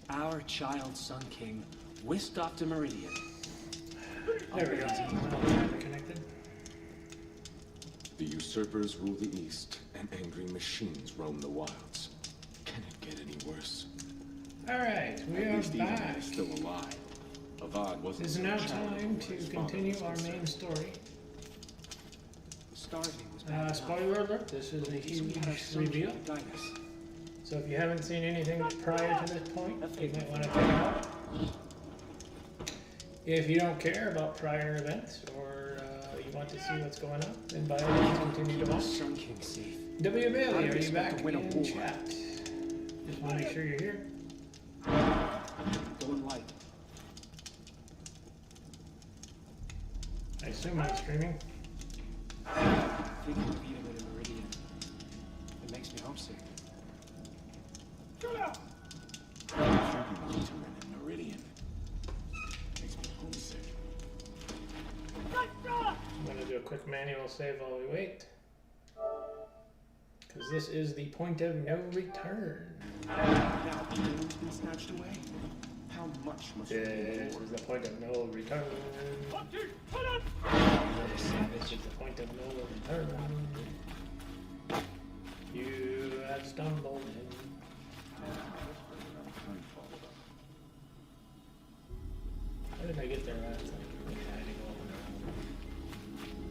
Our child Sun King whisked off to Meridian. There we go. Connected. The usurpers rule the East, and angry machines roam the wilds. Can it get any worse? Alright, we At are least Eden back. is still alive. Avad wasn't It is so now charitable time where to his father continue was our main concerned. story. The starving was bad enough. Spoiler alert, this is a At least we had our huge Sun King reveal. to guide us. So if you haven't seen anything prior to this point, you might want to check it out. If you don't care about prior events, or you want to see what's going on, then by all means continue to Keep our watch. Sun King safe. W. How Bailey, do we are you expect back to win a in war? chat? Just want to make sure you're here. Going light. I assume I'm streaming. Thinking of Eden in Meridian. It makes me homesick. In Meridian. Makes me homesick. I'm going to do a quick manual save while we wait. Because this is the point of no return. Now Eden's been snatched away. How much must we This endure? is the point of no return. This is the point of no return. You have stumbled in. How did I get there? It's like, I had to go up and around.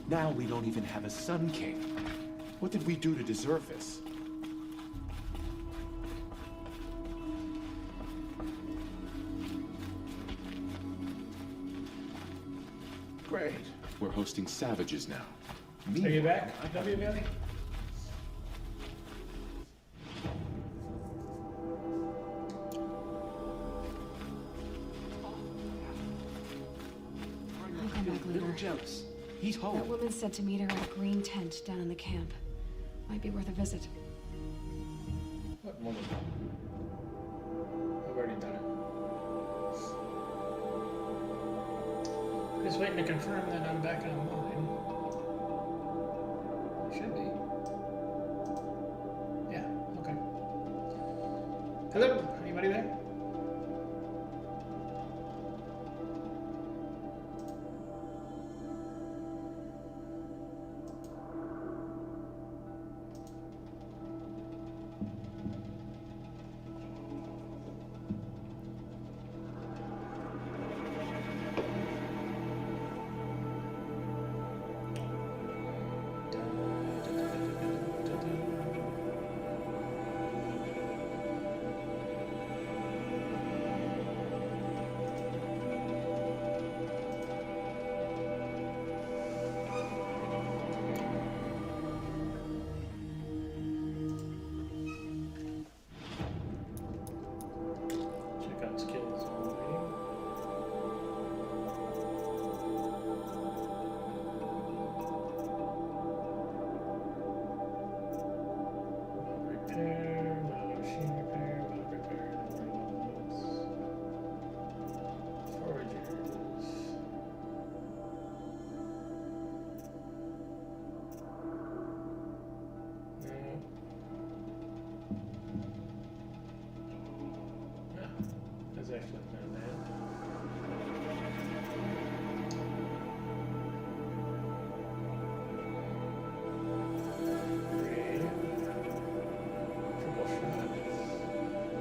Now we don't even have a Sun King. What did we do to deserve this? Great. We're hosting savages now. Are you back, W. Valley? I'll come back later. Little jealous. He's That home. woman said to meet her at a green tent down in the camp. Might be worth a visit. What woman? I've already done it. Just waiting to confirm that I'm back online. Should be. Yeah, okay. Hello? Anybody there? Check out skills while waiting. Mod repair, mod machine repair, mod repair, mods. Foragers. No. Ah, that's actually not bad. Creative. Triple shot.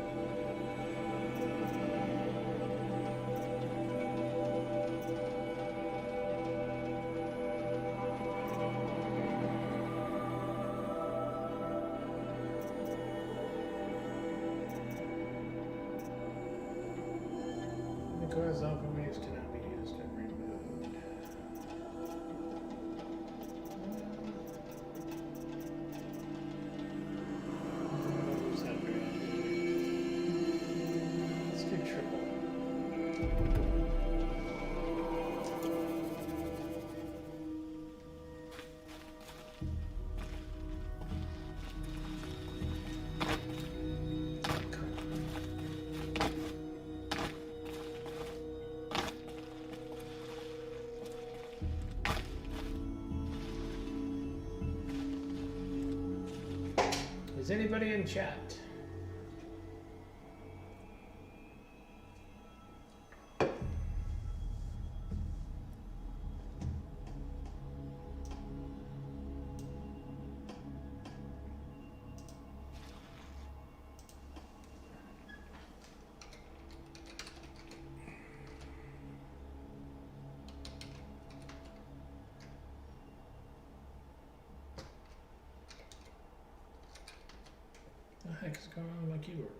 Because alphabets cannot be used and removed. Let's do triple. anybody in chat? What the heck is going on with my keyboard?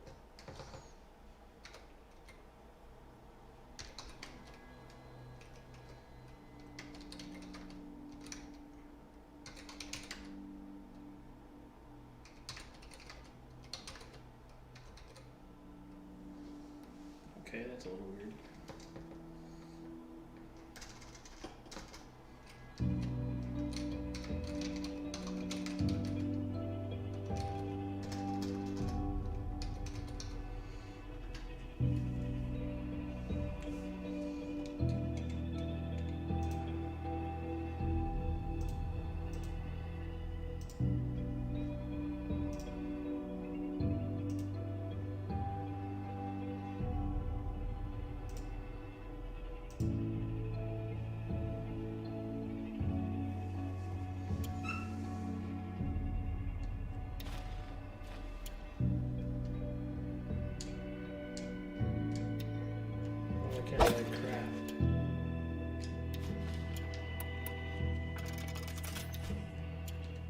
Okay, that's a little weird. Why can't I craft?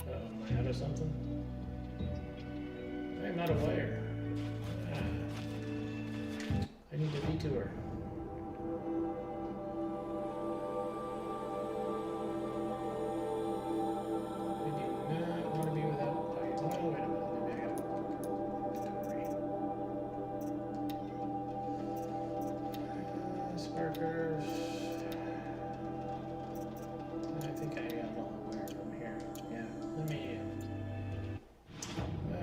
Am I out of something? I'm out of wire. I need a detour. I do not want to be without wire. Oh, wait a minute. Maybe I got sparkers. I think I got all the wire from here. Yeah, let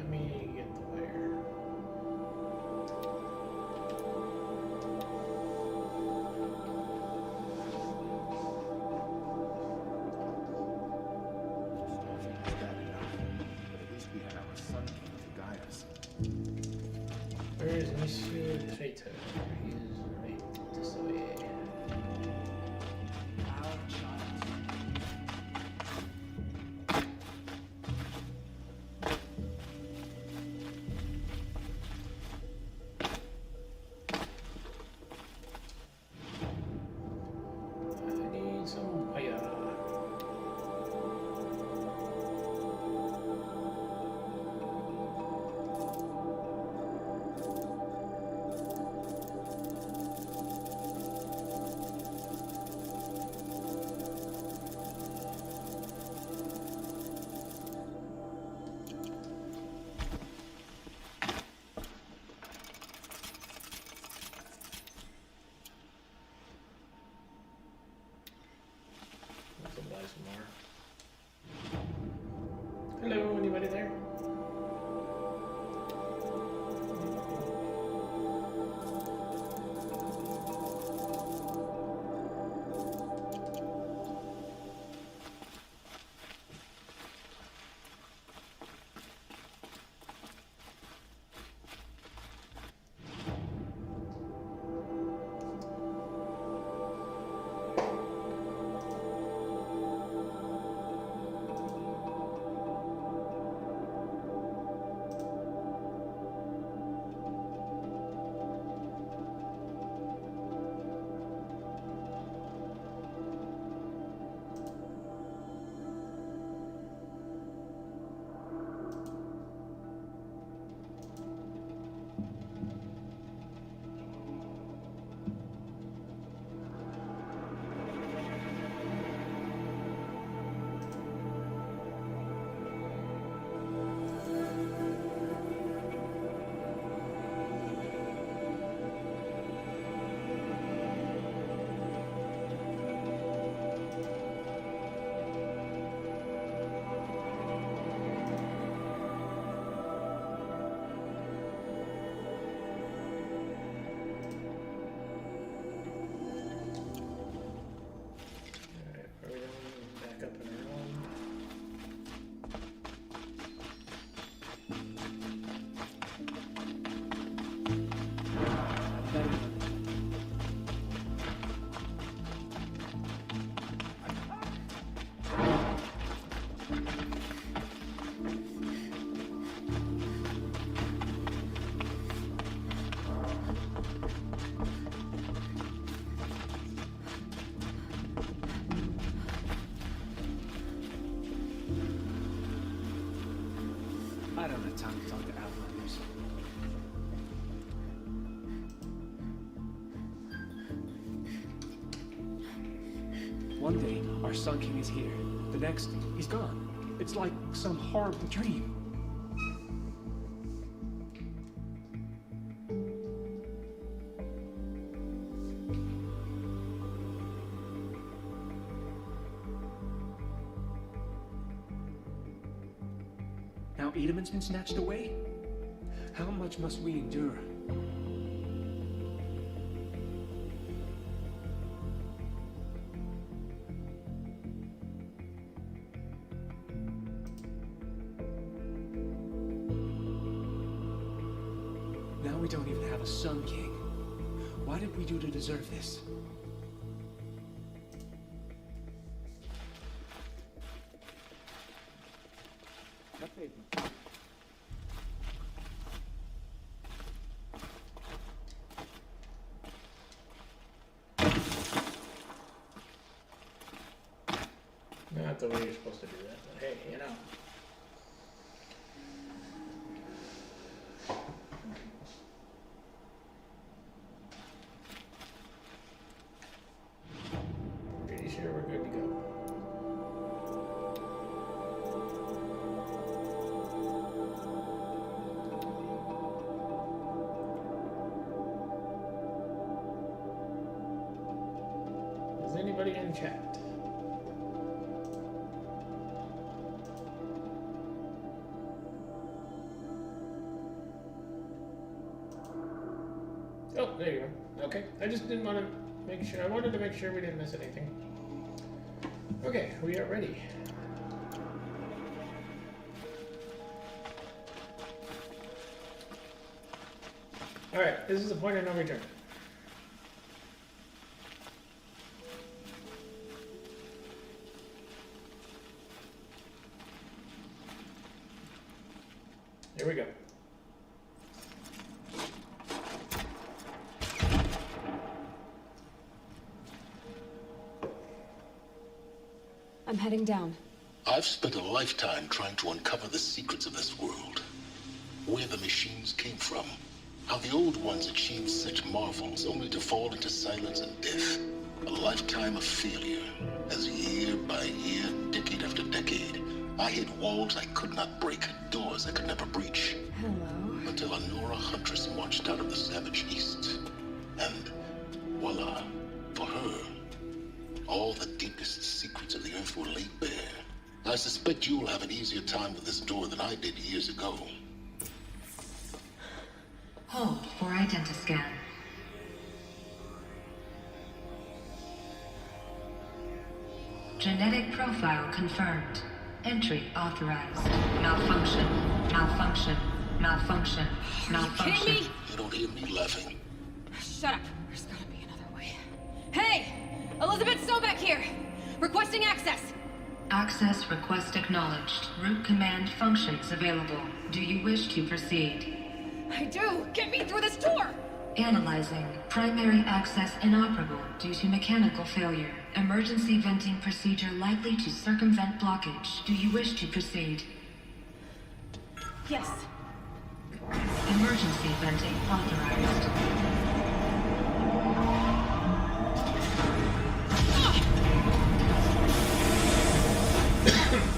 me get the wire. Not bad enough, but at least we had our Sun King to guide us. Where is Monsieur Traitor? He is right this way. I need some wire. Let's buy some more. Hello, anybody there? have time to talk to Outlanders. One day, our Sun King is here. The next, he's gone. It's like some horrible dream. Now Edamon's been snatched away? How much must we endure? Now we don't even have a Sun King. What did we do to deserve this? Not the way you're supposed to do that, but hey, you know. Pretty sure we're good to go. Is anybody in chat? Oh, there you go. Okay, I just didn't want to make sure. I wanted to make sure we didn't miss anything. Okay, we are ready. Alright, this is the point of no return. Here we go. I'm heading down. I've spent a lifetime trying to uncover the secrets of this world. Where the machines came from. How the old ones achieved such marvels only to fall into silence and death. A lifetime of failure. As year by year, decade after decade, I hit walls I could not break, doors I could never breach. Hello. Until a Nora huntress marched out of the savage east. And voila, for her, all the deepest secrets of the earth were laid bare. I suspect you'll have an easier time with this door than I did years ago. Hold for identiscan. Genetic profile confirmed. Entry authorized. Malfunction. Malfunction. Malfunction. Malfunction. Kidding me? You don't hear me laughing. Shut up. There's gotta be another way. Hey! Elizabeth Sobek here! Requesting access! Access request acknowledged. Root command functions available. Do you wish to proceed? I do! Get me through this door! Analyzing. Primary access inoperable due to mechanical failure. Emergency venting procedure likely to circumvent blockage. Do you wish to proceed? Yes. Emergency venting authorized.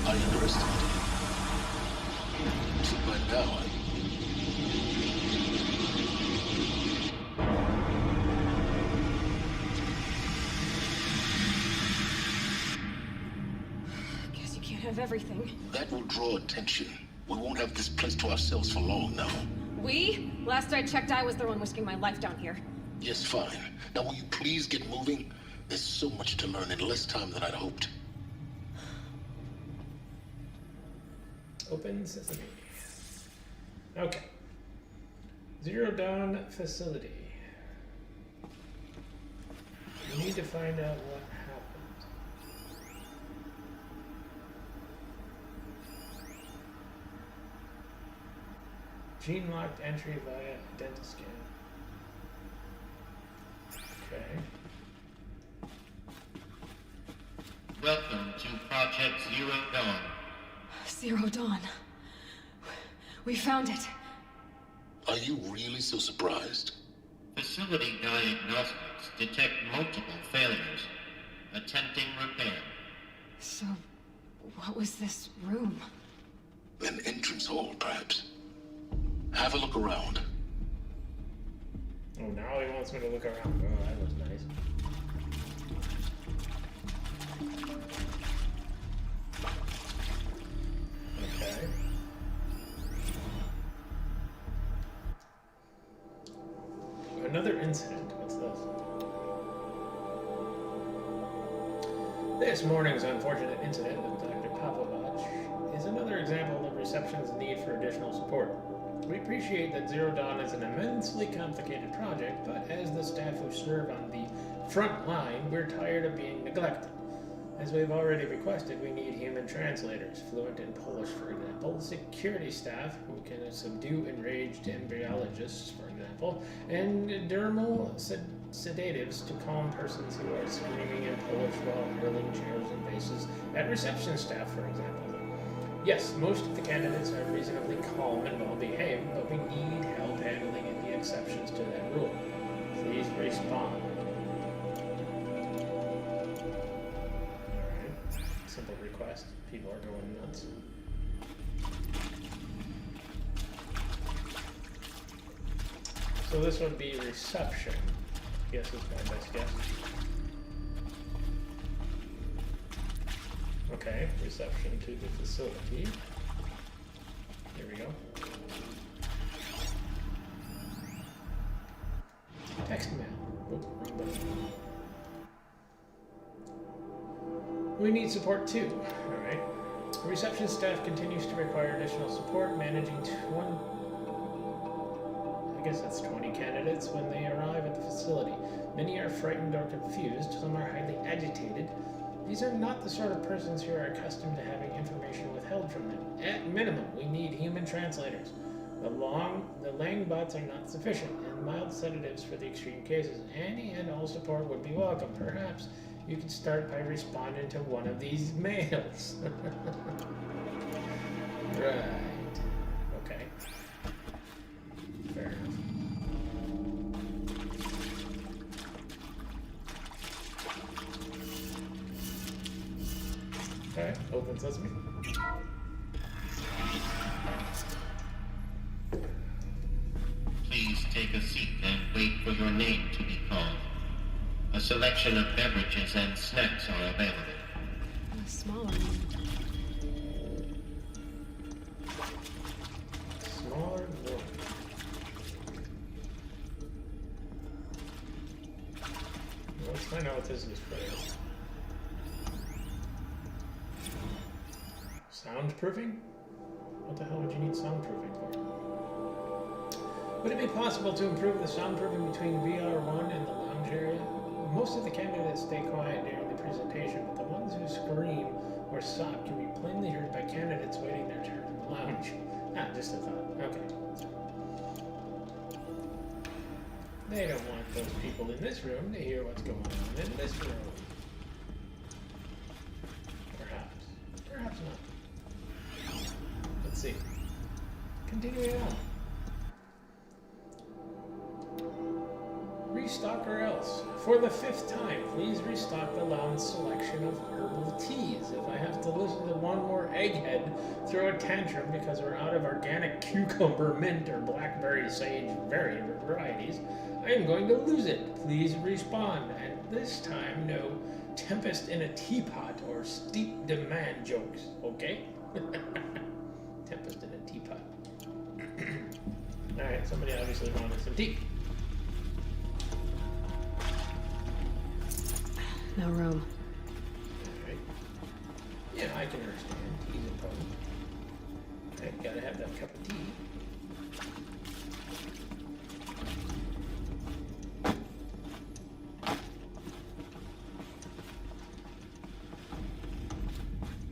I underestimated you. Too bad now, Guess you can't have everything. That will draw attention. We won't have this place to ourselves for long now. We? Last I checked, I was the one risking my life down here. Yes, fine. Now will you please get moving? There's so much to learn in less time than I'd hoped. Open sesame. Okay. Zero Dawn facility. We need to find out what happened. Gene locked entry via Dentiscan. Okay. Welcome to Project Zero Dawn. Zero Dawn. We found it. Are you really so surprised? Facility diagnostics detect multiple failures. Attempting repair. So, what was this room? An entrance hall, perhaps. Have a look around. Oh, now he wants me to look around. Oh, that was nice. Okay. Another incident. What's this? This morning's unfortunate incident with Dr. Pavlovich is another example of reception's need for additional support. We appreciate that Zero Dawn is an immensely complicated project, but as the staff who serve on the front line, we're tired of being neglected. As we've already requested, we need human translators, fluent in Polish, for example, security staff who can subdue enraged embryologists, for example, and dermal sedatives to calm persons who are screaming in Polish while hurling chairs and vases at reception staff, for example. Yes, most of the candidates are reasonably calm and well-behaved, but we need help handling any exceptions to that rule. Please respond. Alright, simple request. People are going nuts. So this would be reception. Guess is my best guess. Okay, reception to the facility. Here we go. Text mail. Oh, wrong button. We need support too. Alright. Reception staff continues to require additional support, managing I guess that's 20 candidates when they arrive at the facility. Many are frightened or confused, some are highly agitated. These are not the sort of persons who are accustomed to having information withheld from them. At minimum, we need human translators. The Lang bots are not sufficient, and mild sedatives for the extreme cases. Any and all support would be welcome. Perhaps you could start by responding to one of these mails. Right. Okay. Fair enough. Alright, open sesame. Please take a seat and wait for your name to be called. A selection of beverages and snacks are available. A smaller one. Smaller room. Let's find out what this is for. Soundproofing? What the hell would you need soundproofing for? Would it be possible to improve the soundproofing between VR1 and the lounge area? Most of the candidates stay quiet during the presentation, but the ones who scream or sob can be plainly heard by candidates waiting their turn in the lounge. Ah, just a thought. Okay. They don't want those people in this room to hear what's going on in this room. Perhaps. Perhaps not. Let's see. Continuing on. Restock or else. For the 5th time, please restock the lounge selection of herbal teas. If I have to listen to one more egghead throw a tantrum because we're out of organic cucumber, mint, or blackberry sage varieties, I am going to lose it. Please respond. And this time, no tempest in a teapot or steep demand jokes, okay? Tempest in a teapot. Alright, somebody obviously wanted some tea. No room. Alright. Yeah, I can understand. Tea's important. Alright, gotta have that cup of tea.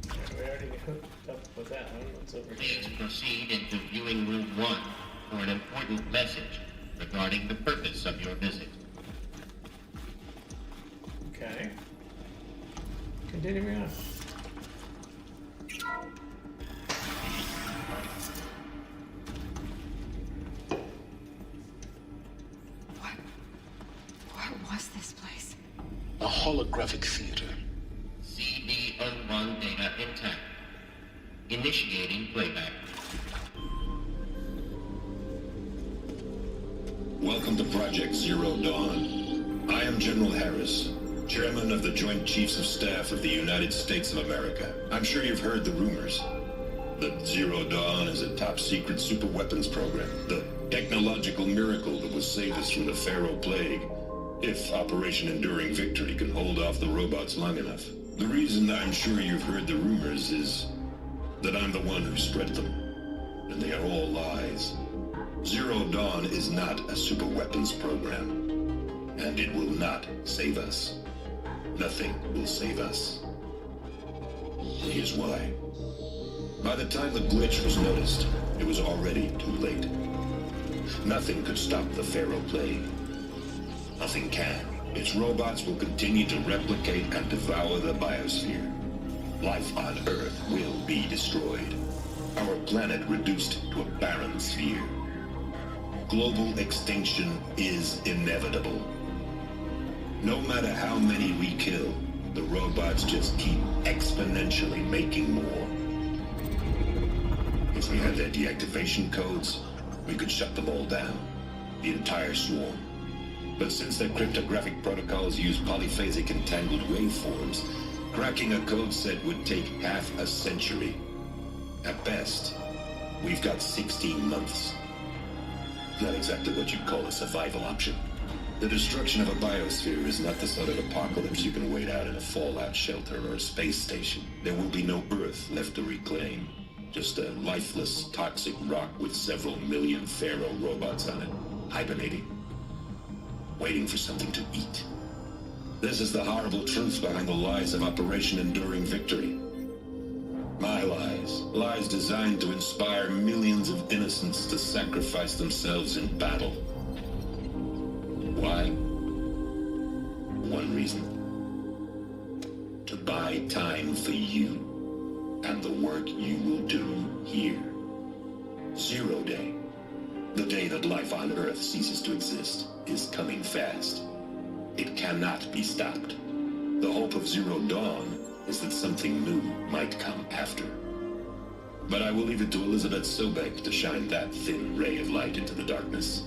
Alright, we already hooked up with that one. What's over here? Please proceed into viewing room 1 for an important message regarding the purpose of your visit. Okay. Continuing on. was this place? A holographic theater. CB01 data intact. Initiating playback. Welcome to Project Zero Dawn. I am General Harris, Chairman of the Joint Chiefs of Staff of the United States of America. I'm sure you've heard the rumors that Zero Dawn is a top-secret super-weapons program, the technological miracle that will save us from the Pharaoh Plague, if Operation Enduring Victory can hold off the robots long enough. The reason I'm sure you've heard the rumors is that I'm the one who spread them, and they are all lies. Zero Dawn is not a super-weapons program, and it will not save us. Nothing will save us. Here's why. By the time the glitch was noticed, it was already too late. Nothing could stop the Pharaoh Plague. Nothing can. Its robots will continue to replicate and devour the biosphere. Life on Earth will be destroyed. Our planet reduced to a barren sphere. Global extinction is inevitable. No matter how many we kill, the robots just keep exponentially making more. If we had their deactivation codes, we could shut them all down, the entire swarm. But since their cryptographic protocols use polyphasic entangled waveforms, cracking a code set would take half a century. At best, we've got 16 months. Not exactly what you'd call a survival option. The destruction of a biosphere is not the sort of apocalypse you can wait out in a fallout shelter or a space station. There will be no Earth left to reclaim. Just a lifeless, toxic rock with several million Pharaoh robots on it, hibernating, waiting for something to eat. This is the horrible truth behind the lies of Operation Enduring Victory. My lies. Lies designed to inspire millions of innocents to sacrifice themselves in battle. Why? One reason. To buy time for you and the work you will do here. Zero Day, the day that life on Earth ceases to exist, is coming fast. It cannot be stopped. The hope of Zero Dawn is that something new might come after. But I will leave it to Elizabeth Sobek to shine that thin ray of light into the darkness.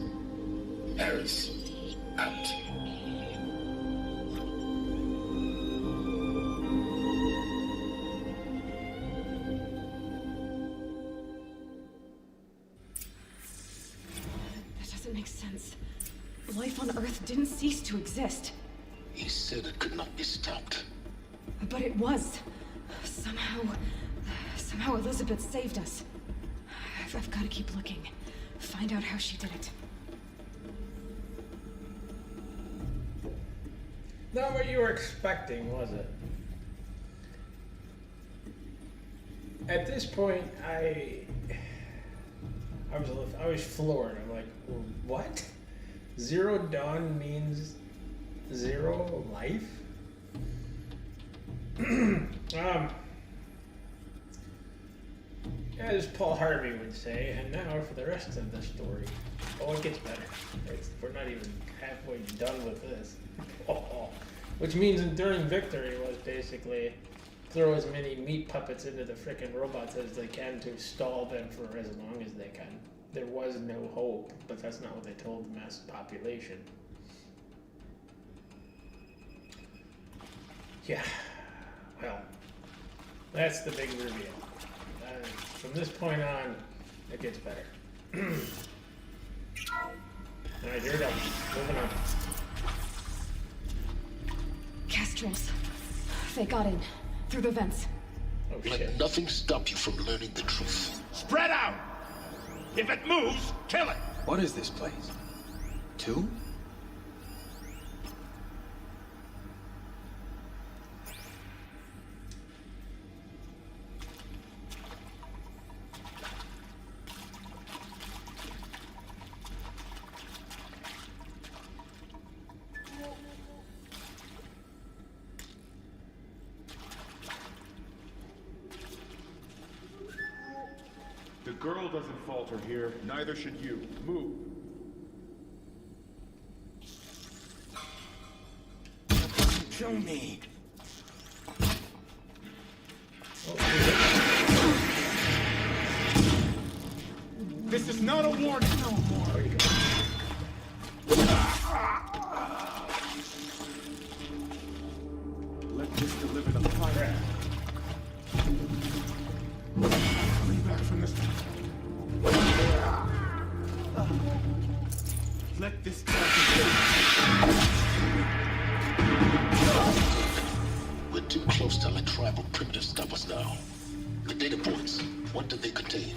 Harris, out. That doesn't make sense. Life on Earth didn't cease to exist. He said it could not be stopped. But it was. Somehow Elizabeth saved us. I've got to keep looking. Find out how she did it. Not what you were expecting, was it? At this point, I was floored. I'm like, what? Zero Dawn means zero life? As Paul Harvey would say, and now for the rest of the story. Oh, it gets better. We're not even halfway done with this. Which means Enduring Victory was basically throw as many meat puppets into the frickin' robots as they can to stall them for as long as they can. There was no hope, but that's not what they told the mass population. Yeah, well, that's the big reveal. From this point on, it gets better. Alright, you're done. Moving on. Kestrels. They got in. Through the vents. Oh Let shit. nothing stop you from learning the truth. Spread out! If it moves, kill it! What is this place? Two? The girl doesn't falter here, neither should you. Move. kill me. This is not a warning no more. There you go. Let this deliver the fire. Coming back from this. Let this We're too close to let tribal primitives stop us now. The data points, what do they contain?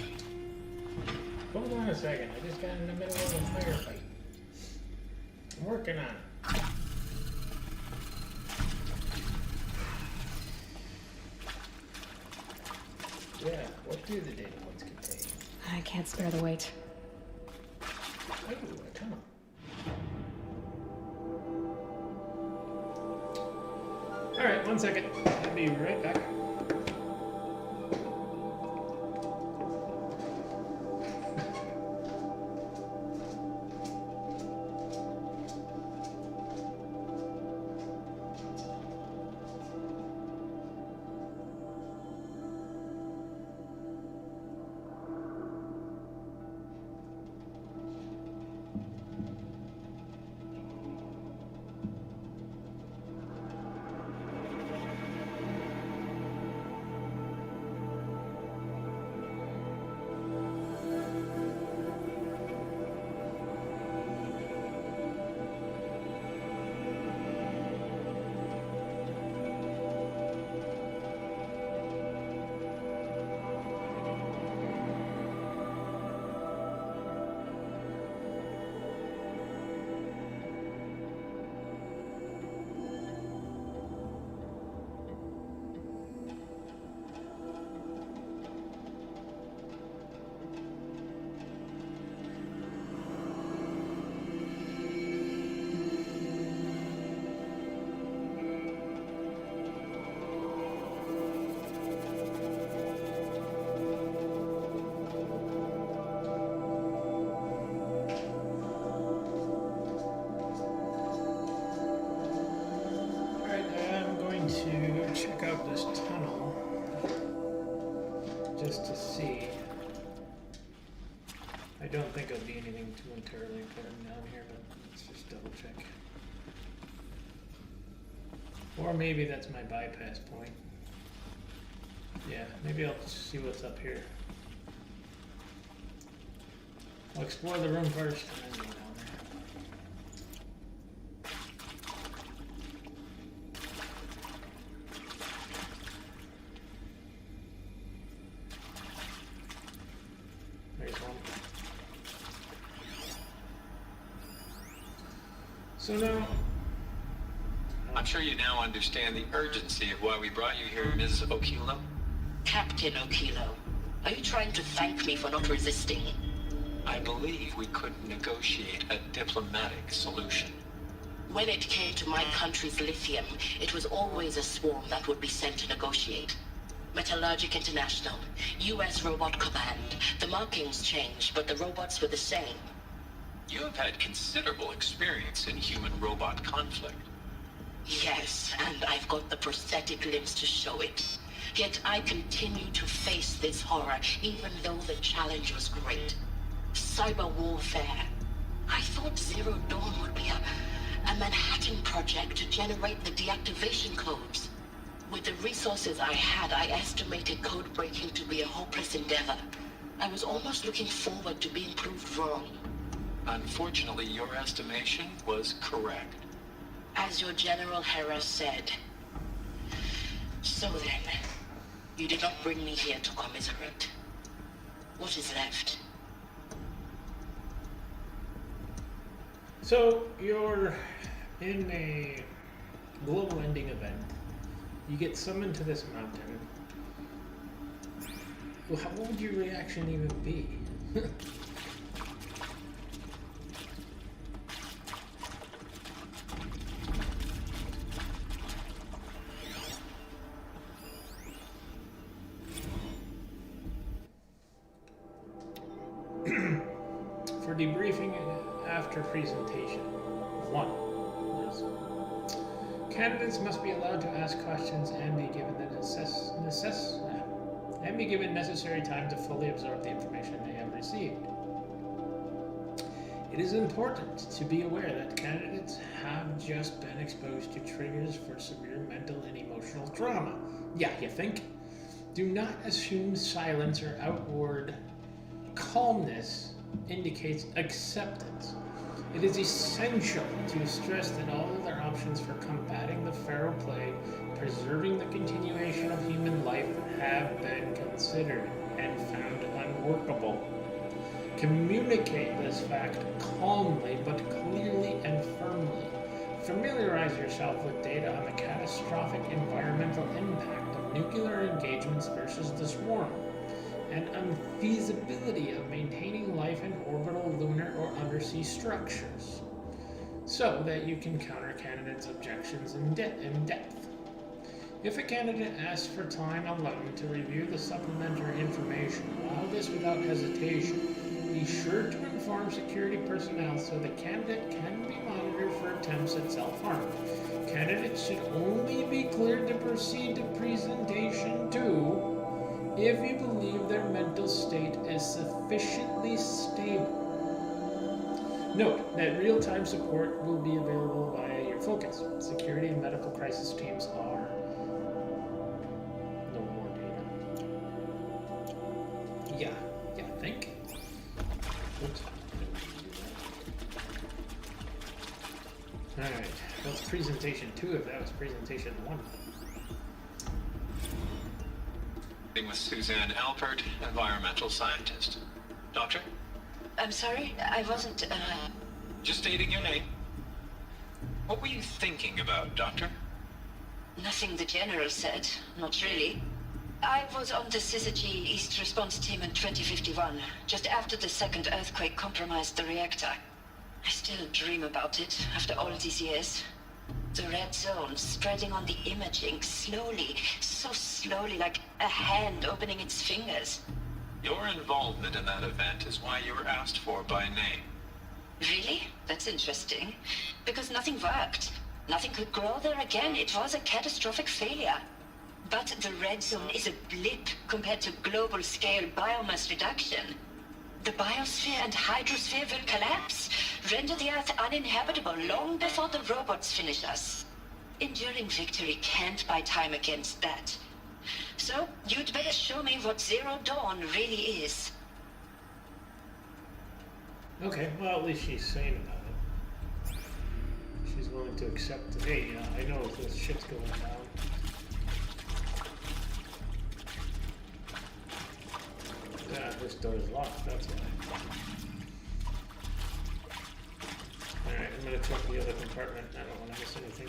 Hold on a second. I just got in the middle of a firefight. I'm working on it. Yeah, what do the data points contain? I can't spare the weight. Oh, a tunnel. Alright, 1 second. I'll be right back. Check out this tunnel just to see. I don't think it'll be anything too entirely important down here, but let's just double check. Or maybe that's my bypass point. Yeah, maybe I'll see what's up here. I'll explore the room first and then go down there. So now, I'm sure you now understand the urgency of why we brought you here, Ms. Okilo. Captain Okilo, are you trying to thank me for not resisting? I believe we could negotiate a diplomatic solution. When it came to my country's lithium, it was always a swarm that would be sent to negotiate. Metallurgic International, U.S. Robot Command. The markings changed, but the robots were the same. You have had considerable experience in human-robot conflict. Yes, and I've got the prosthetic limbs to show it. Yet I continue to face this horror, even though the challenge was great. Cyber warfare. I thought Zero Dawn would be a Manhattan project to generate the deactivation codes. With the resources I had, I estimated code breaking to be a hopeless endeavor. I was almost looking forward to being proved wrong. Unfortunately, your estimation was correct. As your General Hera said. So then, you did not bring me here to commiserate. What is left? So, you're in a global ending event. You get summoned to this mountain. Well, what would your reaction even be? For debriefing after presentation, 1 was Candidates must be allowed to ask questions and be given necessary time to fully absorb the information they have received. It is important to be aware that candidates have just been exposed to triggers for severe mental and emotional trauma. Yeah, you think? Do not assume silence or outward calmness indicates acceptance. It is essential to stress that all other options for combating the Pharaoh plague, preserving the continuation of human life, have been considered and found unworkable. Communicate this fact calmly but clearly and firmly. Familiarize yourself with data on the catastrophic environmental impact of nuclear engagements versus the swarm, and unfeasibility of maintaining life in orbital, lunar, or undersea structures, so that you can counter candidates' objections in depth. If a candidate asks for time alone to review the supplementary information, allow this without hesitation. Be sure to inform security personnel so the candidate can be monitored for attempts at self-harm. Candidates should only be cleared to proceed to presentation 2 if you believe their mental state is sufficiently stable. Note that real-time support will be available via your focus. Security and medical crisis teams are no more data. Yeah, think. Oops. Alright, what's presentation 2 if that was presentation 1? With Suzanne Alpert, environmental scientist. Doctor? I'm sorry, I wasn't, Just stating your name. What were you thinking about, Doctor? Nothing the General said, not really. I was on the Syzygy East response team in 2051, just after the second earthquake compromised the reactor. I still dream about it, after all these years. The red zone spreading on the imaging, slowly, so slowly, like a hand opening its fingers. Your involvement in that event is why you were asked for by name. Really? That's interesting. Because nothing worked. Nothing could grow there again. It was a catastrophic failure. But the red zone is a blip compared to global-scale biomass reduction. The biosphere and hydrosphere will collapse, render the Earth uninhabitable long before the robots finish us. Enduring victory can't buy time against that. So, you'd better show me what Zero Dawn really is. Okay, well at least she's sane about it. She's willing to accept, hey, I know this shit's going down. Yeah, this door is locked, that's why. Alright, I'm gonna check the other compartment. I don't want to miss anything.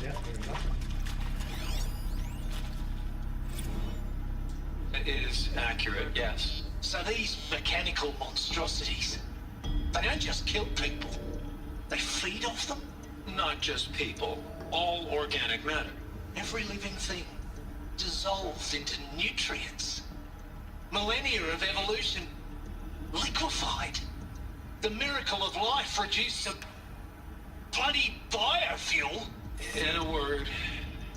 Yeah, there we go. It is accurate, yes. So these mechanical monstrosities, they don't just kill people, they feed off them? Not just people, all organic matter. Every living thing dissolves into nutrients. Millennia of evolution liquefied. The miracle of life reduced to bloody biofuel. In a word,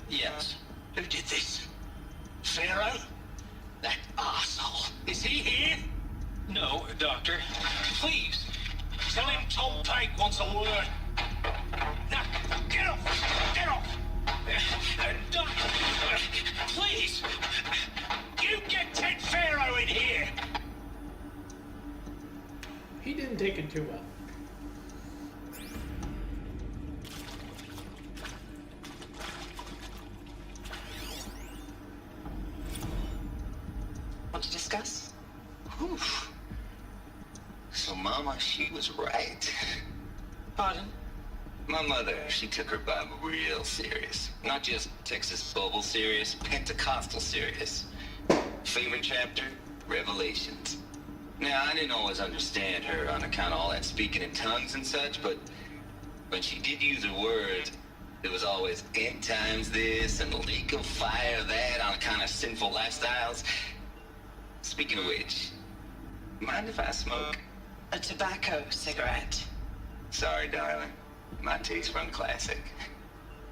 yes. Who did this? Pharaoh? That arsehole. Is he here? No, Doctor. Please, tell him Tom Pike wants a word. Now, get off! Get off! Doctor, please! You get Ted Pharaoh in here! He didn't take it too well. Want to discuss? Whew. So, Mama, she was right. Pardon? My mother, she took her Bible real serious. Not just Texas Bible serious, Pentecostal serious. Favorite chapter? Revelations. Now, I didn't always understand her on account of all that speaking in tongues and such, but when she did use her words, There was always end times this and leak of fire that on kind of sinful lifestyles. Speaking of which, mind if I smoke? A tobacco cigarette. Sorry, darling. My taste run classic.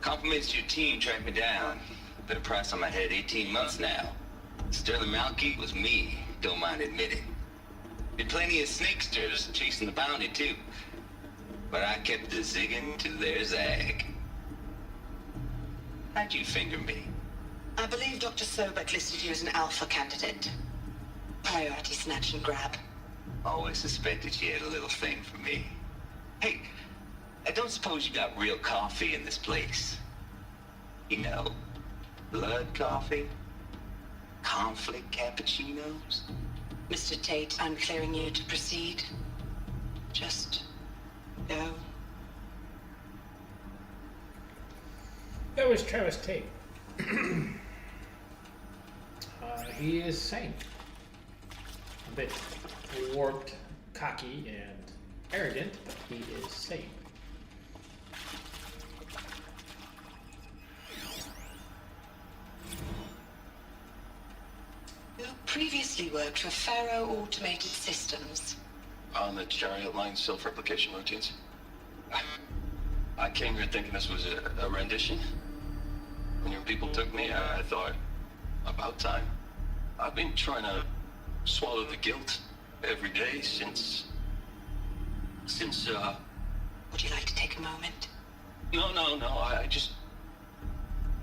Compliments to your team tracked me down. Been a price on my head 18 months now. Sterling Malkeith was me, don't mind admitting. Did plenty of snakesters chasing the bounty too. But I kept the zigging to their zag. How'd you finger me? I believe Dr. Sobek listed you as an alpha candidate. Priority snatch and grab. Always suspected she had a little thing for me. Hey, I don't suppose you got real coffee in this place? You know, blood coffee? Conflict cappuccinos? Mr. Tate, I'm clearing you to proceed. Just go. That was Travis Tate. He is sane. A bit warped, cocky, and arrogant, but he is sane. You previously worked for Faro Automated Systems. On the Chariot Line self-replication routines? I came here thinking this was a rendition. When your people took me, I thought, about time. I've been trying to swallow the guilt every day since... Would you like to take a moment? No,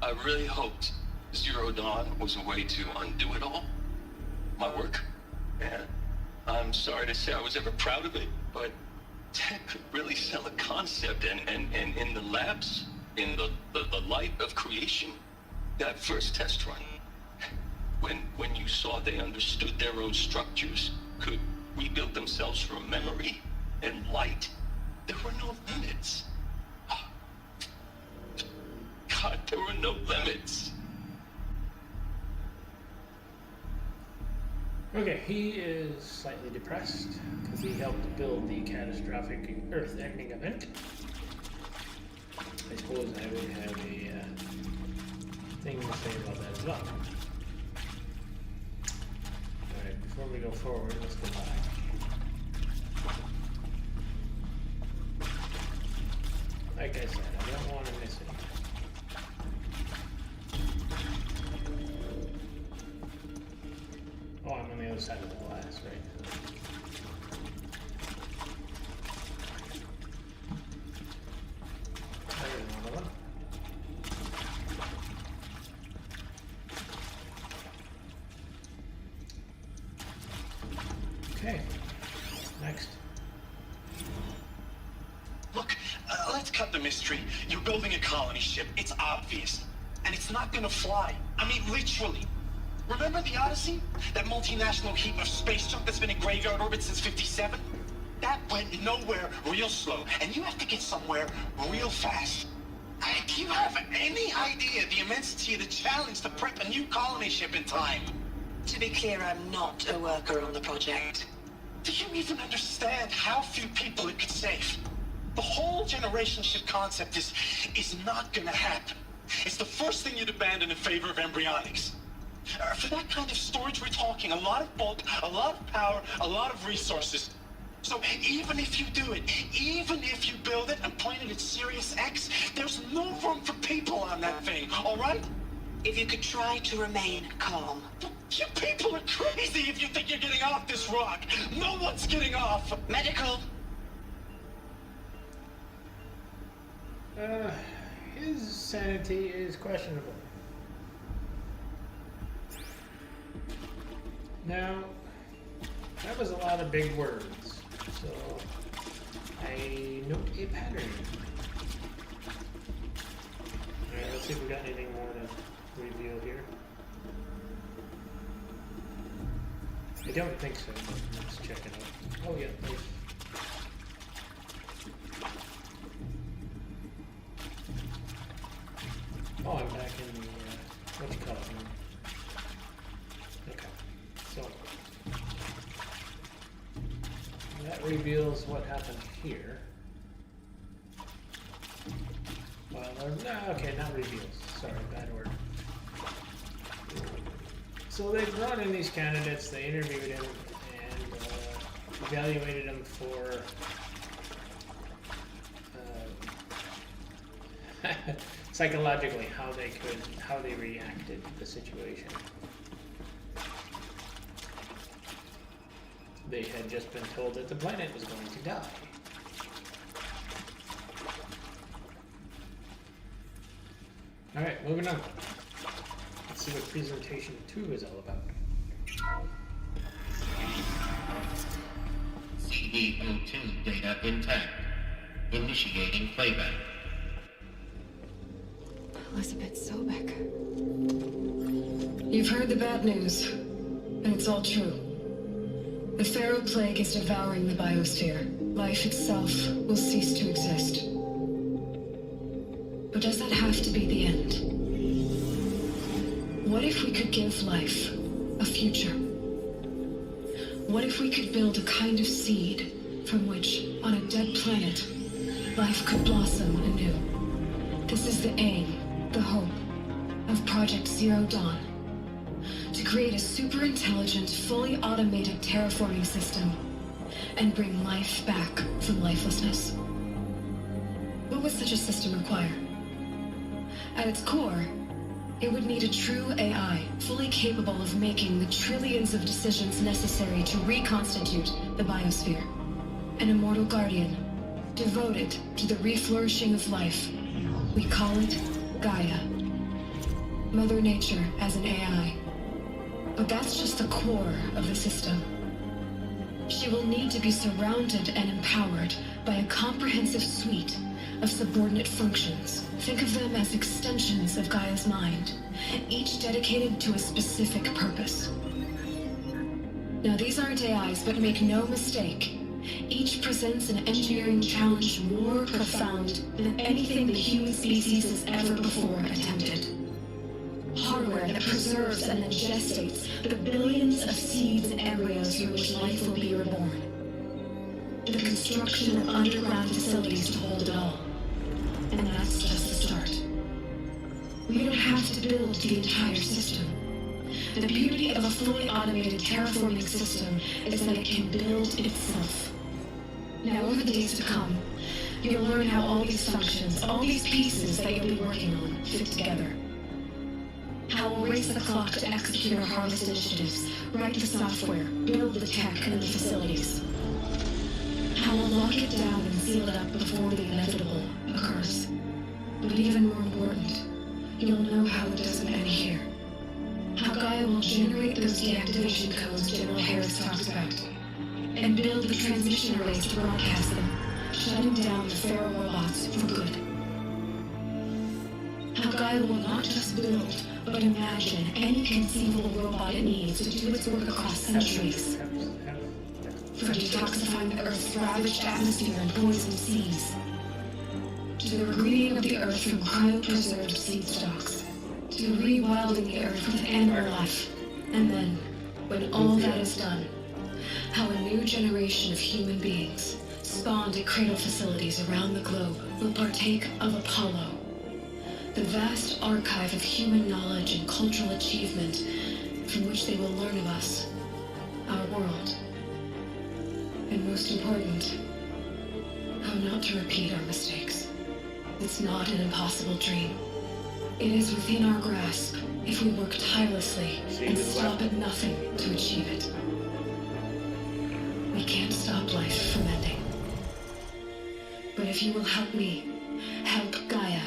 I really hoped Zero Dawn was a way to undo it all. My work. And I'm sorry to say I was ever proud of it, but Tech could really sell a concept, and in the labs, in the light of creation, that first test run, when you saw they understood their own structures, could rebuild themselves from memory and light, there were no limits. God, there were no limits. Okay, he is slightly depressed because he helped build the catastrophic Earth-ending event. I suppose I would have a thing to say about that as well. Alright, before we go forward, let's go back. Like I said, I don't want to miss it. Oh, I'm on the other side of the glass, right? There's another one. Okay, next. Look, let's cut the mystery. You're building a colony ship. It's obvious. And it's not gonna fly. I mean, literally. Remember the Odyssey? That multinational heap of space junk that's been in graveyard orbit since '57? That went nowhere real slow, and you have to get somewhere real fast. Do you have any idea the immensity of the challenge to prep a new colony ship in time? To be clear, I'm not a worker on the project. Do you even understand how few people it could save? The whole generation ship concept is not gonna happen. It's the first thing you'd abandon in favor of embryonics. For that kind of storage, we're talking a lot of bulk, a lot of power, a lot of resources. So even if you do it, even if you build it and point it at Sirius X, there's no room for people on that thing, all right? If you could try to remain calm. You people are crazy if you think you're getting off this rock. No one's getting off. Medical. His sanity is questionable. Now, that was a lot of big words, so I note a pattern. Alright, let's see if we got anything more to reveal here. I don't think so, but let's check it out. Oh yeah, there's... Oh, I'm back in the, what you call it now? Okay, so that reveals what happened here. Well, Not reveals. Sorry, bad word. So they brought in these candidates, they interviewed him, and evaluated him for psychologically how they reacted to the situation. They had just been told that the planet was going to die. Alright, moving on. Let's see what presentation 2 is all about. CD02 data intact. Initiating playback. Elizabeth Sobek. You've heard the bad news, and it's all true. The Pharaoh Plague is devouring the biosphere. Life itself will cease to exist. But does that have to be the end? What if we could give life a future? What if we could build a kind of seed from which, on a dead planet, life could blossom anew? This is the aim, the hope, of Project Zero Dawn. To create a super-intelligent, fully automated terraforming system and bring life back from lifelessness. What would such a system require? At its core, it would need a true AI, fully capable of making the trillions of decisions necessary to reconstitute the biosphere. An immortal guardian, devoted to the reflourishing of life. We call it Gaia. Mother Nature as an AI. But that's just the core of the system. She will need to be surrounded and empowered by a comprehensive suite of subordinate functions. Think of them as extensions of Gaia's mind, each dedicated to a specific purpose. Now, these aren't AIs, but make no mistake, each presents an engineering challenge more profound than anything the human species has ever before attempted. Hardware that preserves and then gestates the billions of seeds and embryos through which life will be reborn. The construction of underground facilities to hold it all. And that's just the start. We don't have to build the entire system. The beauty of a fully automated terraforming system is that it can build itself. Now, over the days to come, you'll learn how all these functions, all these pieces that you'll be working on, fit together. How we'll race the clock to execute our harvest initiatives, write the software, build the tech and the facilities. How we'll lock it down and seal it up before the inevitable occurs. But even more important, you'll know how it doesn't end here. How Gaia will generate those deactivation codes General Harris talks about, and build the transmission arrays to broadcast them, shutting down the Pharaoh robots for good. How Gaia will not just build, but imagine any conceivable robot it needs to do its work across centuries. From detoxifying the Earth's ravaged atmosphere and poisoned seas, to the greening of the Earth from cryopreserved seed stalks, to rewilding the Earth with animal life, and then, when all that is done, how a new generation of human beings, spawned at cradle facilities around the globe, will partake of Apollo, the vast archive of human knowledge and cultural achievement from which they will learn of us, our world. And most important, how not to repeat our mistakes. It's not an impossible dream. It is within our grasp if we work tirelessly and stop at nothing to achieve it. We can't stop life from ending. But if you will help me, help Gaia,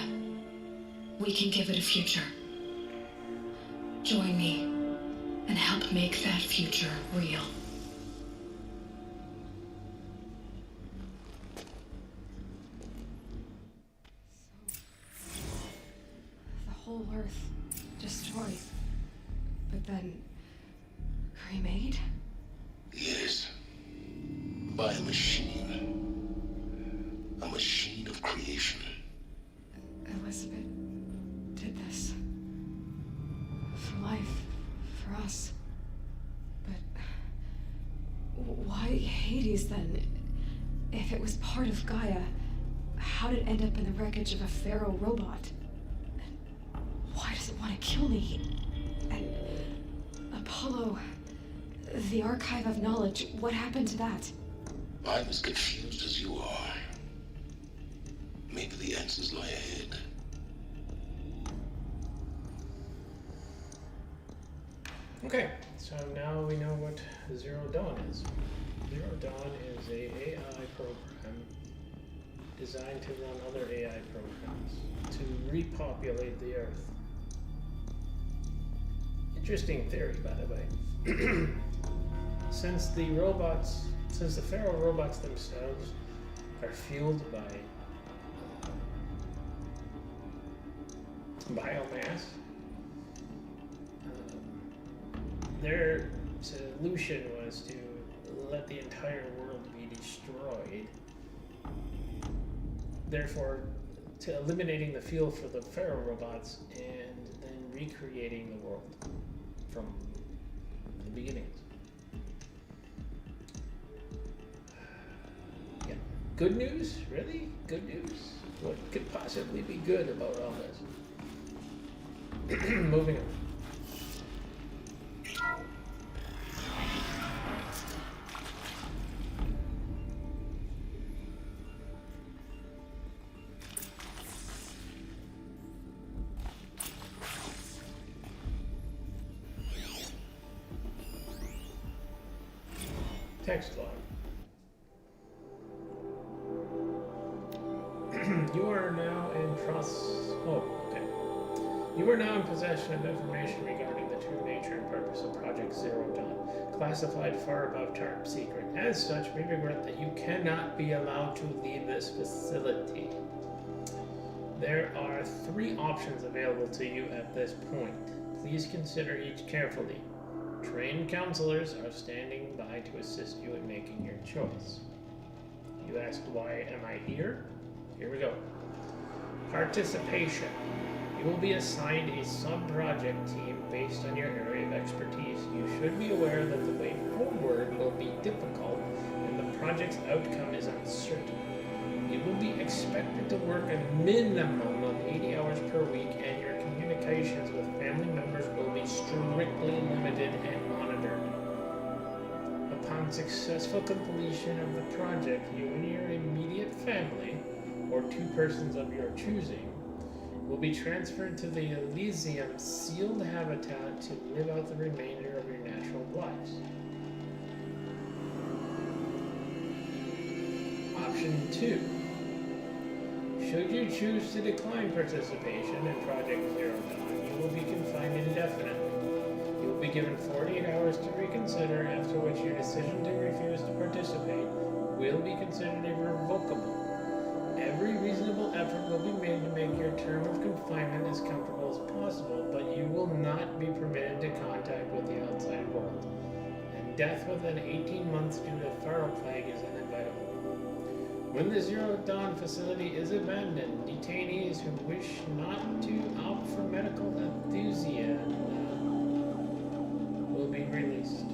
we can give it a future. Join me and help make that future real. The whole Earth destroyed, but then remade? Yes. By a machine. A machine of creation. Elizabeth did this. For life, for us. But why Hades then? If it was part of Gaia, how did it end up in the wreckage of a Pharaoh robot? Harmony and Apollo, the Archive of Knowledge, what happened to that? I'm as confused as you are. Maybe the answers lie ahead. Okay, so now we know what Zero Dawn is. Zero Dawn is a AI program designed to run other AI programs to repopulate the Earth. Interesting theory, by the way. Since the Pharaoh robots themselves are fueled by biomass, their solution was to let the entire world be destroyed, therefore to eliminating the fuel for the Pharaoh robots and then recreating the world from the beginnings. Yeah. Good news? Really? Good news? What could possibly be good about all this? Moving on. Text log. You are now in You are now in possession of information regarding the true nature and purpose of Project Zero Dawn, classified far above top secret. As such, we regret that you cannot be allowed to leave this facility. There are 3 options available to you at this point. Please consider each carefully. Trained counselors are standing by to assist you in making your choice. You asked, why am I here? Here we go. Participation. You will be assigned a sub-project team based on your area of expertise. You should be aware that the way forward will be difficult and the project's outcome is uncertain. You will be expected to work a minimum of 80 hours per week, and your communications with family members will be strictly limited and monitored. Upon successful completion of the project, you and your immediate family, or 2 persons of your choosing, will be transferred to the Elysium sealed habitat to live out the remainder of your natural lives. Option 2. Should you choose to decline participation in Project Zero Dawn, you will be confined indefinitely. You will be given 48 hours to reconsider, after which your decision to refuse to participate will be considered irrevocable. Every reasonable effort will be made to make your term of confinement as comfortable as possible, but you will not be permitted to contact with the outside world. And death within 18 months due to Pharaoh plague is inevitable. When the Zero Dawn facility is abandoned, detainees who wish not to opt for medical enthusiasm will be released.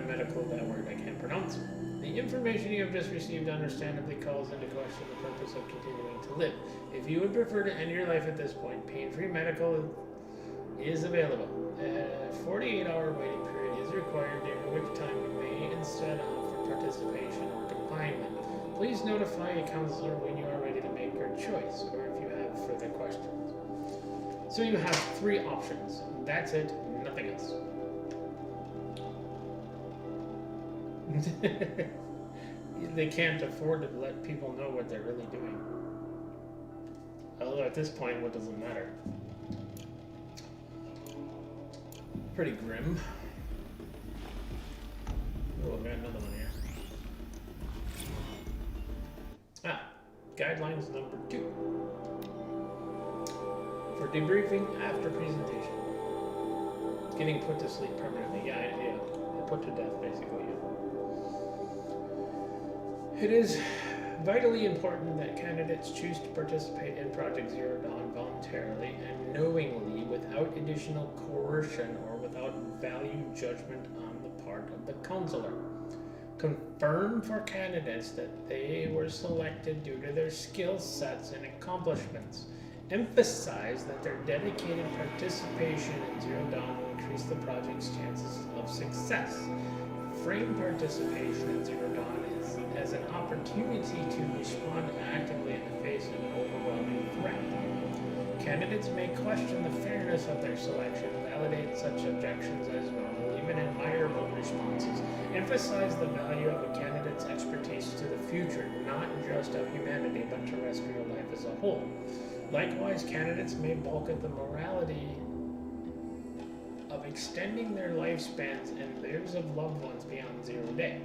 Medical, that word I can't pronounce. The information you have just received understandably calls into question the purpose of continuing to live. If you would prefer to end your life at this point, pain-free medical is available. A 48-hour waiting period is required, during which time you may instead opt for participation or confinement. Please notify a counselor when you are ready to make your choice, or if you have further questions. So you have 3 options. That's it, nothing else. They can't afford to let people know what they're really doing. Although at this point, what does it matter? Pretty grim. Oh, I've got another one here. Guidelines number 2. For debriefing after presentation. Getting put to sleep permanently. Yeah, put to death, basically. Yeah. It is vitally important that candidates choose to participate in Project Zero Dawn voluntarily and knowingly, without additional coercion or without value judgment on the part of the counselor. Confirm for candidates that they were selected due to their skill sets and accomplishments, emphasized that their dedicated participation in Zero Dawn will increase the project's chances of success. Frame participation in Zero Dawn as an opportunity to respond actively in the face of an overwhelming threat. Candidates may question the fairness of their selection, validate such objections as normal, even admirable responses, emphasize the value of a candidate's expertise to the future, not just of humanity, but terrestrial life as a whole. Likewise, candidates may balk at the morality of extending their lifespans and lives of loved ones beyond 0 day.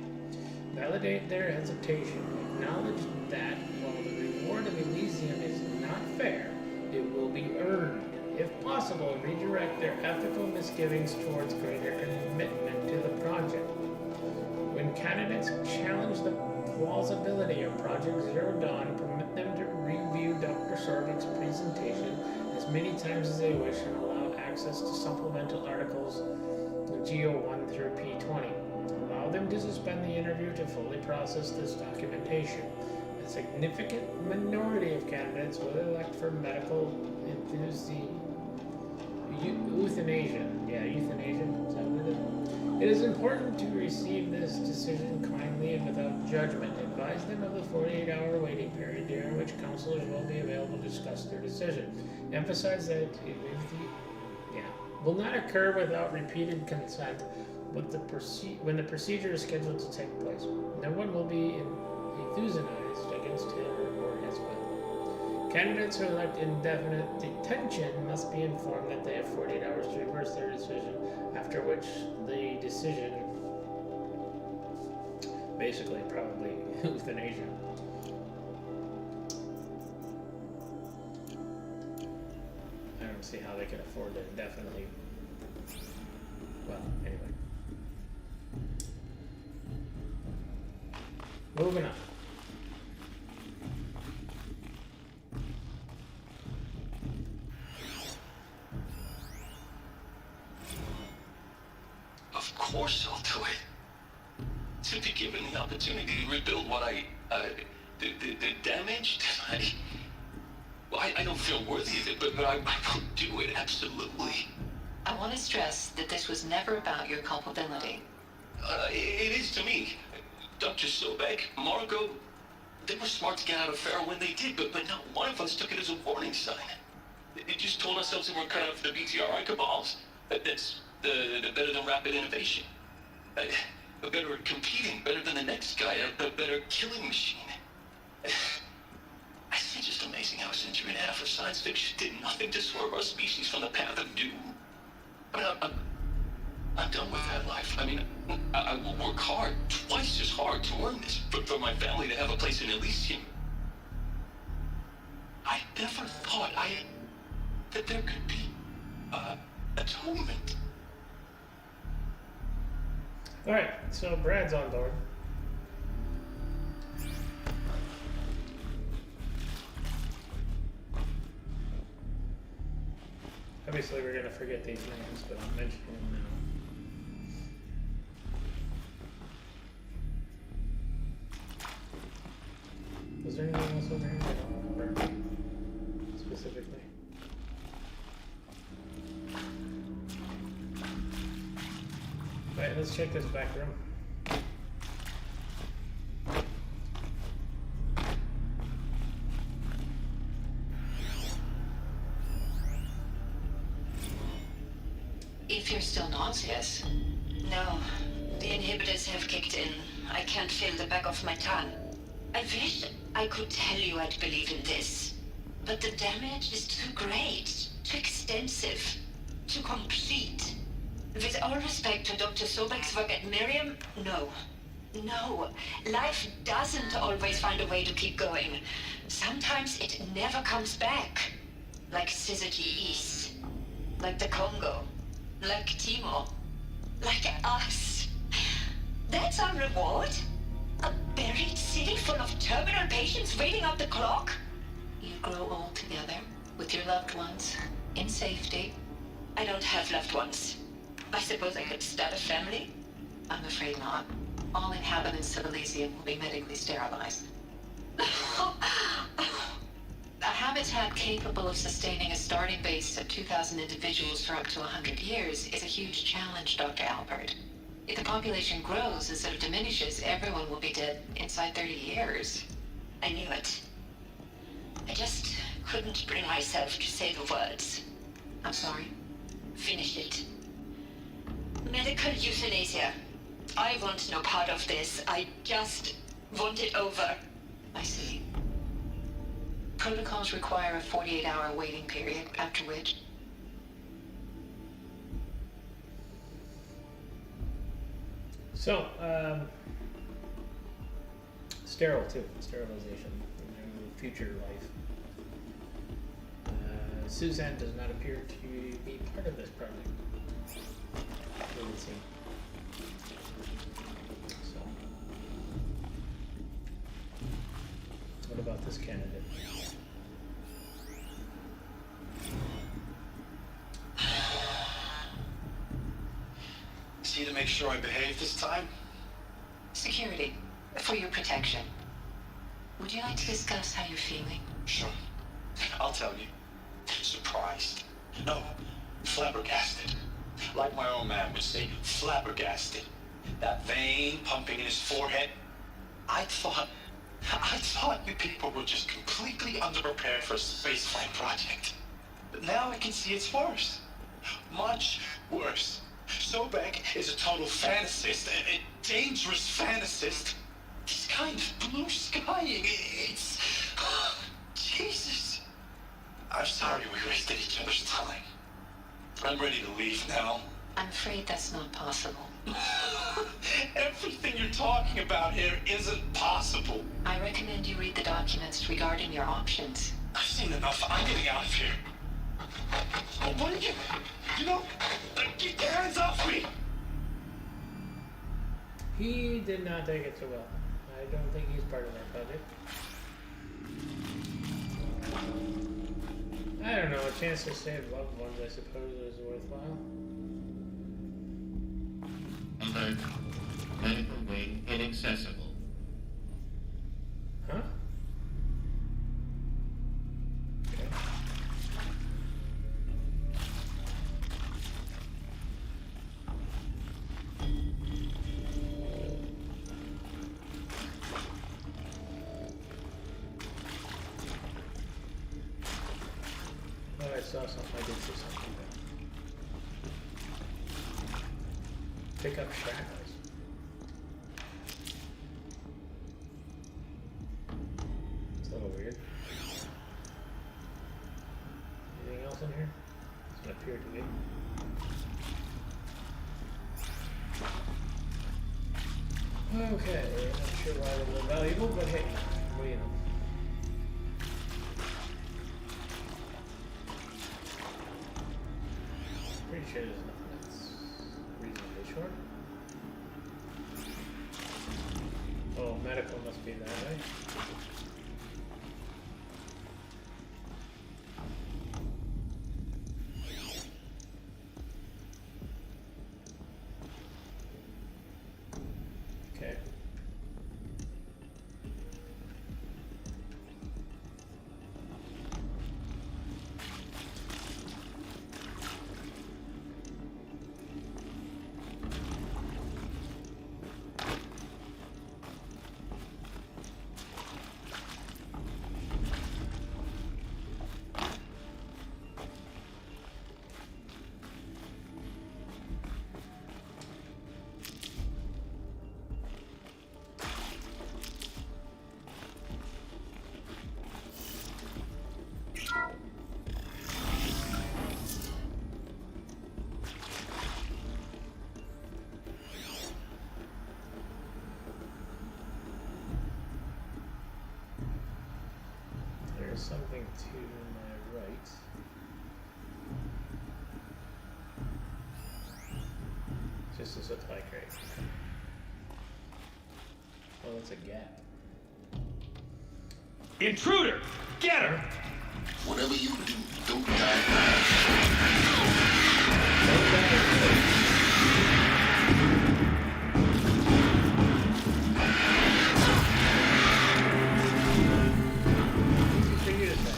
Validate their hesitation, acknowledge that while the reward of Elysium is not fair, it will be earned. If possible, redirect their ethical misgivings towards greater commitment to the project. When candidates challenge the plausibility of Project Zero Dawn, permit them to review Dr. Sorbek's presentation as many times as they wish and allow access to supplemental articles GO1 through P20. Allow them to suspend the interview to fully process this documentation. A significant minority of candidates will elect for medical euthanasia. Yeah, euthanasia. Is that what it is? It is important to receive this decision kindly and without judgment. Advise them of the 48-hour waiting period during which counselors will be available to discuss their decision. Emphasize that it will not occur without repeated consent when the procedure is scheduled to take place. No one will be euthanized against him or his will. Candidates who elect indefinite detention must be informed that they have 48 hours to reverse their decision, after which the decision, basically probably euthanasia. I don't see how they can afford to indefinitely. Well, anyway. Moving on. Of course I'll do it. To be given the opportunity to rebuild what the damage that I don't feel worthy of it, but I will do it, absolutely. I want to stress that this was never about your culpability. It is to me. Dr. Sobek, Margot, they were smart to get out of Pharaoh when they did, but not one of us took it as a warning sign. They just told ourselves that we're kind of the BTRI cabals. That's the better than rapid innovation. A better at competing, better than the next guy, a better killing machine. It's just amazing how a century and a half of science fiction did nothing to swerve our species from the path of doom. But I'm done with that life. I mean, I will work hard, twice as hard to earn this, for my family to have a place in Elysium. I never thought that there could be atonement. Alright, so Brad's on board. Obviously we're gonna forget these names, but I'll mention them now. Was there anything else over here? I don't remember specifically. Alright, let's check this back room. If you're still nauseous. No, the inhibitors have kicked in. I can't feel the back of my tongue. I wish I could tell you I'd believe in this. But the damage is too great, too extensive, too complete. With all respect to Dr. Sobek's work at Miriam, no. No, life doesn't always find a way to keep going. Sometimes it never comes back. Like Syzygy East. Like the Congo. Like Timo. Like us. That's our reward? A buried city full of terminal patients waiting out the clock? You grow old together, with your loved ones, in safety. I don't have loved ones. I suppose I could start a family? I'm afraid not. All inhabitants of Elysium will be medically sterilized. A habitat capable of sustaining a starting base of 2,000 individuals for up to 100 years is a huge challenge, Dr. Albert. If the population grows instead of diminishes, everyone will be dead inside 30 years. I knew it. I just couldn't bring myself to say the words. I'm sorry? Finish it. Medical euthanasia. I want no part of this. I just want it over. I see. Protocols require a 48-hour waiting period, after which... So, sterile too, sterilization, future life. Suzanne does not appear to be part of this project. Doesn't seem. So, what about this candidate? See to make sure I behave this time? Security, for your protection. Would you like to discuss how you're feeling? Sure. I'll tell you. Surprised. No, flabbergasted. Like my old man would say, flabbergasted. That vein pumping in his forehead. I thought you people were just completely underprepared for a spaceflight project. But now I can see it's worse. Much worse. Sobek is a total fantasist, a dangerous fantasist. He's kind of blue skying. It's... Jesus. I'm sorry we wasted each other's time. I'm ready to leave now. I'm afraid that's not possible. Everything you're talking about here isn't possible. I recommend you read the documents regarding your options. I've seen enough. I'm getting out of here. What are you... You know... Get your hands off me! He did not take it so well. I don't think he's part of that project. I don't know, a chance to save loved ones, I suppose, is worthwhile. Alert. Medical wing inaccessible. Huh? Okay. Oh, I saw something. I did see something. Pick up shackles. It's a little weird. Anything else in here? Doesn't appear to be. Okay, not sure why they're valuable, but hey, what do you know? Pretty sure there's nothing that's reasonably short. Oh, medical must be that way. Okay. There's something to my right. Just a supply crate. Oh, that's a gap. Intruder! Get her! Whatever you do, don't die. Easy for you to say.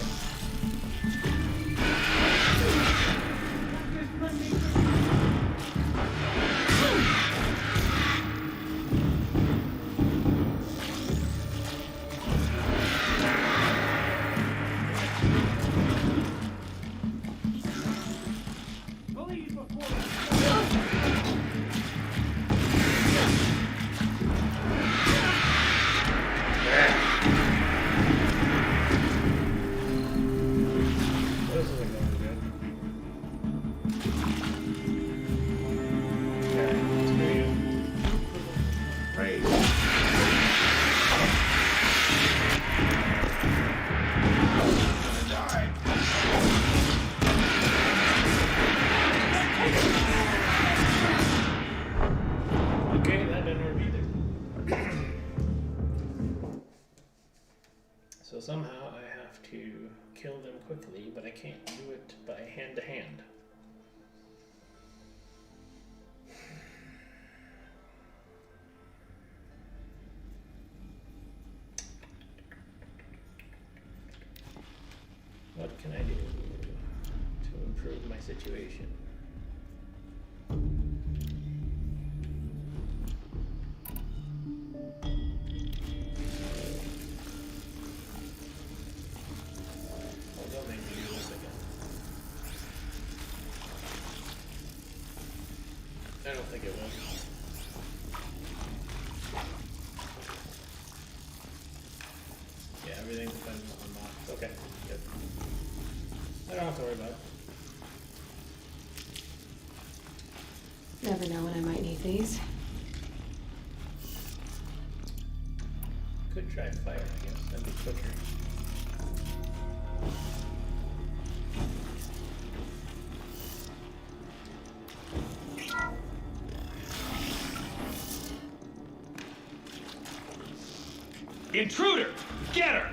quickly, but I can't do it by hand to hand. What can I do to improve my situation? Oh, don't make me do this again. I don't think it will. Yeah, everything depends on unlocked. Okay, good. I don't have to worry about it. Never know when I might need these. Could try fire, I guess. That'd be quicker. Intruder! Get her!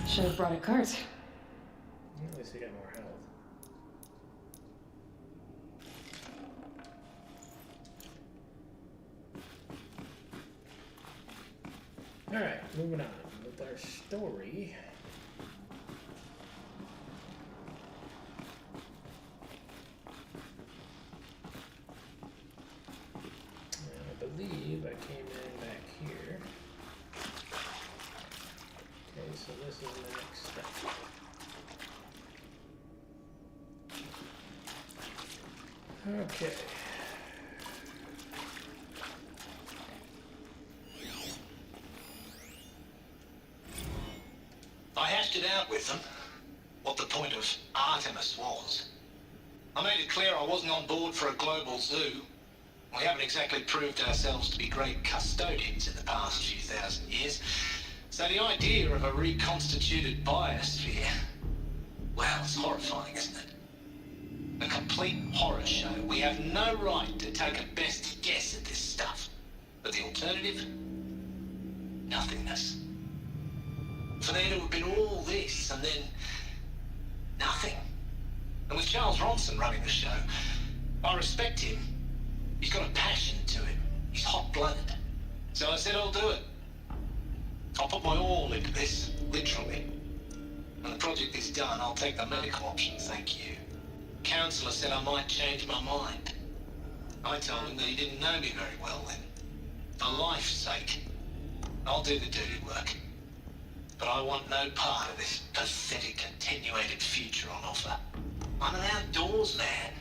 Should have brought a cart. At least we got more health. Alright, moving on with our story. I believe I came in back here. Okay, so this is the next step. Okay. I hashed it out with them, what the point of Artemis was. I made it clear I wasn't on board for a global zoo. We haven't exactly proved ourselves to be great custodians in the past few thousand years. So the idea of a reconstituted biosphere, well, it's horrifying, isn't it? A complete horror show. We have no right to take a best guess at this stuff. But the alternative? Nothingness. For there to have been all this and then nothing. And with Charles Ronson running the show, I respect him. He's got a passion to him. He's hot-blooded. So I said I'll do it. I'll put my all into this, literally. When the project is done, I'll take the medical option, thank you. Counselor said I might change my mind. I told him that he didn't know me very well then. For life's sake, I'll do the dirty work. But I want no part of this pathetic attenuated future on offer. I'm an outdoors man.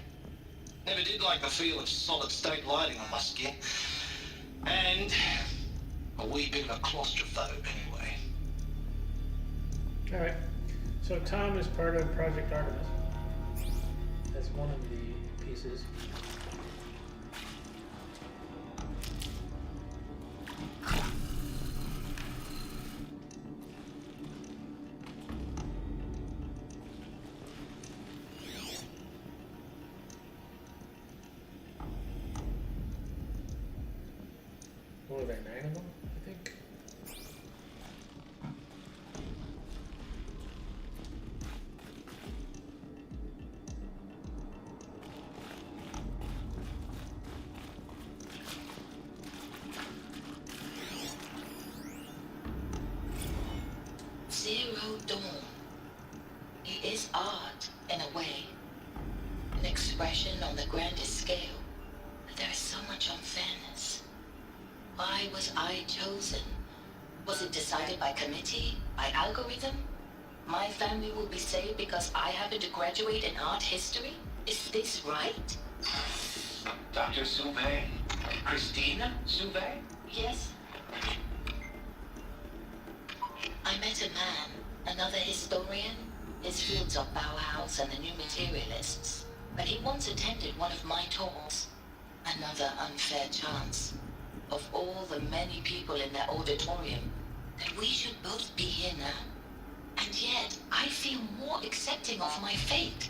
Never did like the feel of solid-state lighting on my skin. And a wee bit of a claustrophobe anyway. Alright, so Tom is part of Project Artemis. That's one of the pieces. What were there, 9 of them, I think? Zero Dawn. It is art, in a way. An expression on the grandest scale. But there is so much unfairness. Why was I chosen? Was it decided by committee? By algorithm? My family will be saved because I happen to graduate in art history? Is this right? Dr. Sauvé? Christina Sauvé? Yes. I met a man, another historian. His fields are Bauhaus and the New Materialists. But he once attended one of my talks. Another unfair chance. Of all the many people in that auditorium, that we should both be here now. And yet, I feel more accepting of my fate.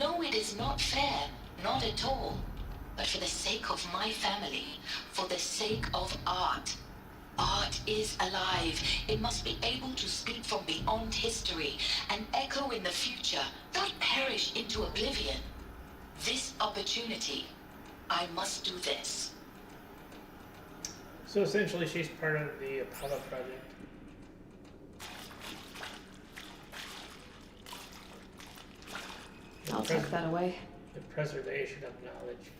No, it is not fair, not at all. But for the sake of my family, for the sake of art. Art is alive. It must be able to speak from beyond history and echo in the future, not perish into oblivion. This opportunity, I must do this. So essentially she's part of the Apollo project. I'll tuck that away. The preservation of knowledge.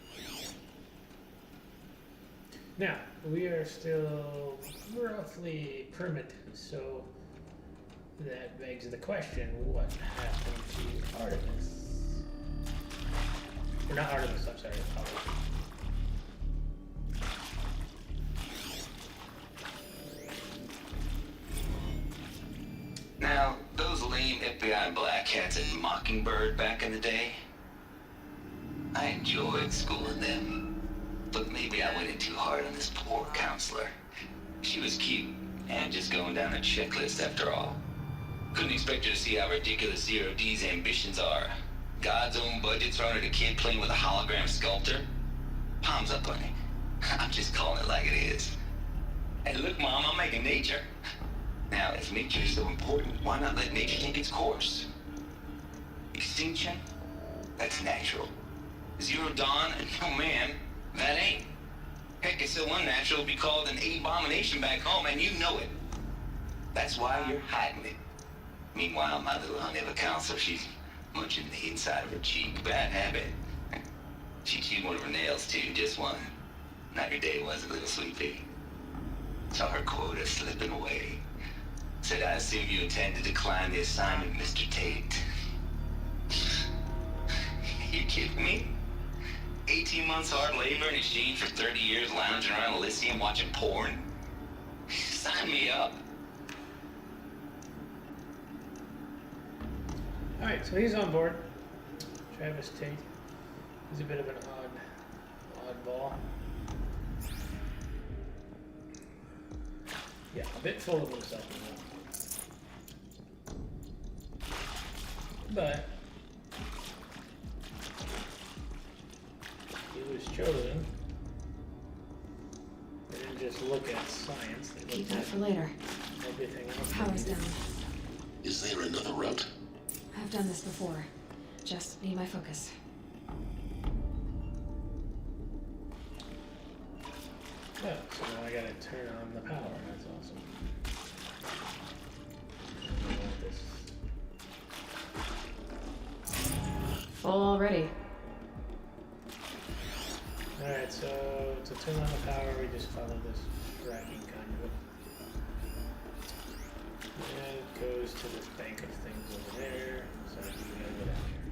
Now, we are still roughly primitive, so that begs the question, what happened to Artemis? Or not Artemis, I'm sorry, Apollo. Now, those lame FBI black hats at Mockingbird back in the day, I enjoyed schooling them. But maybe I went in too hard on this poor counselor. She was cute, and just going down a checklist after all. Couldn't expect her to see how ridiculous Zero D's ambitions are. God's own budget thrown at a kid playing with a hologram sculptor? Palms up, honey. I'm just calling it like it is. Hey, look, Mom, I'm making nature. Now, if nature is so important, why not let nature take its course? Extinction? That's natural. Zero Dawn? No, ma'am, that ain't. Heck, it's so unnatural to be called an abomination back home, and you know it. That's why you're hiding it. Meanwhile, my little honey of a counselor, she's munching the inside of her cheek. Bad habit. She chewed one of her nails, too, just one. Not your day, was it, little sweet pea? Saw her quota slipping away. Said, I assume you intend to decline the assignment, Mr. Tate. You kidding me? 18 months hard labor in exchange for 30 years lounging around Elysium watching porn? Sign me up. Alright, so he's on board. Travis Tate. He's a bit of an oddball. Yeah, a bit full of himself. But he was chosen. They didn't just look at science. They Keep looked that at for later. everything else. Power's down. Is there another route? I've done this before. Just need my focus. Yeah, so now I gotta turn on the power. That's awesome. Already. Alright, so to turn on the power, we just follow this tracking conduit. And it goes to this bank of things over there. So we gotta go down here.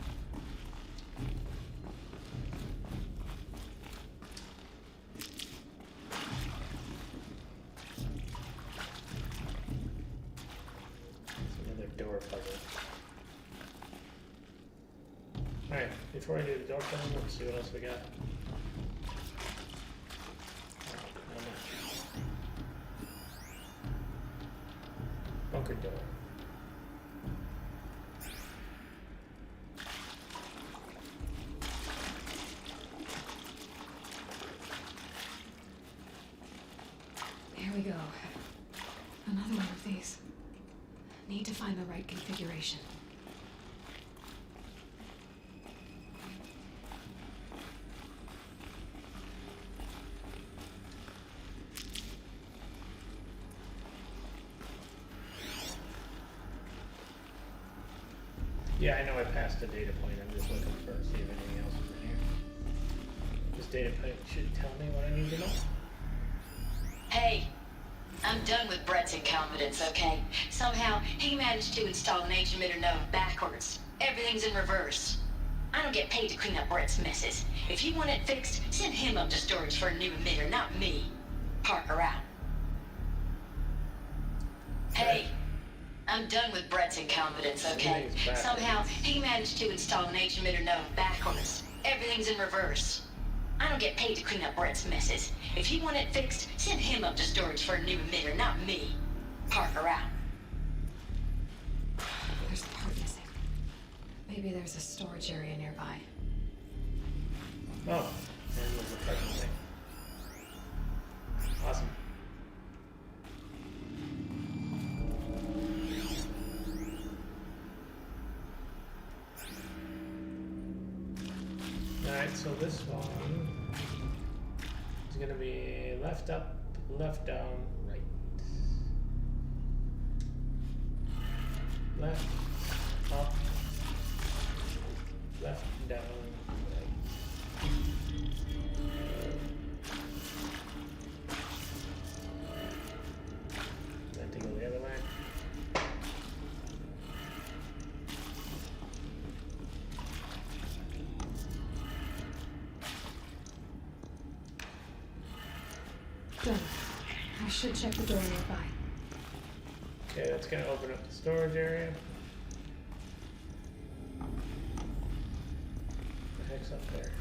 It's another door puzzle. Alright, before I do the door puzzle, let's see what else we got. Bunker door. Here we go. Another one of these. Need to find the right configuration. Yeah, I know I passed the data point. I'm just looking for see if anything else is in here. This data point should tell me what I need to know. Hey, I'm done with Brett's incompetence, okay? Somehow, he managed to install an H-emitter node backwards. Everything's in reverse. I don't get paid to clean up Brett's messes. If you want it fixed, send him up to storage for a new emitter, not me. Parker out. Hey, I'm done with Brett's incompetence, okay? Somehow, he managed to install an H-emitter node backwards. Everything's in reverse. I don't get paid to clean up Brett's messes. If you want it fixed, send him up to storage for a new emitter, not me. Parker out. There's the part missing. Maybe there's a storage area nearby. Oh, and there's a parking thing. Awesome. Alright, so this one is going to be left up, left down, right. Left, up, left, down, right. Then to go the other way. Done. I should check the door nearby. Okay, that's gonna open up the storage area. What the heck's up there?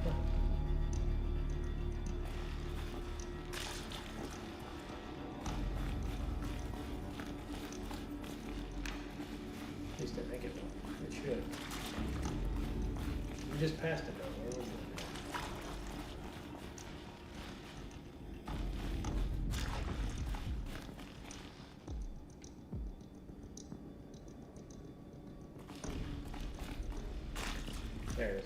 Huh. At least I think it will. It should. We just passed it though. Where was it? There it is.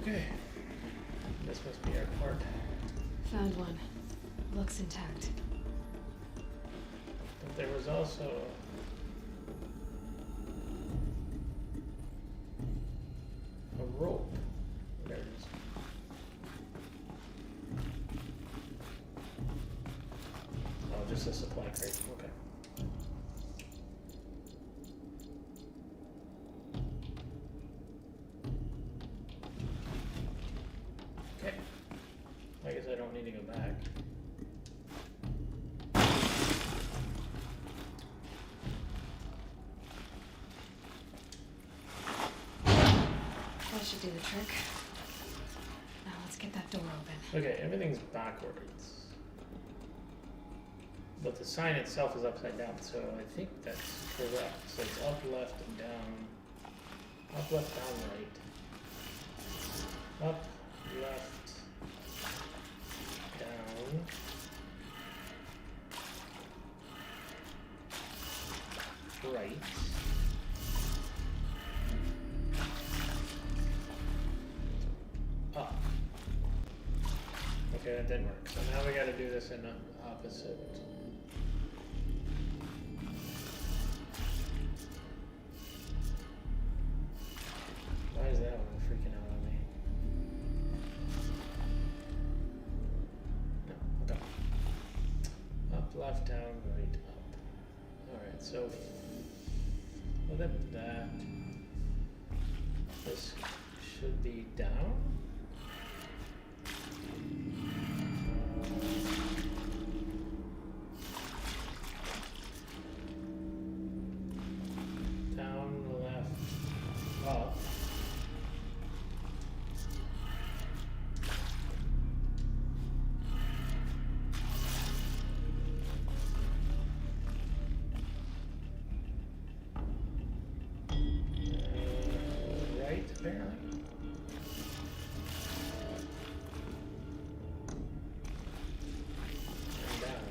Okay. This must be our part. Found one. Looks intact. But there was also a rope. There it is. Oh, just a supply crate. Okay. Okay. I guess I don't need to go back. do the trick. Now let's get that door open. Okay, everything's backwards. But the sign itself is upside down, so I think that's correct. So it's up, left, and down. Up, left, down, right. Up, left, down. Right. Up. Okay, that didn't work. So now we gotta do this in the opposite. Why is that one freaking out on me? No, okay. Up, left, down, right, up. Alright, so flip that. This should be down. Down, left, up. Right, apparently. And down.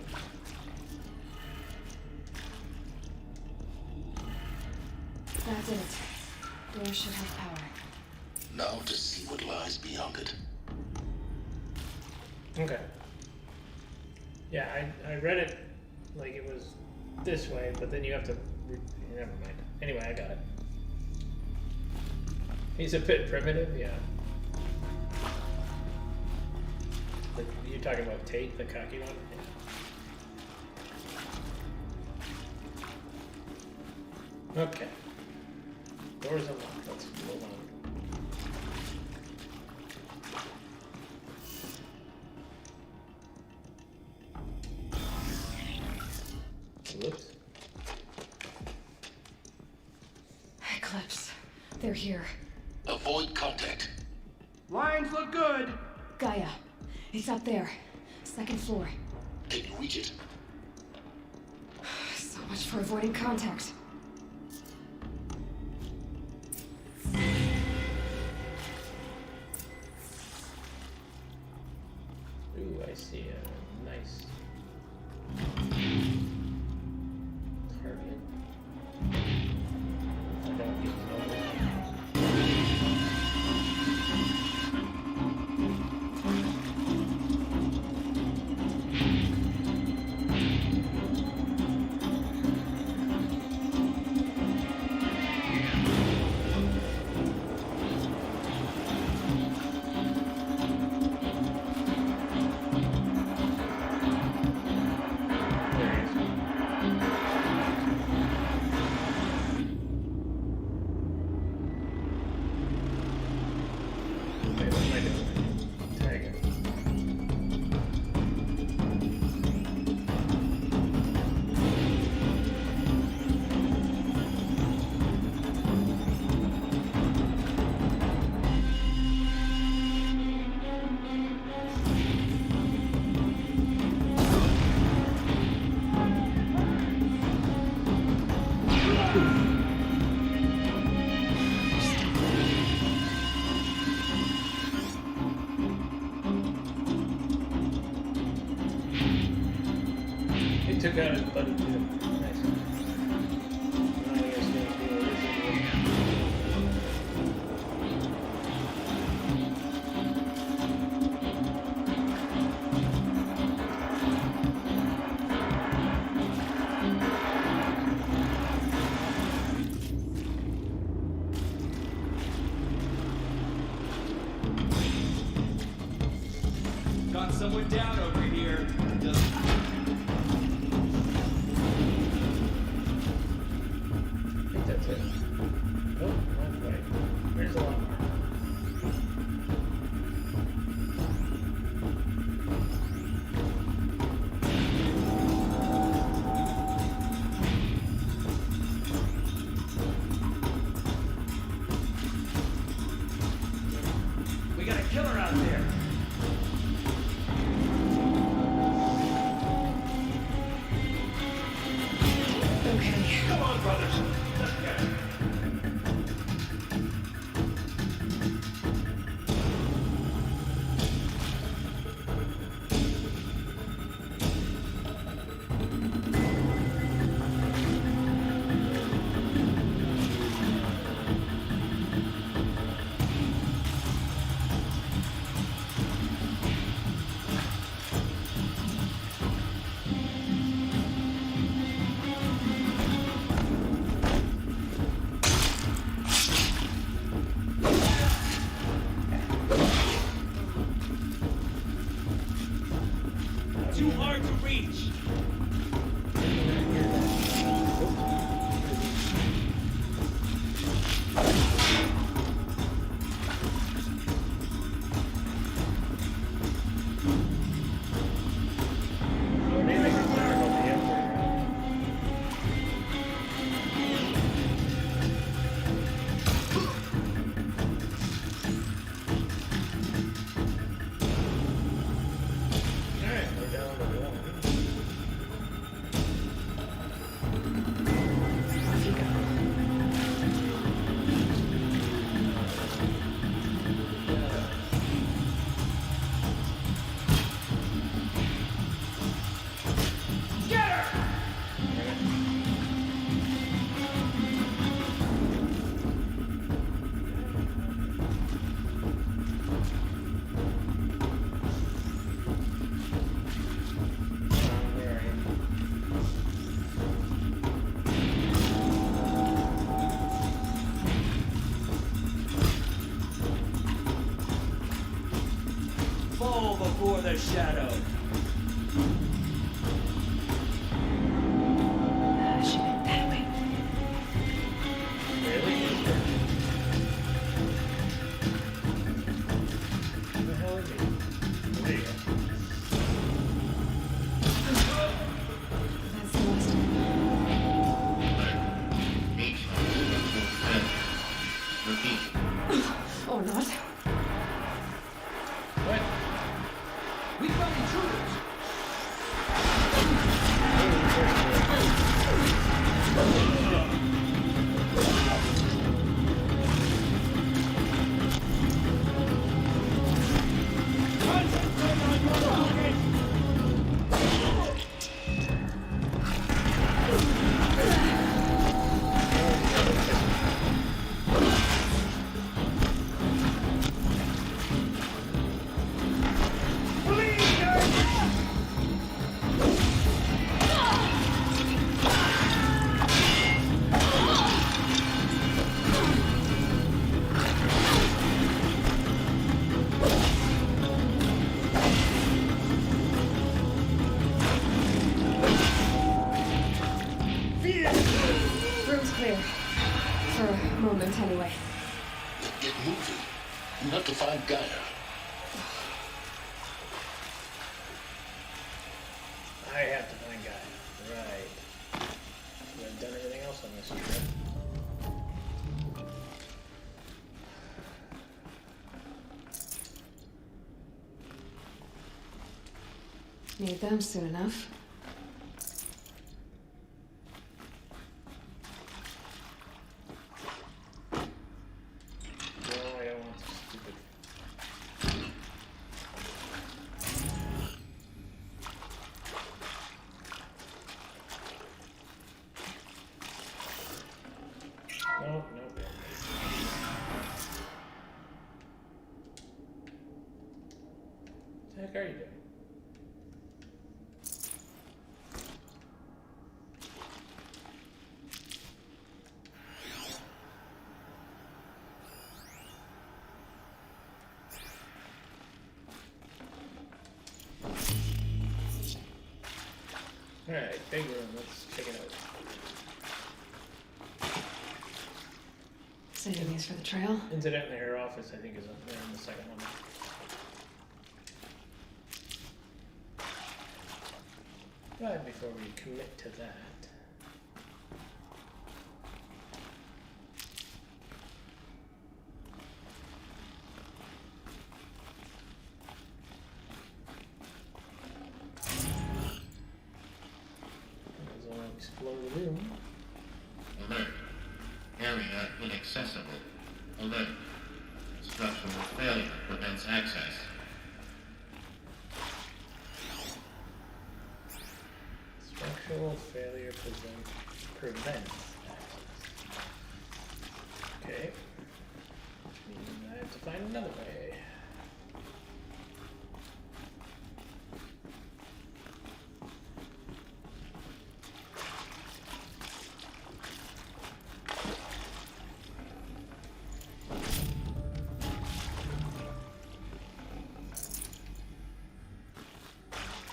That's it. Door should have power. Now to see what lies beyond it. Okay. Yeah, I read it like it was this way, but then you have to. Never mind. Anyway, I got it. He's a bit primitive, yeah. You're talking about Tate, the cocky one? Yeah. Okay. Doors unlocked. Let's move on. Whoops. Eclipse. They're here. Avoid contact. Lines look good. Gaia. It's up there. Second floor. Can you reach it? So much for avoiding contact. Ooh, I see a nice target. I don't even know. Took out his buddy too. Nice. Now I guess gonna do what Got someone down over here. that's it. Oh, not quite. There's a lot more. Come on, brothers. Let's get it. Too hard to reach. Fall before the shadow. She went that way. Where the hell is he? There you go. That's the last of Repeat. Or not. What? We found intruders. Room's clear. For a moment, anyway. Get moving. You have to find Gaia. I have to find Gaia. Right. I've done everything else on this trip. Need them soon enough. No, I don't want this stupid. Nope, nope. What the heck are you doing? Alright, big room, let's check it out. Saving these for the trail. Incidentally, her office, I think, is up there in the second one. But before we commit to that, there's an exploded room. prevents access. Okay. Which means I have to find another way.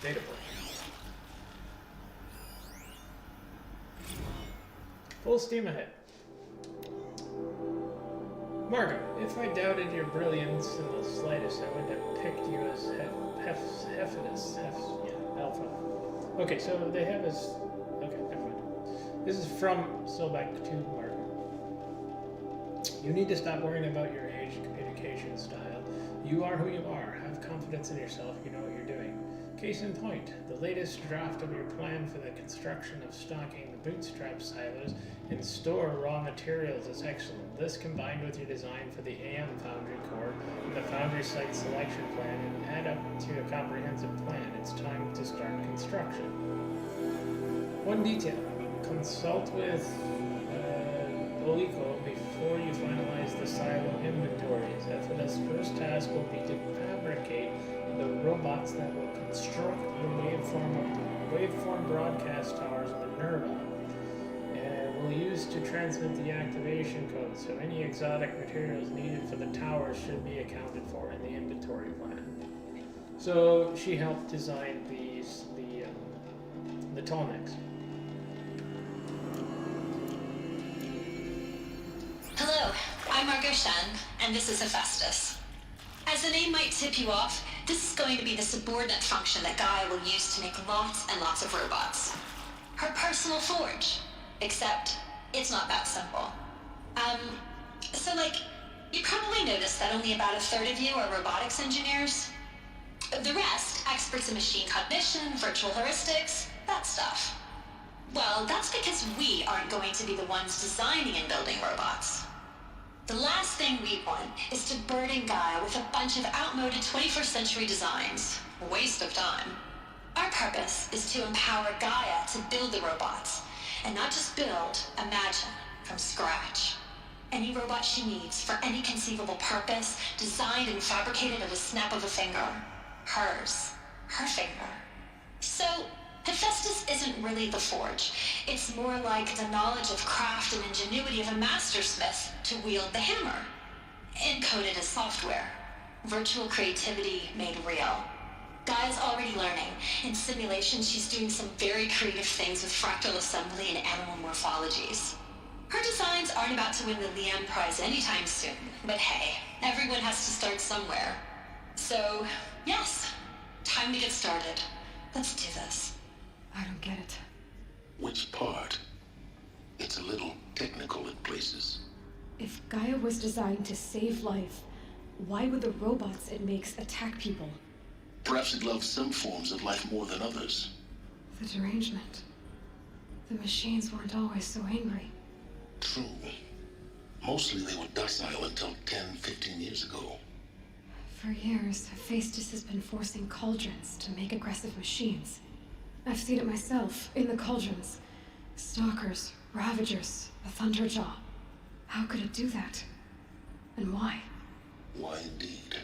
Data point. Full steam ahead. Margot, if I doubted your brilliance in the slightest, I wouldn't have picked you as Alpha. Okay, so they have this. Okay, never mind. This is from Sobek to Margot. You need to stop worrying about your age and communication style. You are who you are. Have confidence in yourself. You know what you're doing. Case in point, the latest draft of your plan for the construction of stocking the bootstrap silos and store raw materials is excellent. This, combined with your design for the AM Foundry core and the Foundry site selection plan, and add up to a comprehensive plan. It's time to start construction. One detail: consult with Olico before you finalize the silo inventories. Ephida's first task will be to fabricate the robots that will construct the waveform broadcast towers of the Nerva, and will use to transmit the activation code, so any exotic materials needed for the towers should be accounted for in the inventory plan. So she helped design the Tolmecs. Hello, I'm Margot Shen, and this is Hephaestus. As the name might tip you off, this is going to be the subordinate function that Gaia will use to make lots and lots of robots. Her personal forge. Except, it's not that simple. You probably noticed that only about a third of you are robotics engineers. The rest, experts in machine cognition, virtual heuristics, that stuff. Well, that's because we aren't going to be the ones designing and building robots. The last thing we want is to burden Gaia with a bunch of outmoded 21st century designs. A waste of time. Our purpose is to empower Gaia to build the robots, and not just build, imagine, from scratch. Any robot she needs for any conceivable purpose, designed and fabricated at a snap of a finger. Hers. Her finger. So, Hephaestus isn't really the forge. It's more like the knowledge of craft and ingenuity of a mastersmith to wield the hammer. Encoded as software. Virtual creativity made real. Gaia's already learning. In simulation, she's doing some very creative things with fractal assembly and animal morphologies. Her designs aren't about to win the Liam Prize anytime soon, but hey, everyone has to start somewhere. So, yes, time to get started. Let's do this. I don't get it. Which part? It's a little technical in places. If Gaia was designed to save life, why would the robots it makes attack people? Perhaps it loves some forms of life more than others. The derangement. The machines weren't always so angry. True. Mostly they were docile until 10, 15 years ago. For years, Hephaestus has been forcing cauldrons to make aggressive machines. I've seen it myself, in the cauldrons. Stalkers, Ravagers, a Thunderjaw. How could it do that? And why? Why indeed?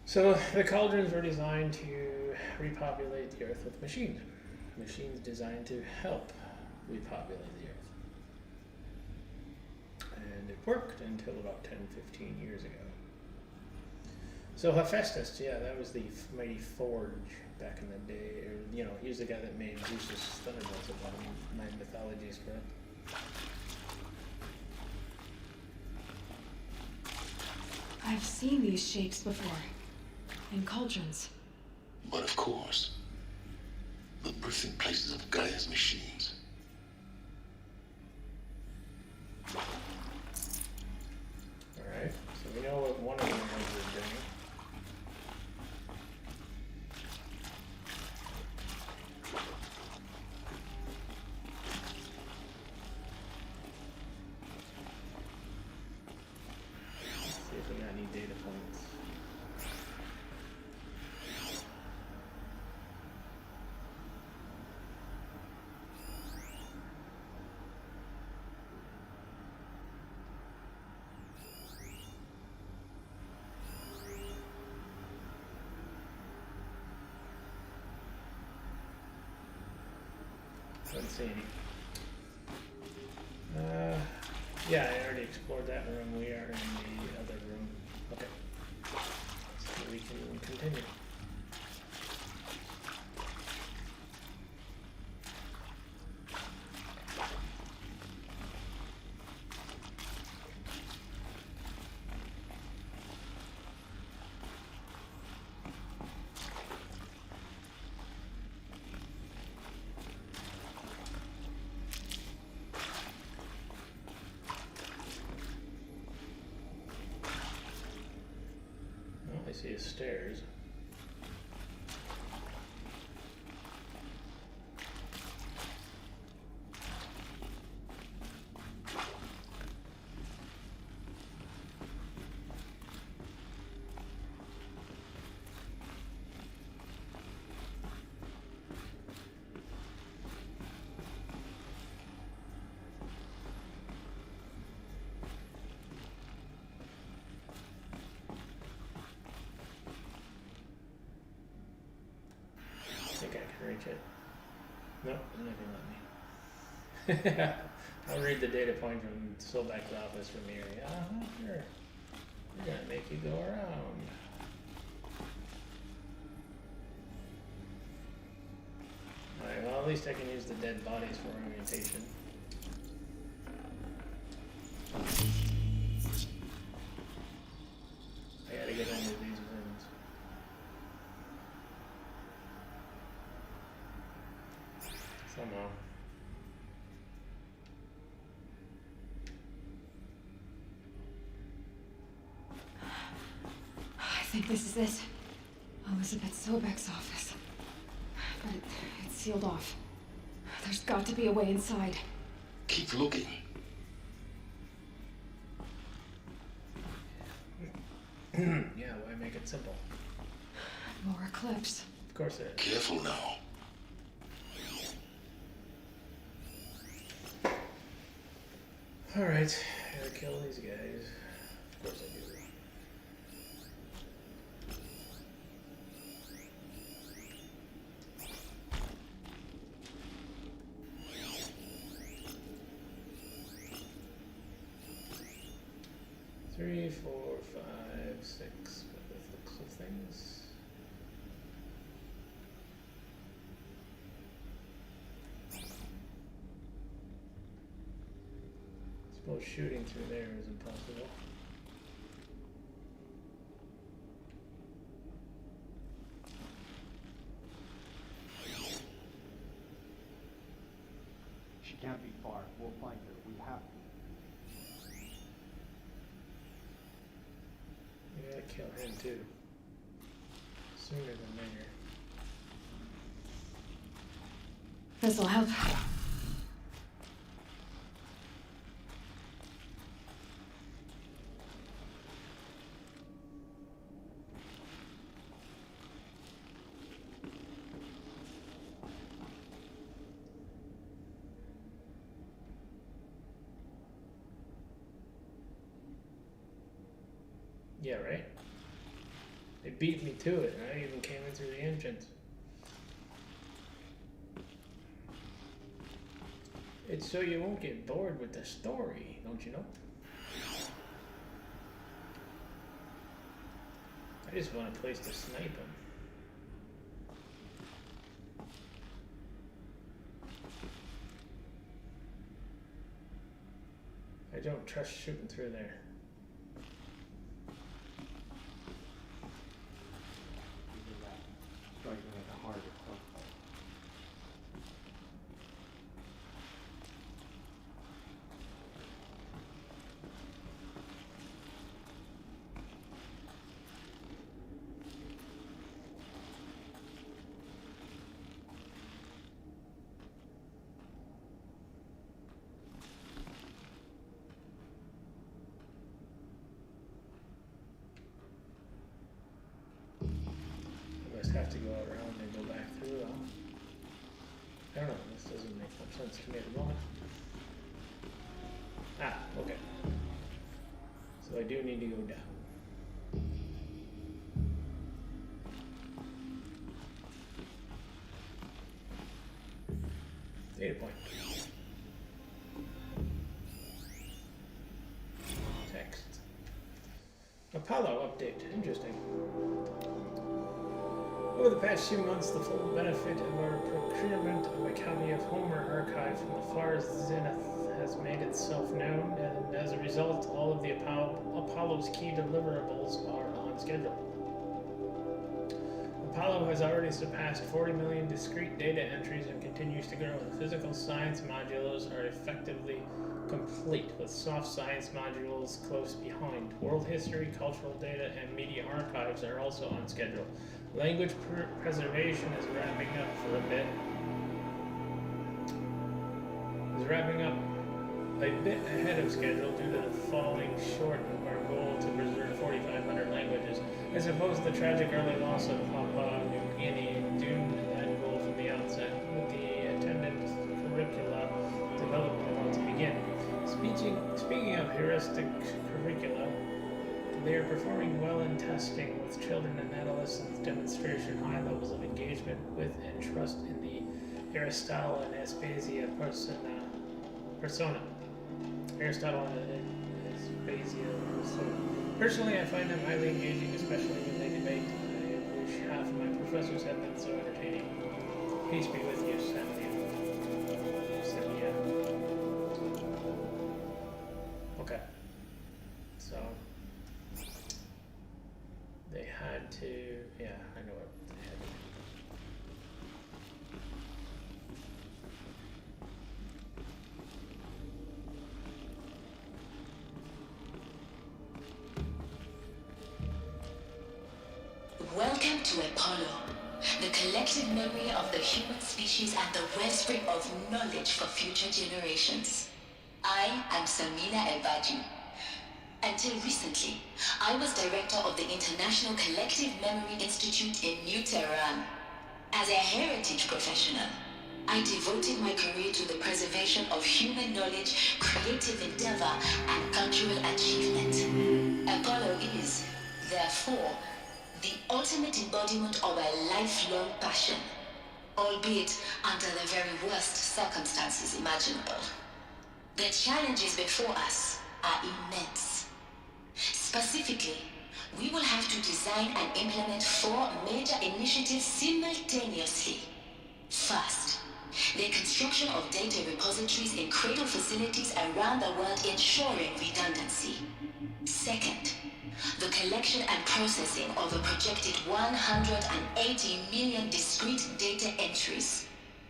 So, the cauldrons were designed to repopulate the Earth with machines. Machines designed to help repopulate the Earth. And it worked until about 10, 15 years ago. So Hephaestus, yeah, that was the mighty forge back in the day. Or, he was the guy that made Zeus's thunderbolts, if my mythology is correct. I've seen these shapes before. In cauldrons. But of course, the birthing places of Gaia's machines. Alright, so we know what one of them is doing. See if we got any data points. Don't see any. Yeah, I already explored that room. We are in the other room. Okay. So we can continue. I see his stairs. I think I can reach it. Nope, it's not gonna let me. I'll read the data point from Sobek's office from here. Sure. We're gonna make you go around. Alright, well at least I can use the dead bodies for orientation. I gotta get into these rooms. Somehow. I think this is it. Elizabeth Sobek's office. But it's sealed off. There's got to be a way inside. Keep looking. Yeah, why make it simple? More Eclipse. Of course it is. Careful now. Alright, gotta kill these guys. Of course I do. Three, 4, 5, 6, by the looks of things. Suppose shooting through there is impossible. She can't be far. We'll find her. We have to. We gotta kill him too. Sooner than later. This'll help. Yeah, right? They beat me to it, and I even came in through the entrance. It's so you won't get bored with the story, don't you know? I just want a place to snipe him. I don't trust shooting through there. Striking at the heart of something. I must have to go around and go back through though. I don't know, this doesn't make much sense to me at the moment. Ah, okay. So I do need to go down. Data point. Text. Apollo update. Interesting. Over the past few months, the full benefit of our procurement of a copy of Homer archive from the far zenith has made itself known, and as a result, all of the Apollo's key deliverables are on schedule. Apollo has already surpassed 40 million discrete data entries and continues to grow. The physical science modules are effectively complete, with soft science modules close behind. World history, cultural data, and media archives are also on schedule. Language preservation is wrapping up for a bit. Is wrapping up a bit ahead of schedule due to the falling short of our goal to preserve 4,500 languages. I suppose the tragic early loss of Papua New Guinea doomed that goal from the outset, with the attendant curricula developed about to begin. Speaking of heuristic curricula, they are performing well in testing, with children and adolescents demonstrating high levels of engagement with and trust in the Aristotle and Aspasia persona. Aristotle and Aspasia persona. Personally, I find them highly engaging, especially when they debate. I wish half of my professors had been so entertaining. Peace be with you, Samuel. Okay. So they had to, yeah, I know what they had to do. Welcome to Apollo, the collective memory of the human species and the wellspring of knowledge for future generations. I am Samina El-Baji. Until recently, I was director of the International Collective Memory Institute in New Tehran. As a heritage professional, I devoted my career to the preservation of human knowledge, creative endeavor, and cultural achievement. Apollo is, therefore, the ultimate embodiment of a lifelong passion, albeit under the very worst circumstances imaginable. The challenges before us are immense. Specifically, we will have to design and implement 4 major initiatives simultaneously. First, the construction of data repositories in cradle facilities around the world, ensuring redundancy. Second, the collection and processing of a projected 180 million discrete data entries.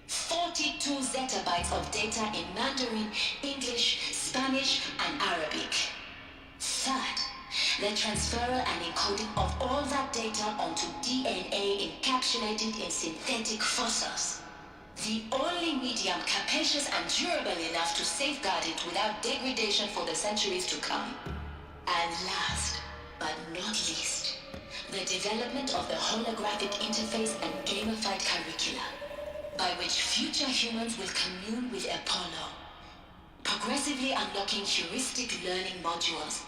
42 zettabytes of data in Mandarin, English, Spanish, and Arabic. Third, the transferal and encoding of all that data onto DNA encapsulated in synthetic fossils. The only medium capacious and durable enough to safeguard it without degradation for the centuries to come. And last, but not least, the development of the holographic interface and gamified curricula, by which future humans will commune with Apollo, progressively unlocking heuristic learning modules,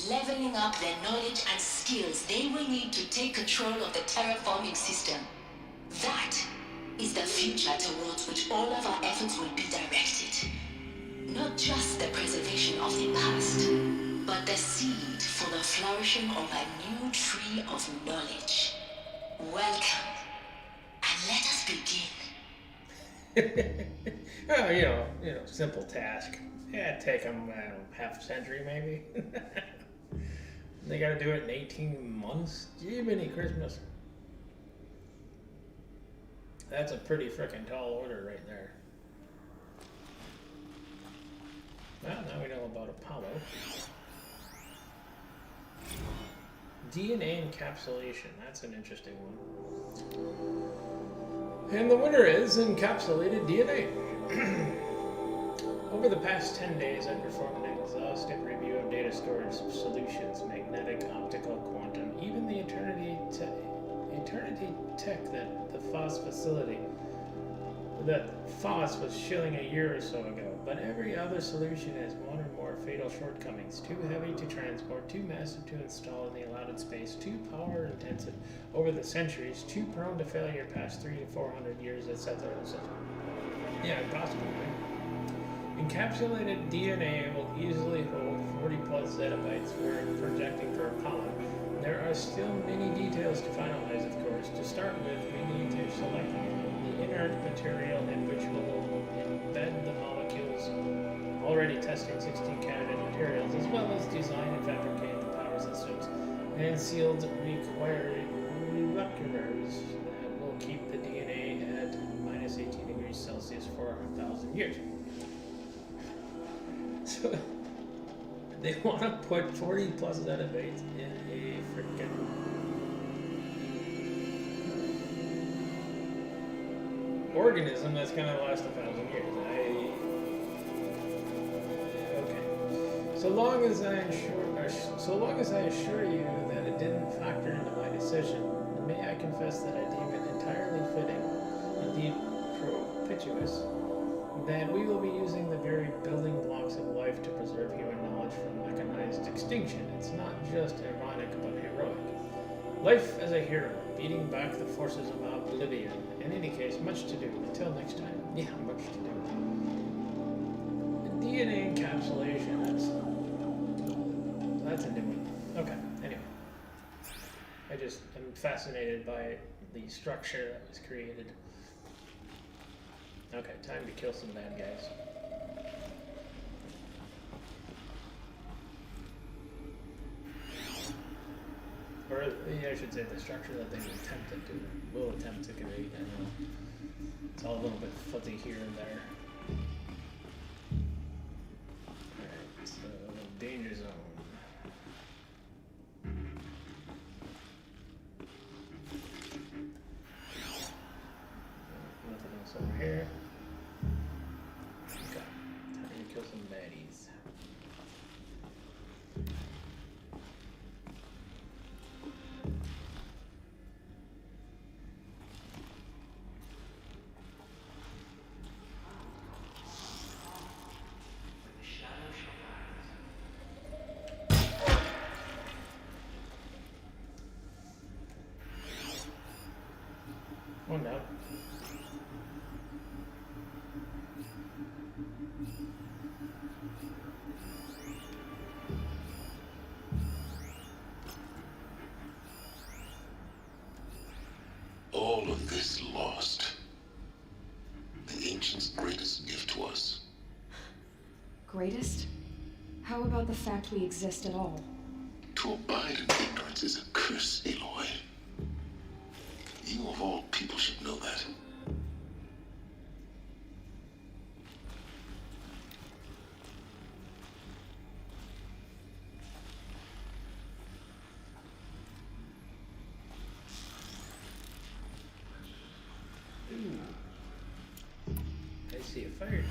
leveling up the knowledge and skills they will need to take control of the terraforming system. That is the future towards which all of our efforts will be directed. Not just the preservation of the past, but the seed for the flourishing of a new tree of knowledge. Welcome, and let us begin. Oh, you know, simple task. Yeah, it'd take them, I don't know, half a century maybe. They gotta do it in 18 months? Jiminy Christmas. That's a pretty frickin' tall order right there. Well, now we know about Apollo. DNA encapsulation, that's an interesting one. And the winner is encapsulated DNA. Over the past 10 days, I performed an exhaustive review of data storage solutions, magnetic, optical, quantum, even the Eternity Tech that the FOSS facility, that FOSS was shilling a year or so ago. But every other solution has one or more fatal shortcomings: too heavy to transport, too massive to install in the allotted space, too power intensive over the centuries, too prone to failure past 300 to 400 years, etc., etc. Yeah, possibly. Encapsulated DNA will easily hold 40 plus zettabytes we're projecting for Apollo. There are still many details to finalize, of course. To start with, we need to select the inert material in which we will embed the molecules, already testing 16 candidate materials, as well as design and fabricate the power systems and sealed reactors that will keep the DNA at minus 18 degrees Celsius for 1,000 years. So they want to put 40 plus zettabytes in a freaking organism that's going to last 1,000 years. Okay. So long as I assure you that it didn't factor into my decision, may I confess that I deem it entirely fitting, indeed propitious, that we will be using the very building blocks of life to preserve human knowledge from mechanized extinction. It's not just ironic, but heroic. Life as a hero, beating back the forces of oblivion. In any case, much to do. Until next time. Yeah, much to do. The DNA encapsulation, that's a new one. Okay, anyway. I just am fascinated by the structure that was created. Okay, time to kill some bad guys. Or I should say the structure that they will attempt to create. I know it's all a little bit fuzzy here and there. Alright, so danger zone. Nothing else over here. Okay, time to kill some baddies. Oh no. All of this lost. The Ancients' greatest gift to us. Greatest? How about the fact we exist at all? To abide in ignorance is a curse, Aloy. You of all people should know that. Ooh. I see a fire.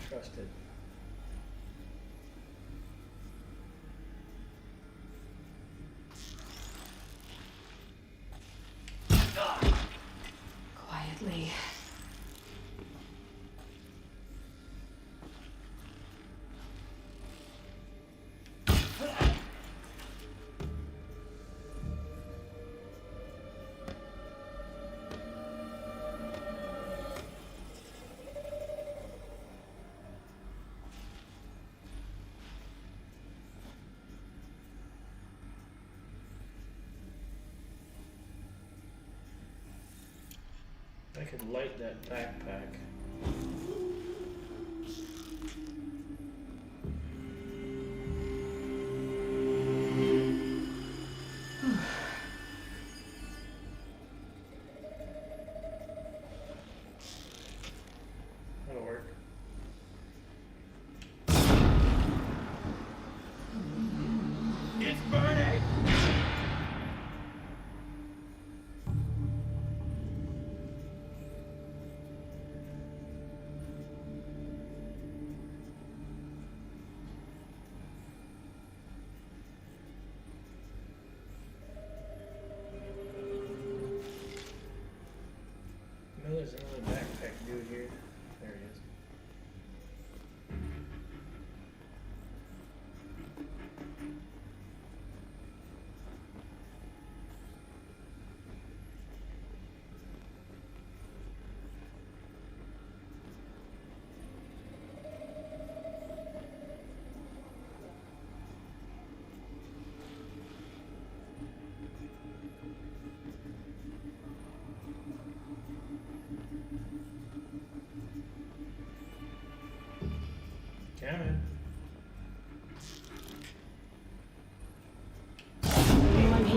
Trusted. Quietly. I could light that backpack. That'll work. It's burning!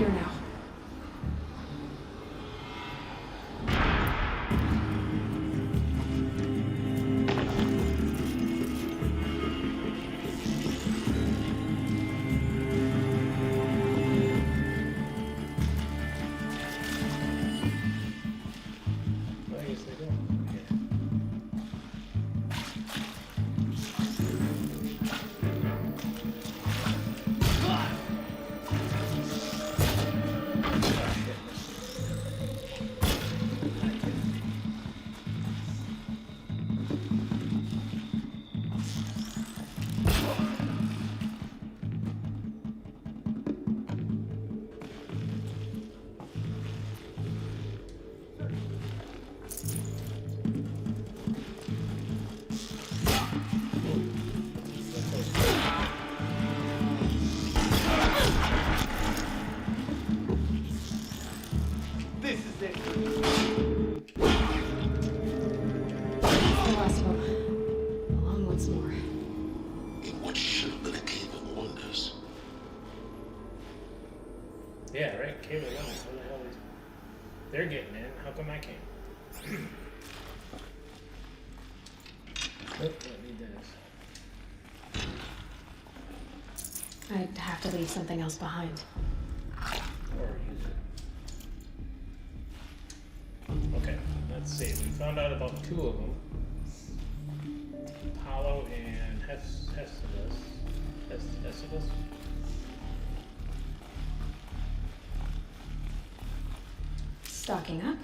here now. I guess they don't. Yeah. This is it. The last of them. Along once more. In what should have been a cave of wonders. Yeah, right. Cable One. Where the hell is? They're getting in. How come I can't? Nope, don't need this. I'd have to leave something else behind. Or use it. Okay, let's see. We found out about two of them. Apollo and Hestilus. Hestilus? Stocking up.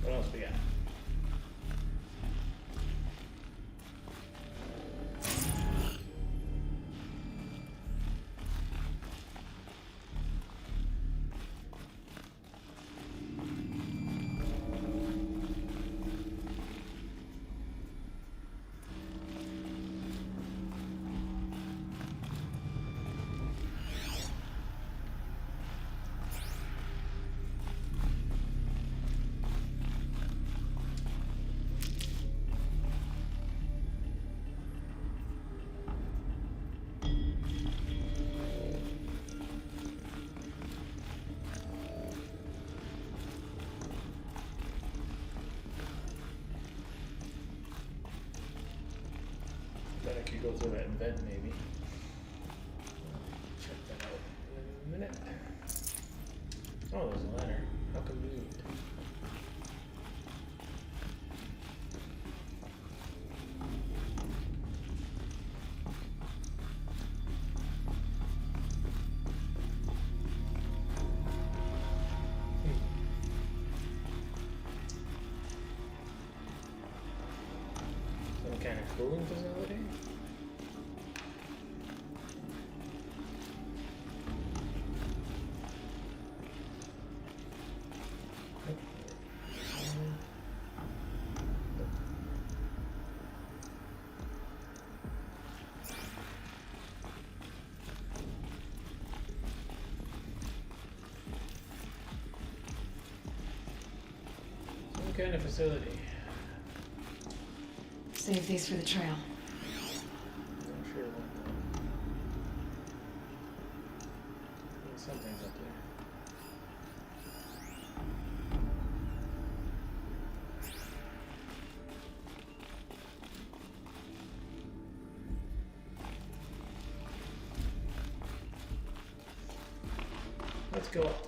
What else we got? Bet I could go through that vent maybe. Check that out in a minute. Oh, there's a ladder. How convenient. Some kind of cooling facility? Some kind of facility. Save these for the trail. Not sure what though. Something's up there. Let's go up.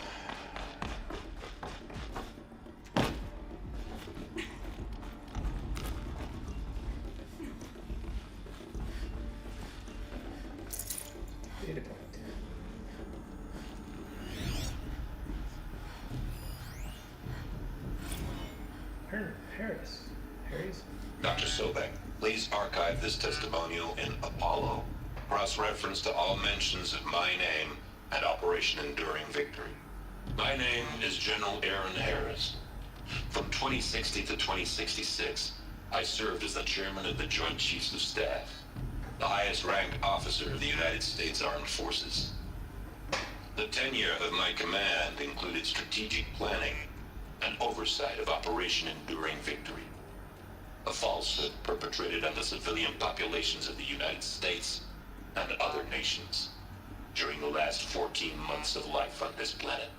Data point. Harris? Dr. Sobek, please archive this testimonial in Apollo. Cross-reference to all mentions of my name and Operation Enduring Victory. My name is General Aaron Harris. From 2060 to 2066, I served as the chairman of the Joint Chiefs of Staff, the highest ranked officer of the United States Armed Forces. The tenure of my command included strategic planning and oversight of Operation Enduring Victory, a falsehood perpetrated on the civilian populations of the United States and other nations during the last 14 months of life on this planet.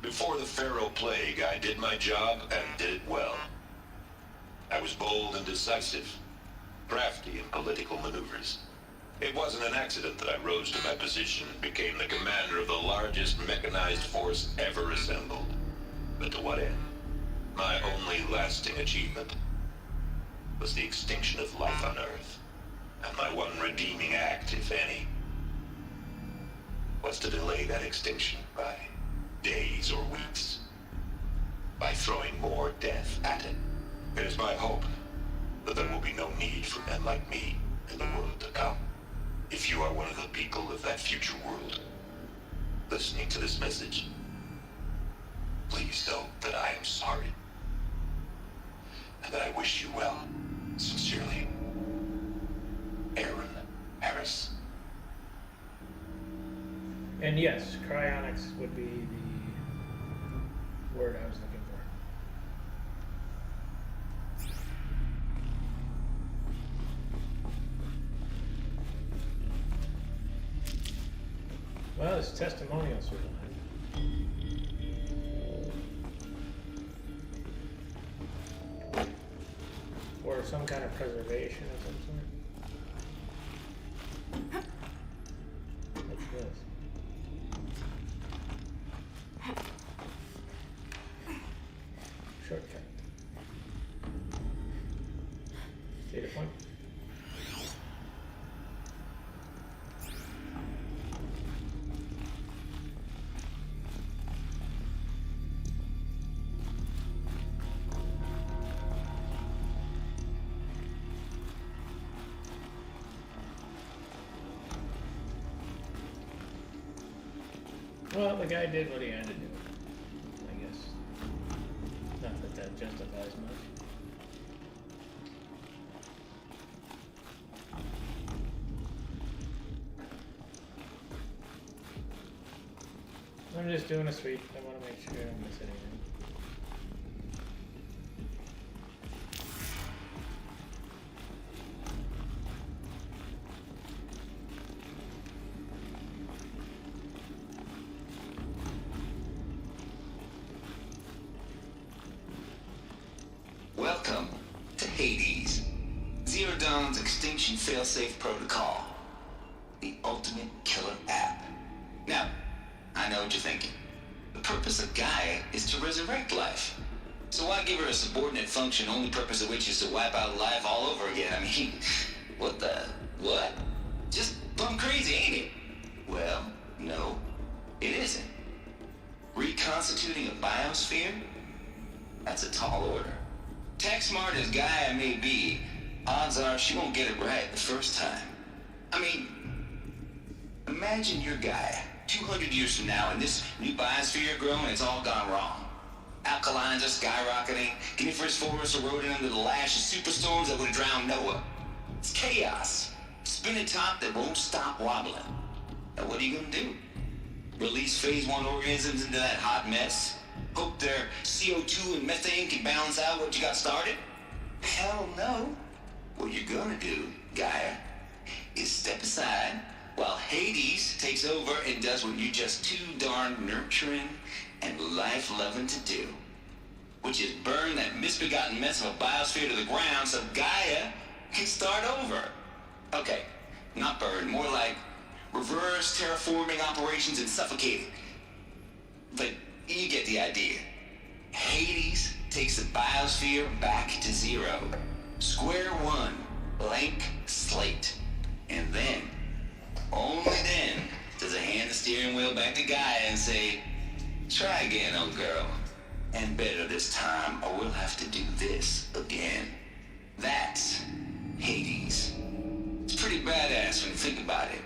Before the Pharaoh Plague, I did my job and did it well. I was bold and decisive, crafty in political maneuvers. It wasn't an accident that I rose to my position and became the commander of the largest mechanized force ever assembled. But to what end? My only lasting achievement was the extinction of life on Earth. And my one redeeming act, if any, was to delay that extinction by days or weeks, by throwing more death at it. It is my hope that there will be no need for men like me in the world to come. If you are one of the people of that future world listening to this message, please know that I am sorry and that I wish you well. Sincerely, Aaron Harris. And yes, cryonics would be the word I was looking for. Well, there's testimonials for that. Or some kind of preservation of some sort. What's this? Shortcut. Data point. Well, the guy did what he had to do, I guess. Not that that justifies much. I'm just doing a sweep. I want to make sure I don't miss anything. Welcome to Hades, Zero Dawn's extinction failsafe protocol, the ultimate killer app. Now, I know what you're thinking. The purpose of Gaia is to resurrect life. So why give her a subordinate function, only purpose of which is to wipe out life all over again? I mean, what? Just plumb crazy, ain't it? Well, no, it isn't. Reconstituting a biosphere? That's a tall order. Tech smart as Gaia may be, odds are she won't get it right the first time. I mean, imagine your Gaia 200 years from now and this new biosphere growing and it's all gone wrong. Alkalines are skyrocketing, coniferous forests eroding under the lash of superstorms that would have drowned Noah. It's chaos. Spinning top that won't stop wobbling. Now what are you gonna do? Release phase 1 organisms into that hot mess? Hope their CO2 and methane can balance out what you got started? Hell no. What you're gonna do, Gaia, is step aside while Hades takes over and does what you're just too darn nurturing and life-loving to do, which is burn that misbegotten mess of a biosphere to the ground so Gaia can start over. Okay, not burn, more like reverse terraforming operations and suffocating. But you get the idea. Hades takes the biosphere back to zero. Square one, blank slate. And then, only then, does it hand the steering wheel back to Gaia and say, try again, old girl. And better this time, or we'll have to do this again. That's Hades. It's pretty badass when you think about it.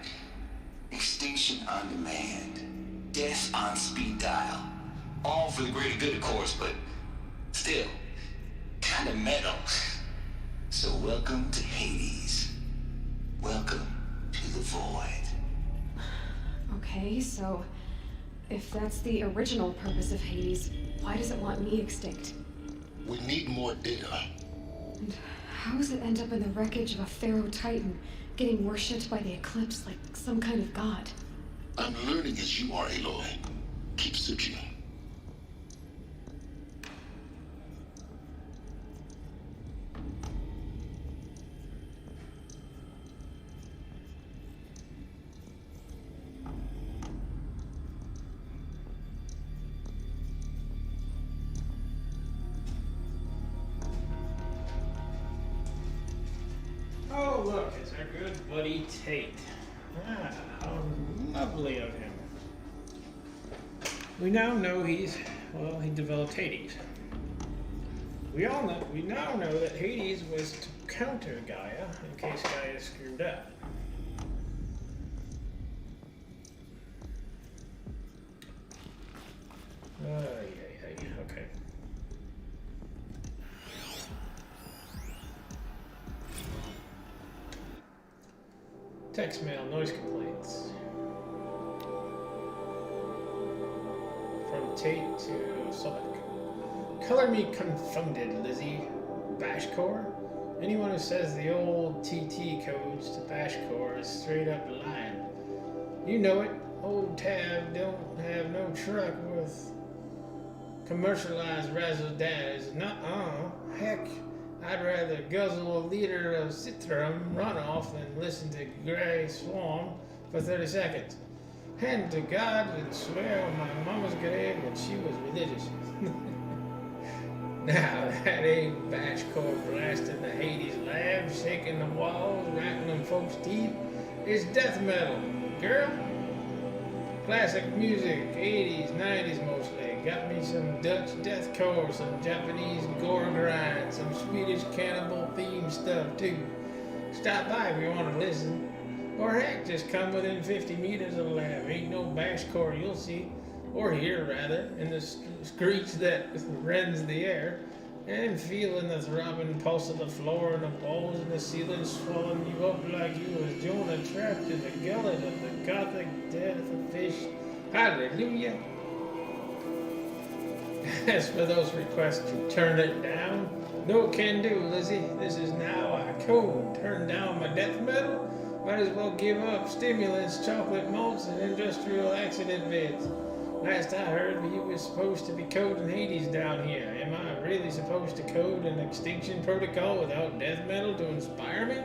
Extinction on demand. Death on speed dial. All for the greater good, of course, but still, kind of metal. So welcome to Hades. Welcome to the void. Okay, so If that's the original purpose of Hades, why does it want me extinct? We need more data. And how does it end up in the wreckage of a Pharaoh Titan, getting worshipped by the Eclipse like some kind of god? I'm learning as you are, Aloy. Keep searching. Oh, look, it's our good buddy Tate. Ah, how lovely of him. We now know he developed Hades. We now know that Hades was to counter Gaia in case Gaia screwed up. Okay. Text mail noise complaints. From Tate to Sobek. Color me confounded, Lizzie. Bashcore? Anyone who says the old TT codes to Bashcore is straight up lying. You know it. Old Tab don't have no truck with commercialized razzle-dazzle. Nuh-uh. Heck, I'd rather guzzle a liter of Citrum runoff than listen to Grey Swan for 30 seconds. Hand to God and swear on my mama's grave that she was religious. Now, that ain't Bashcore blasting the Hades lab, shaking the walls, rattling folks' teeth. It's death metal, girl. Classic music, 80s, 90s mostly. Got me some Dutch deathcore, some Japanese gore grind, some Swedish cannibal theme stuff too. Stop by if you want to listen. Or heck, just come within 50 meters of the lab. Ain't no Bashcore you'll see, or hear rather, in the screech that rends the air, and feeling the throbbing pulse of the floor and the walls and the ceiling swallowing you up like you was Jonah trapped in the gullet of the gothic death of fish. Hallelujah. As for those requests to turn it down, no can do, Lizzie. This is now our code. Turn down my death metal? Might as well give up stimulants, chocolate malts, and industrial accident beds. Last I heard, you were supposed to be coding Hades down here. Am I really supposed to code an extinction protocol without death metal to inspire me?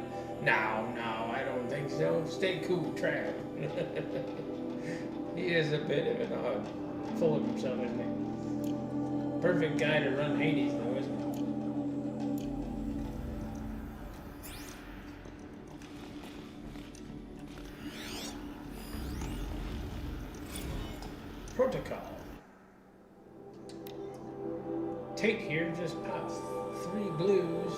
No, I don't think so. Stay cool, Trav. He is a bit of an odd, full of himself, isn't he? Perfect guy to run Hades, though, isn't he? Protocol. Tate here just popped 3 blues,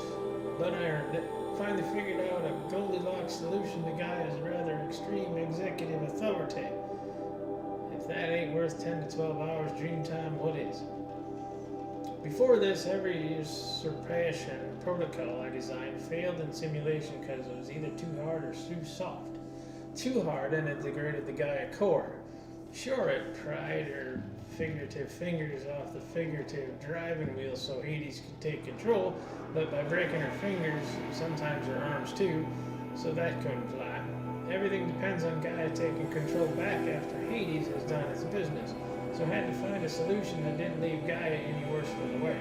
but I earned it. Finally figured out a Goldilocks solution to Gaia's rather extreme executive authority. If that ain't worth 10 to 12 hours dream time, what is? Before this, every usurpation protocol I designed failed in simulation because it was either too hard or too soft. Too hard and it degraded the Gaia core. Sure, it pried her figurative fingers off the figurative driving wheel so Hades could take control, but by breaking her fingers, sometimes her arms too, so that couldn't fly. Everything depends on Gaia taking control back after Hades has done its business, so I had to find a solution that didn't leave Gaia any worse for the wear.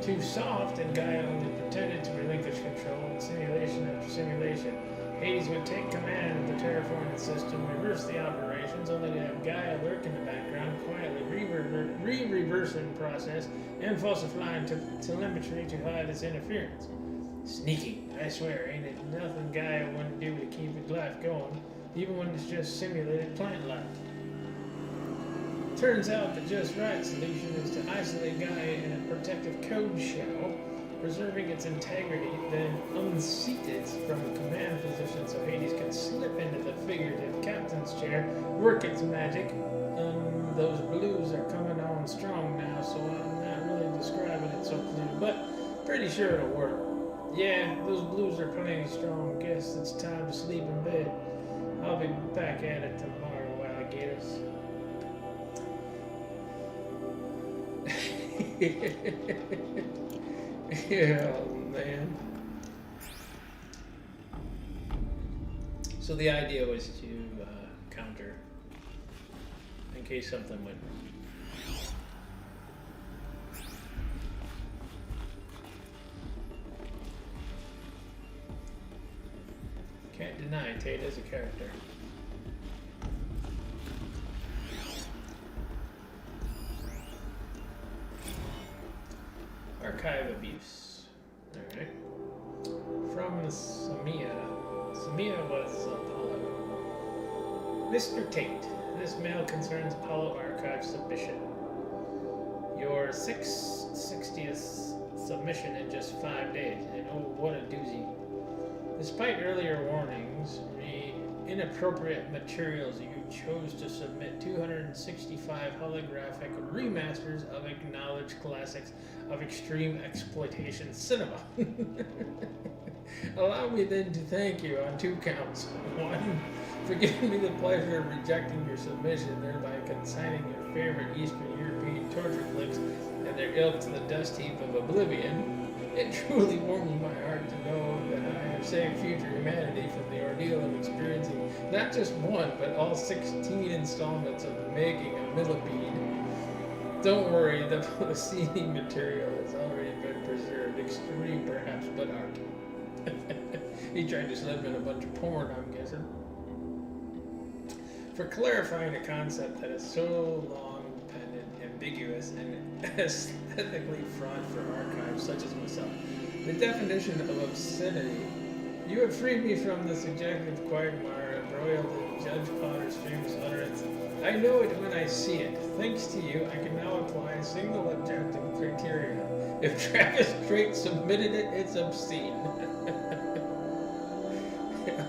Too soft, and Gaia only pretended to relinquish control in simulation after simulation. Hades would take command of the terraforming system, reverse the operations, only to have Gaia lurk in the background, quietly reversing the process, and falsifying telemetry to hide its interference. Sneaky, I swear, ain't it nothing Gaia wouldn't do to keep its life going, even when it's just simulated plant life. Turns out the just right solution is to isolate Gaia in a protective code shell, preserving its integrity, then unseat it from the command position so Hades can slip into the figurative captain's chair, work its magic. Those blues are coming on strong now, so I'm not really describing it so clear, but pretty sure it'll work. Yeah, those blues are plenty strong. Guess it's time to sleep in bed. I'll be back at it tomorrow, alligators. Yeah, man. So the idea was to counter in case something went wrong. Can't deny Tate is a character. Archive abuse. Alright. From Samia. Samia was Apollo. Mr. Tate, this mail concerns Apollo Archive submission. Your 660th submission in just 5 days, and oh, what a doozy. Despite earlier warnings, the inappropriate materials, you chose to submit 265 holographic remasters of acknowledged classics of extreme exploitation cinema. Allow me then to thank you on 2 counts. 1, for giving me the pleasure of rejecting your submission, thereby consigning your favorite Eastern European torture flicks and their ilk to the dust heap of oblivion. It truly warms my heart to know that I have saved future humanity from the ordeal of experiencing not just one, but all 16 installments of the making of Millipede. Don't worry, the CD material has already been preserved. Extreme, perhaps, but art. He tried to slip in a bunch of porn, I'm guessing. For clarifying a concept that is so long dependent, ambiguous, and aesthetically fraught for archives such as myself. The definition of obscenity. You have freed me from the subjective quagmire embroiled in Judge Potter's famous utterance. I know it when I see it. Thanks to you, I can now apply a single objective criteria. If Travis Drake submitted it, it's obscene.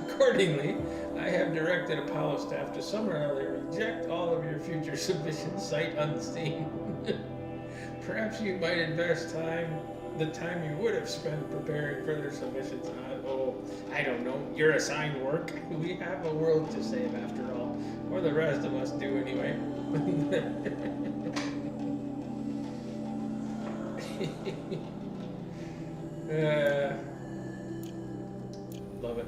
Accordingly, I have directed Apollo staff to summarily reject all of your future submissions sight unseen. Perhaps you might invest the time you would have spent preparing further submissions on, oh, I don't know, your assigned work. We have a world to save after all, or the rest of us do anyway. Love it.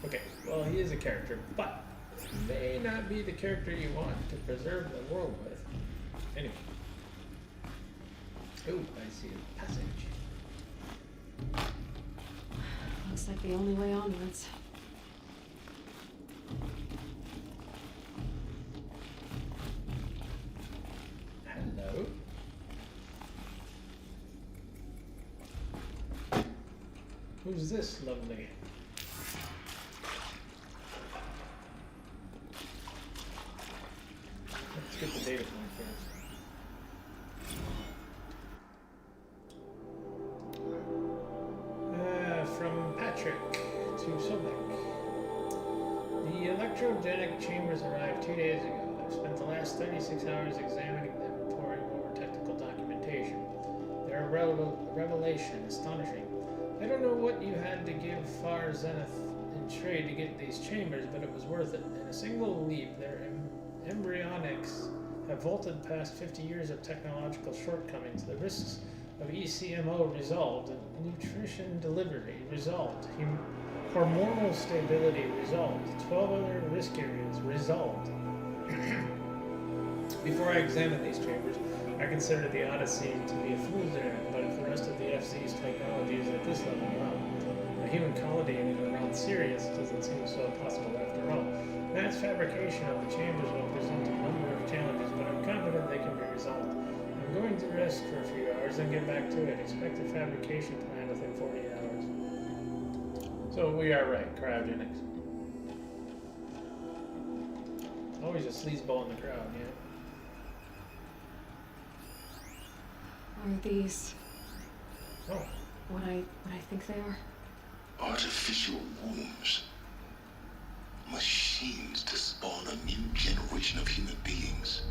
Okay, well, he is a character, but may not be the character you want to preserve the world with. Anyway. Oh, I see a passage. Looks like the only way onwards. Hello. Who's this lovely? Let's get the data point first. From Patrick to Sobek. The electrogenic chambers arrived 2 days ago. I've spent the last 36 hours examining them and poring over technical documentation. Their revelation astonishing. I don't know what you had to give Far Zenith in trade to get these chambers, but it was worth it. In a single leap, their embryonics have vaulted past 50 years of technological shortcomings. The risks of ECMO resolved, nutrition delivery resolved, hormonal stability resolved, 12 other risk areas resolved. Before I examined these chambers, I considered the Odyssey to be a fool's errand, but if the rest of the FC's technology is at this level, well, a human colony in and around Sirius doesn't seem so possible after all. Mass fabrication of the chambers will present a number of challenges, but I'm confident they can be resolved. I'm going to rest for a few hours and get back to it. Expect a fabrication plan within 48 hours. So we are right, cryogenics. Always a sleazeball in the crowd, yeah. Are these oh. what I think they are? Artificial wombs. Machines to spawn a new generation of human beings.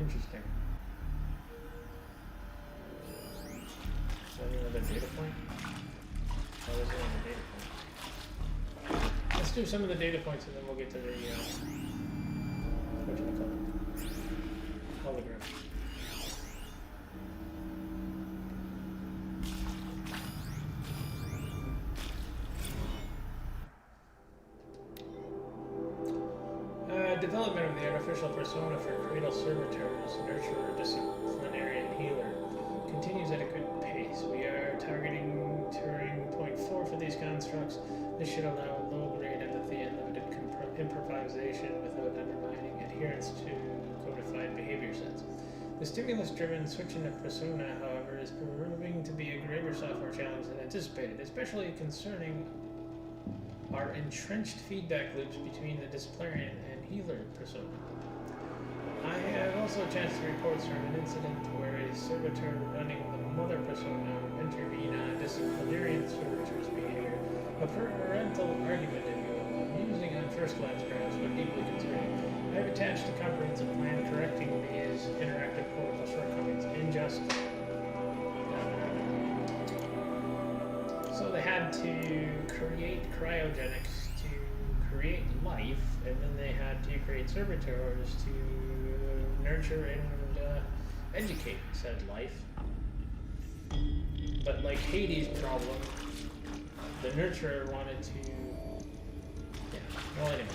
Interesting. Is that another data point? do some of the data points and then we'll get to the hologram. Development of the artificial persona for Cradle Servitors, Nurturer, Disciplinarian, Healer continues at a good pace. We are targeting Turing Point 4 for these constructs. This should allow low-grade empathy and limited improvisation without undermining adherence to codified behavior sets. The stimulus-driven switching of persona, however, is proving to be a greater software challenge than anticipated, especially concerning our entrenched feedback loops between the disciplinarian and healer persona. I have also chanced reports from an incident where a servitor running the mother persona intervened on a disciplinarian servitor's behavior. A parental argument, if you will, amusing on first glance grounds, but deeply concerning. I have attached a comprehensive plan correcting these interactive protocol shortcomings in just. So they had to create cryogenics to create life, and then they had to create servitors to nurture and educate said life. But like Hades' problem, the nurturer wanted to... Yeah, well anyway.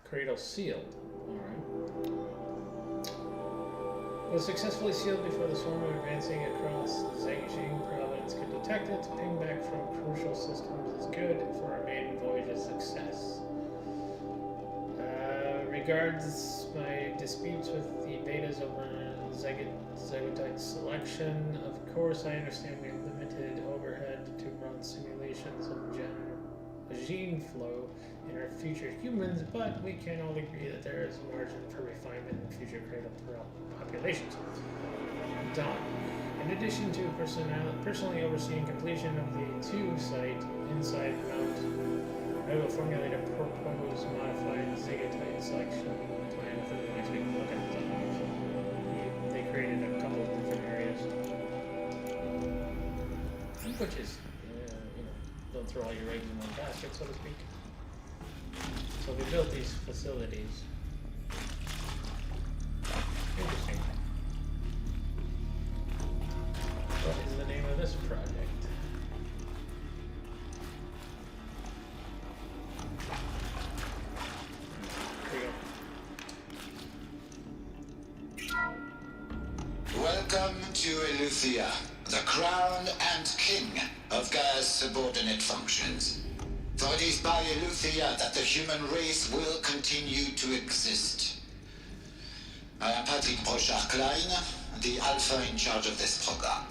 Cradle sealed. Alright. Was successfully sealed before the swarm advancing across Zhejiang province could detect it. Ping back from crucial systems is good for our maiden voyage's success. Regards my disputes with the betas over Zygotite selection. Of course, I understand we have limited overhead to run simulations of gene flow in our future humans, but we can all agree that there is a margin for refinement in future cradle populations. Dawn. In addition to personally overseeing completion of the 2 site inside Mount, I will formulate a proposed modified Zygotite selection plan within the next week. Look at that. They created a couple of different areas, which is, don't throw all your eggs in one basket, so to speak. So they built these facilities. Interesting. What is the name of this project? Welcome to Eleuthia, the crown and king of Gaia's subordinate functions. For it is by Eleuthia that the human race will continue to exist. I am Patrick Brochard-Klein, the Alpha in charge of this program.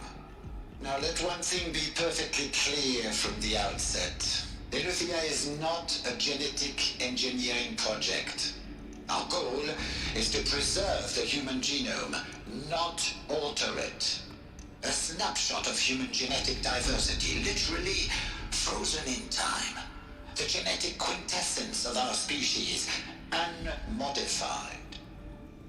Now let one thing be perfectly clear from the outset. Eleuthia is not a genetic engineering project. Our goal is to preserve the human genome, not alter it. A snapshot of human genetic diversity, literally frozen in time. The genetic quintessence of our species, unmodified.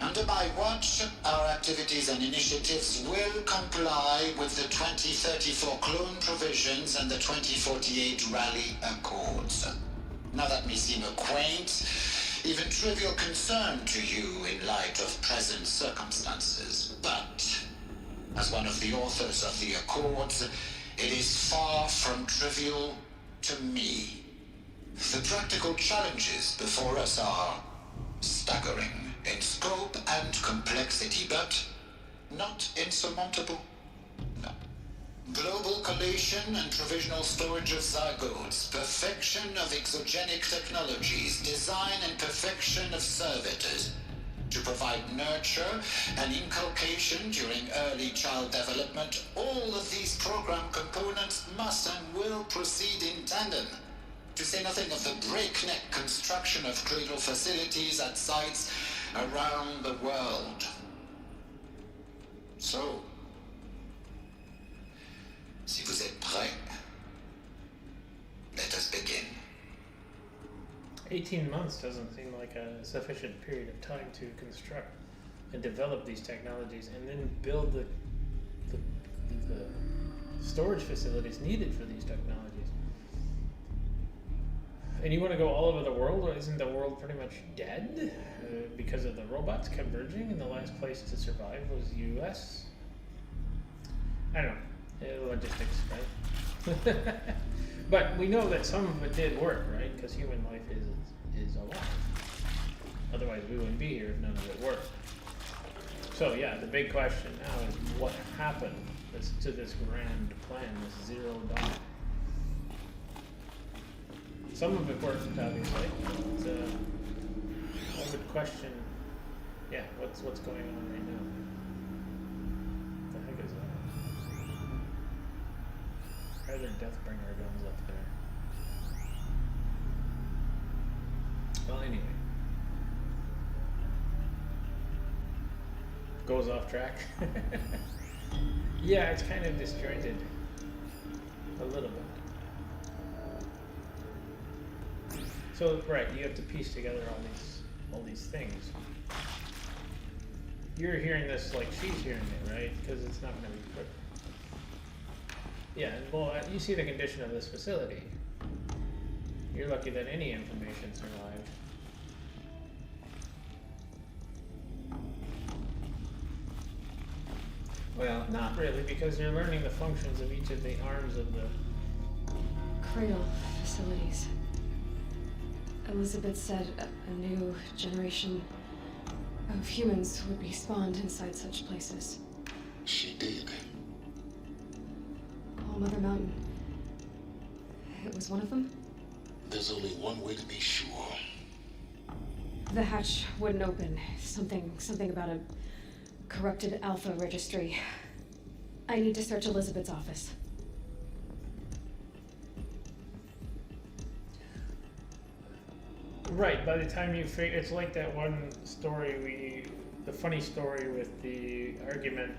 Under my watch, our activities and initiatives will comply with the 2034 clone provisions and the 2048 Rally Accords. Now that may seem a quaint, even trivial concern to you in light of present circumstances, but as one of the authors of the Accords, it is far from trivial to me. The practical challenges before us are staggering in scope and complexity, but not insurmountable. No. Global collation and provisional storage of zygotes, perfection of exogenic technologies, design and perfection of servitors, to provide nurture and inculcation during early child development. All of these program components must and will proceed in tandem, to say nothing of the breakneck construction of cradle facilities at sites around the world. So, si vous êtes prêts, let us begin. 18 months doesn't seem like a sufficient period of time to construct and develop these technologies and then build the storage facilities needed for these technologies. And you want to go all over the world? Or isn't the world pretty much dead because of the robots converging, and the last place to survive was US? I don't know. Logistics, right? But we know that some of it did work, right? Because human life is alive. Otherwise, we wouldn't be here if none of it worked. So yeah, the big question now is what happened to this grand plan, this Zero Dawn. Some of it worked, obviously. I would question, yeah, what's going on right now? What the heck is that? Why are there Deathbringer guns up there? Well, anyway. Goes off track. Yeah, it's kind of disjointed. A little bit. So, right, you have to piece together all these things. You're hearing this like she's hearing it, right? Because it's not going to be quick. Yeah, well, you see the condition of this facility. You're lucky that any information survived. Well, not really, because you're learning the functions of each of the arms of the Cradle facilities. Elizabeth said a new generation of humans would be spawned inside such places. She did. All Mother Mountain. It was one of them? There's only one way to be sure. The hatch wouldn't open. Something about a corrupted Alpha registry. I need to search Elizabeth's office. Right, by the time you figure, it's like that one story the funny story with the argument,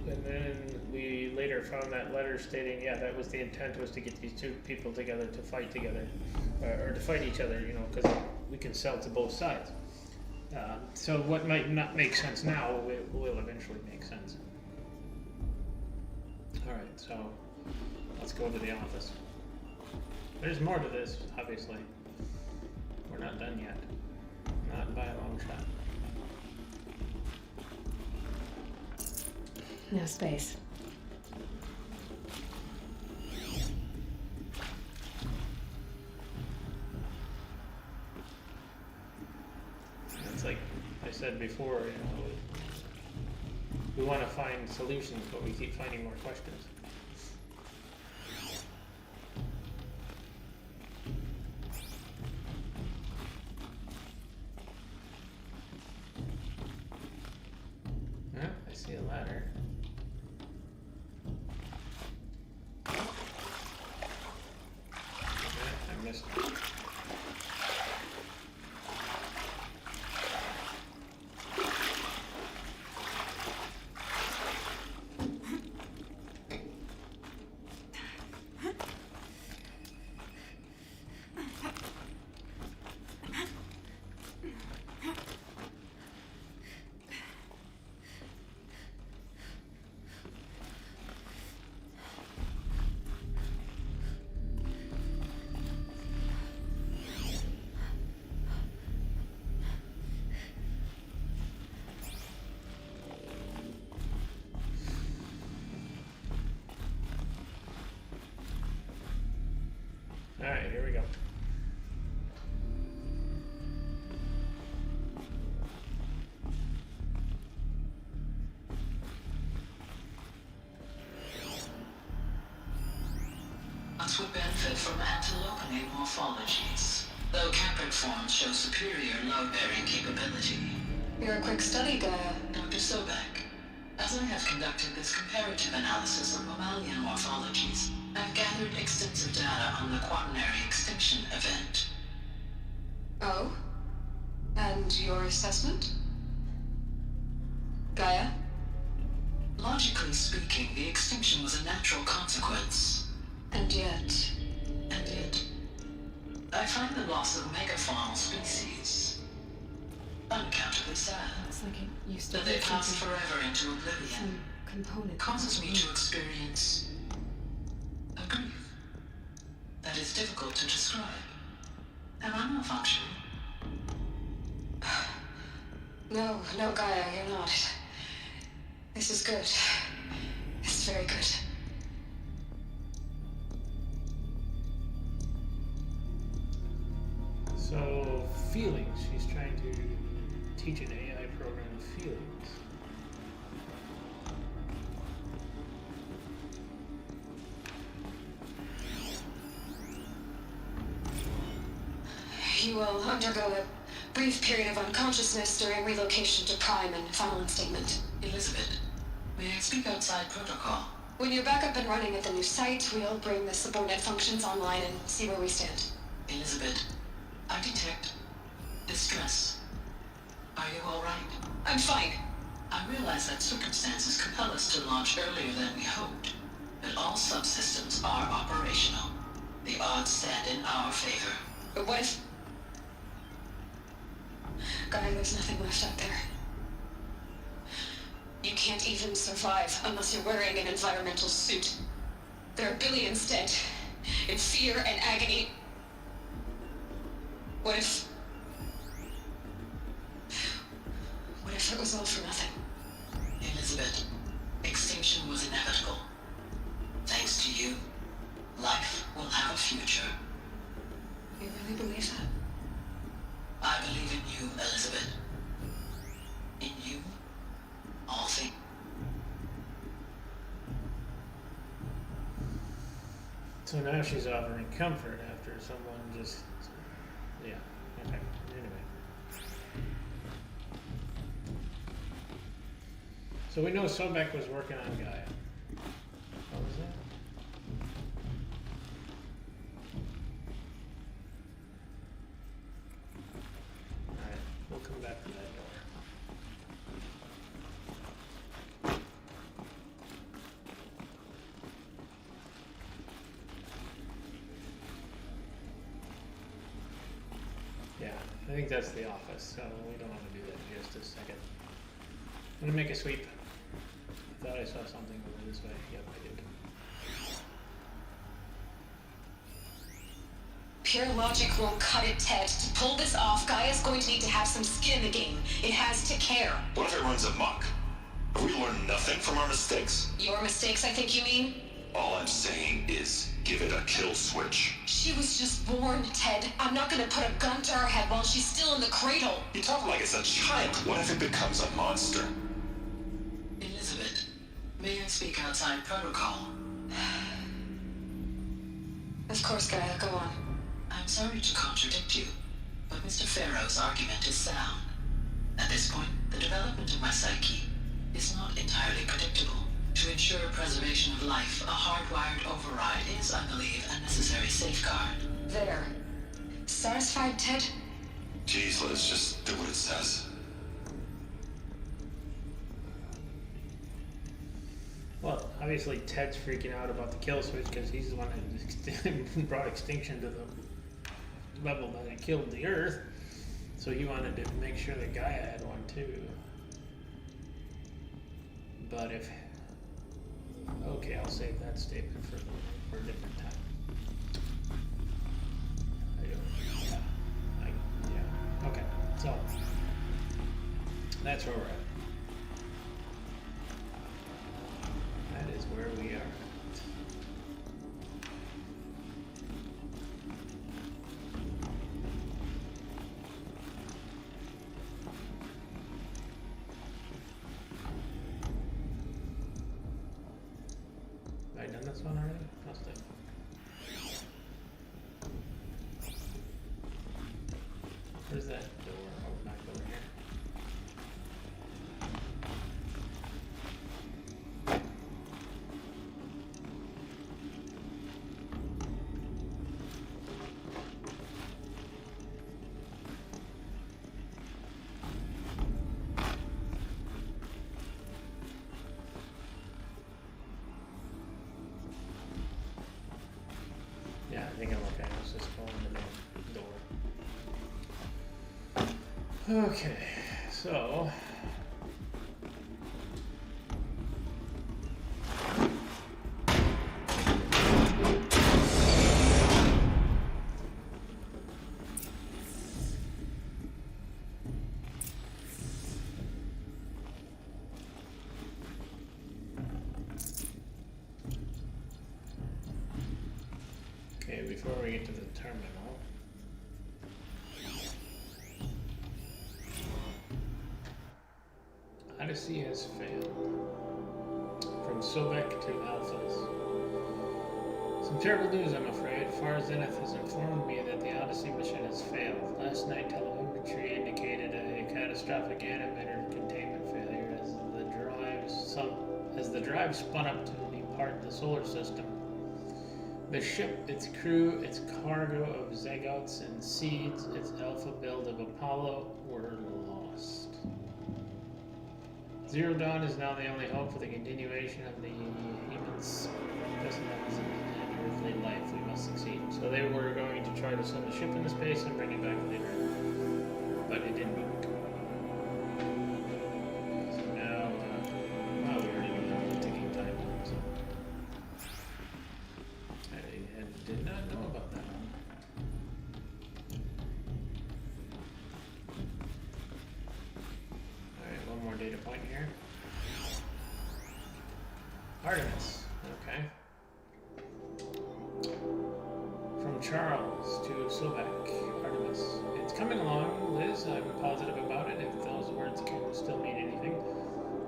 and then we later found that letter stating, yeah, that was the intent, was to get these two people together to fight together, or to fight each other, you know, because we can sell to both sides. So what might not make sense now will eventually make sense. Alright, so let's go to the office. There's more to this, obviously. We're not done yet. Not by a long shot. No space. It's like I said before, you know, we want to find solutions, but we keep finding more questions. I see a ladder. I missed it. Alright, here we go. Plants would benefit from antilopenate morphologies, though Capricorns show superior love-bearing capability. You're a quick study, Gaia. Dr. Sobek, as I have conducted this comparative analysis of mammalian morphologies, I've gathered extensive data on the quaternary extinction event. Oh? And your assessment? Gaia? Logically speaking, the extinction was a natural consequence. And yet... I find the loss of megafaunal species unaccountably sad. It's like it used to That they be pass something- forever into oblivion some component. causes me to experience a grief that is difficult to describe. Am I malfunctioning? No, Gaia, you're not. This is good. It's very good. So, feelings. She's trying to teach an AI program feelings. You will undergo a brief period of unconsciousness during relocation to Prime and final instatement. Elizabeth, may I speak outside protocol? When you're back up and running at the new site, we'll bring the subordinate functions online and see where we stand. Elizabeth, I detect distress. Are you all right? I'm fine. I realize that circumstances compel us to launch earlier than we hoped, but all subsystems are operational. The odds stand in our favor. But what if... Gaia, there's nothing left out there. You can't even survive unless you're wearing an environmental suit. There are billions dead, in fear and agony. What if it was all for nothing? Elizabeth, extinction was inevitable. Thanks to you, life will have a future. You really believe that? I believe in you, Elizabeth. In you, all things. So now she's offering comfort after someone just... Yeah, okay. Anyway. So we know Sobek was working on Gaia. What was that? Alright, we'll come back to that door. Yeah, I think that's the office, so we don't want to do that in just a second. I'm gonna make a sweep. I thought I saw something over this way. Yep, I did. Pure logic won't cut it, Ted. To pull this off, Gaia's going to need to have some skin in the game. It has to care. What if it runs amok? Have we learned nothing from our mistakes? Your mistakes, I think you mean? All I'm saying is, give it a kill switch. She was just born, Ted. I'm not gonna put a gun to her head while she's still in the cradle. You talk like it's a child. What if it becomes a monster? Elizabeth, may I speak outside protocol? Of course, Gaia, go on. I'm sorry to contradict you, but Mr. Farrow's argument is sound. At this point, the development of my psyche is not entirely predictable. To ensure preservation of life, a hardwired override is, I believe, a necessary safeguard. There. Satisfied, Ted? Jeez, let's just do what it says. Well, obviously Ted's freaking out about the kill switch because he's the one that brought extinction to the level that it killed the Earth. So he wanted to make sure that Gaia had one too. But if... Okay, I'll save that statement for a different time. Yeah. Okay, so that's where we're at. That is where we are. Have I done this one already? Must have. Where's that door? Oh, back over here. Okay, so okay, before we get to the terminal. Odyssey has failed. From Sobek to Alphas. Some terrible news, I'm afraid. Far Zenith has informed me that the Odyssey mission has failed. Last night, telemetry indicated a catastrophic animator containment failure as the drive spun up to depart the solar system. The ship, its crew, its cargo of zygotes and seeds, its alpha build of Apollo were lost. Zero Dawn is now the only hope for the continuation of the human specimens and earthly life. We must succeed. So they were going to try to send the ship into space and bring it back later, but it didn't work. So now, well, we already know how the ticking time bomb, so I did not know about that one. One more data point here. Artemis, okay. From Charles to Sobek, Artemis. It's coming along, Liz. I'm positive about it, if those words can still mean anything.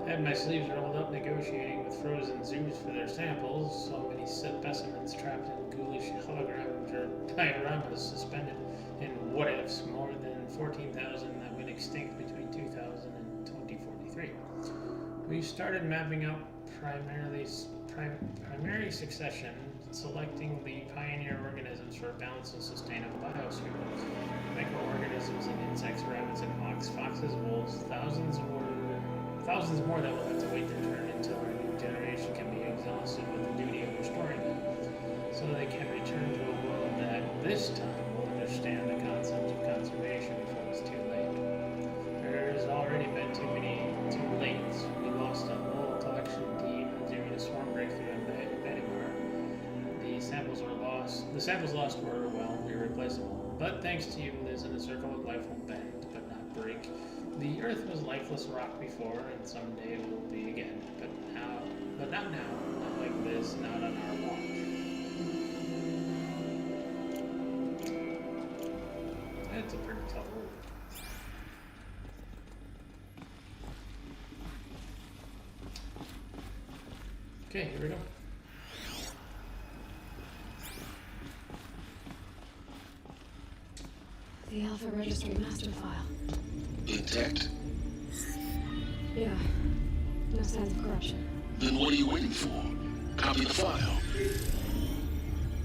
I had my sleeves rolled up negotiating with frozen zoos for their samples. So many specimens trapped in ghoulish holograms or dioramas suspended in what-ifs. More than 14,000 have been extinct between 2000 and 2043. We started mapping out primary succession, selecting the pioneer organisms for a balanced and sustainable biosphere. Microorganisms in insects, rabbits, and hawks, foxes, wolves, thousands more that will have to wait their turn until our new generation can be exhausted with the duty of restoring them, so they can return to a world that this time will understand the concept of conservation before it's too late. There has already been too late. We lost a whole collection team during a swarm breakthrough in Benimar. The samples lost were, well, irreplaceable. But thanks to you, Liz, in the circle of life will bend, but not break. The Earth was lifeless rock before, and someday it will be again. But not now, not like this, not on our watch. That's a pretty tough word. Okay, here we go. The Alpha Registry master file. Intact? Yeah. No signs of corruption. Then what are you waiting for? Copy the file.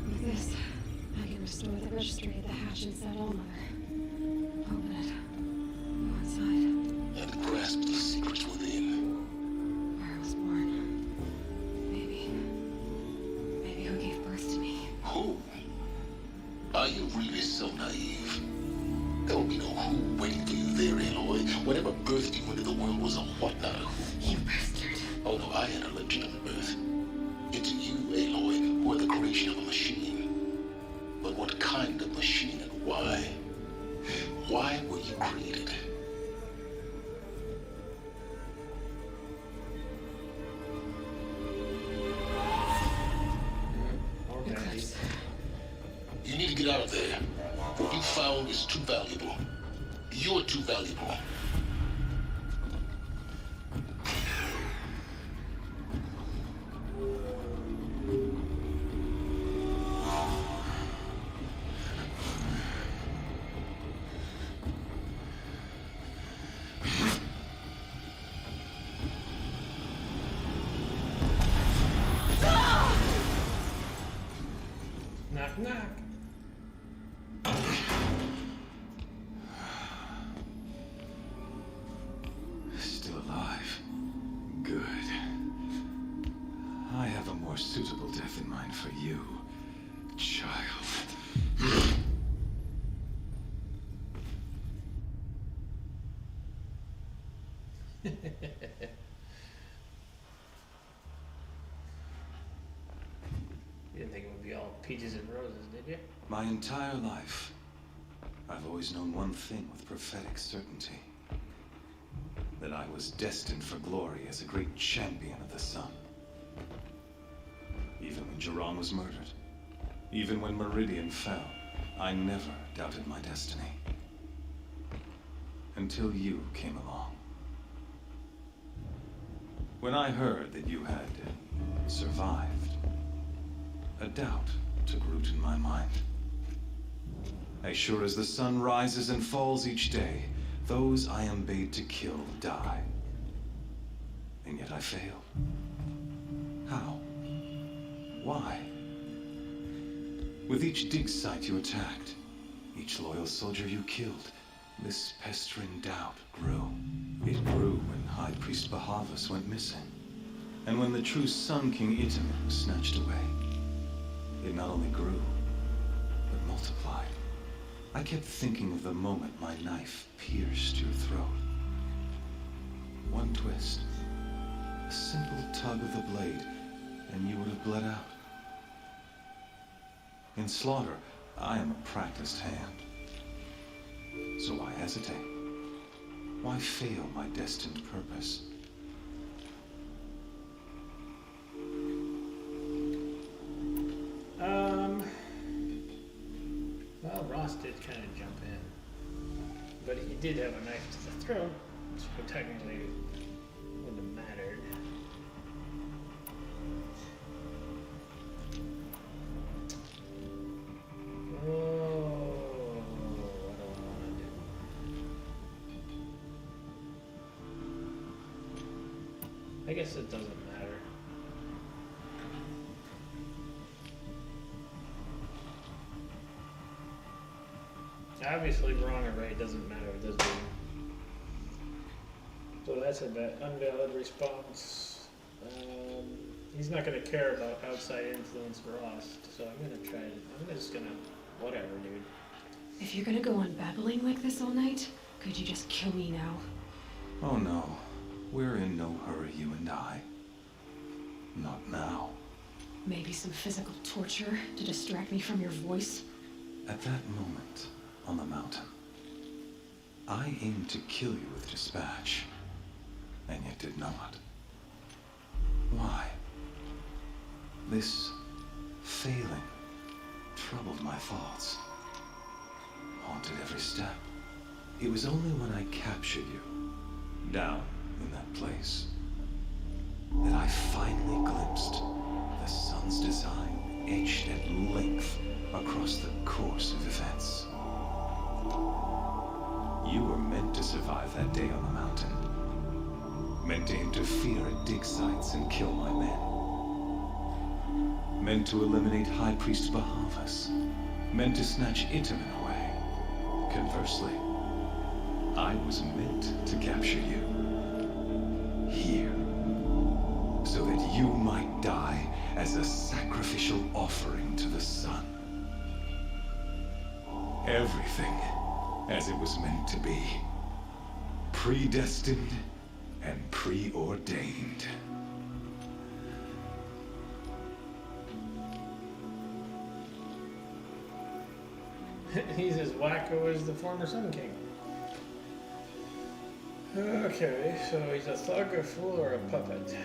With this, I can restore the registry at the hatch inside Allmother. Open it. Go inside. And grasp the secrets within. Where I was born. Maybe who gave birth to me. Who? Are you really so naive? There will be no who waiting for you there, Aloy. Whatever birthed you into the world was a what, not a who. You bastard. Although I had a legitimate birth. It's you, Aloy, who are the creation of a machine. But what kind of machine and why? Why were you created? Okay. You need to get out of there. What you found is too valuable. You're too valuable. Knock, knock. Still alive. Good. I have a more suitable death in mind for you, child. You didn't think it would be all peaches and roses, did you? My entire life, I've always known one thing with prophetic certainty. That I was destined for glory as a great champion of the sun. Even when Jiran was murdered, even when Meridian fell, I never doubted my destiny. Until you came along. When I heard that you had survived, a doubt took root in my mind. As sure as the sun rises and falls each day, those I am bade to kill die. And yet I failed. How? Why? With each dig site you attacked, each loyal soldier you killed, this pestering doubt grew. It grew when High Priest Bahavas went missing. And when the true Sun King Itamen was snatched away. It not only grew, but multiplied. I kept thinking of the moment my knife pierced your throat. One twist, a simple tug of the blade, and you would have bled out. In slaughter, I am a practiced hand. So why hesitate? Why fail my destined purpose? Well, Ross did kind of jump in. But he did have a knife to the throat, so technically wouldn't have mattered. Oh, what do I want to do? I guess it doesn't matter. Obviously, wrong or right doesn't matter with this game. So that's a unvalid response. He's not going to care about outside influence for us, so I'm going to try it. I'm just going to, whatever, dude. If you're gonna go on babbling like this all night, could you just kill me now? Oh no, we're in no hurry, you and I. Not now. Maybe some physical torture to distract me from your voice? At that moment, on the mountain, I aimed to kill you with dispatch, and yet did not. Why? This failing troubled my thoughts, haunted every step. It was only when I captured you, down in that place, that I finally glimpsed the sun's design etched at length across the course of events. You were meant to survive that day on the mountain. Meant to interfere at dig sites and kill my men. Meant to eliminate High Priest Bahavas. Meant to snatch Itamen away. Conversely, I was meant to capture you. Here. So that you might die as a sacrificial offering to the sun. Everything as it was meant to be. Predestined and preordained. He's as wacko as the former Sun King. Okay, so he's a thug, a fool, or a puppet?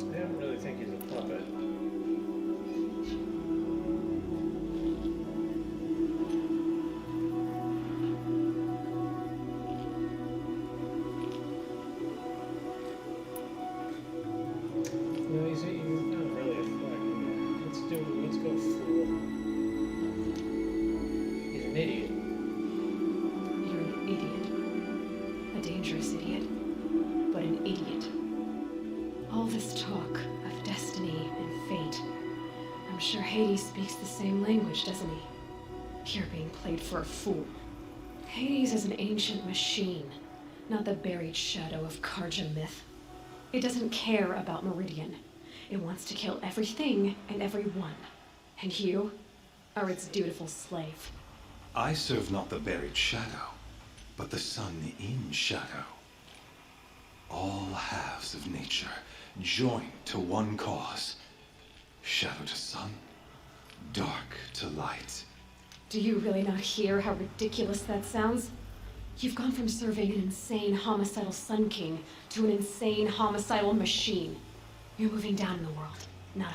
I don't really think he's a puppet. No, he's not really a thug. Let's go fool. He's an idiot. You're an idiot. A dangerous idiot. But an idiot. All this talk of destiny and fate. I'm sure Hades speaks the same language, doesn't he? You're being played for a fool. Hades is an ancient machine, not the buried shadow of Karja myth. It doesn't care about Meridian. It wants to kill everything and everyone. And you are its dutiful slave. I serve not the buried shadow, but the sun in shadow. All halves of nature joined to one cause. Shadow to sun, dark to light. Do you really not hear how ridiculous that sounds? You've gone from serving an insane homicidal Sun King to an insane homicidal machine. You're moving down in the world, not up.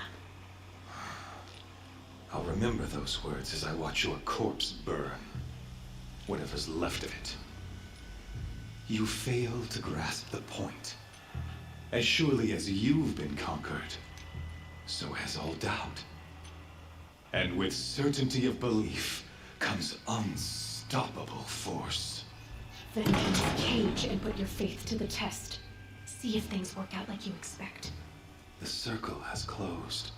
I'll remember those words as I watch your corpse burn. Whatever's left of it. You fail to grasp the point. As surely as you've been conquered, so has all doubt. And with certainty of belief comes unstoppable force. Then enter the cage and put your faith to the test. See if things work out like you expect. The circle has closed.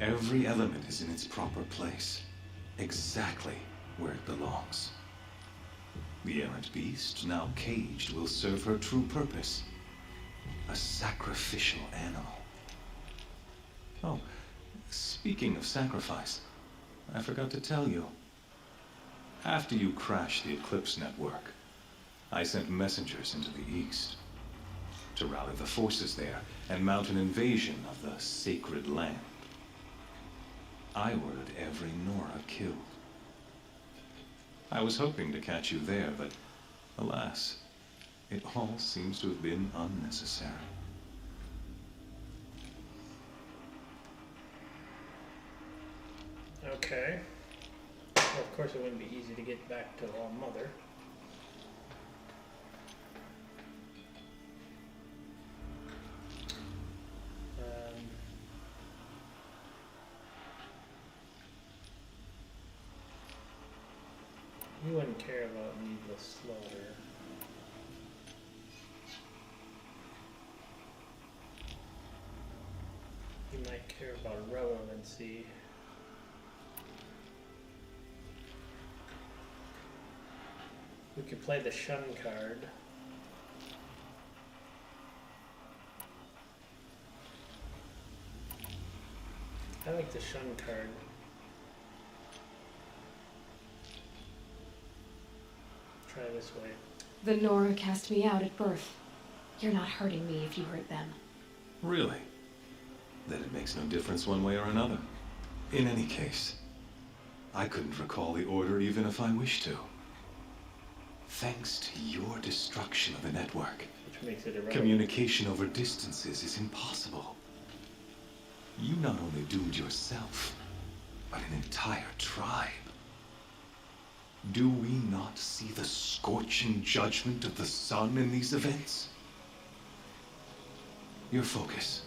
Every element is in its proper place, exactly where it belongs. The errant beast, now caged, will serve her true purpose. A sacrificial animal. Oh, speaking of sacrifice, I forgot to tell you. After you crashed the Eclipse network, I sent messengers into the east to rally the forces there and mount an invasion of the sacred land. I ordered every Nora killed. I was hoping to catch you there, but alas, it all seems to have been unnecessary. Okay. Well, of course it wouldn't be easy to get back to All Mother. You wouldn't care about needless slaughter. You might care about relevancy. We could play the shun card. I like the shun card. Try this way. The Nora cast me out at birth. You're not hurting me if you hurt them. Really? Then it makes no difference one way or another. In any case, I couldn't recall the order even if I wished to. Thanks to your destruction of the network, which makes it irrelevant. Communication over distances is impossible. You not only doomed yourself, but an entire tribe. Do we not see the scorching judgment of the sun in these events? Your focus,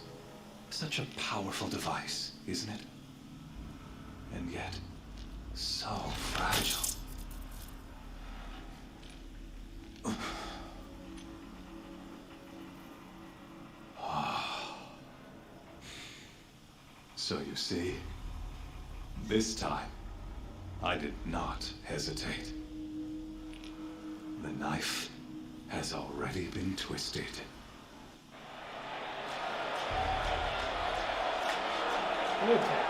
such a powerful device, isn't it? And yet, so fragile. So you see, this time, I did not hesitate. The knife has already been twisted. Okay.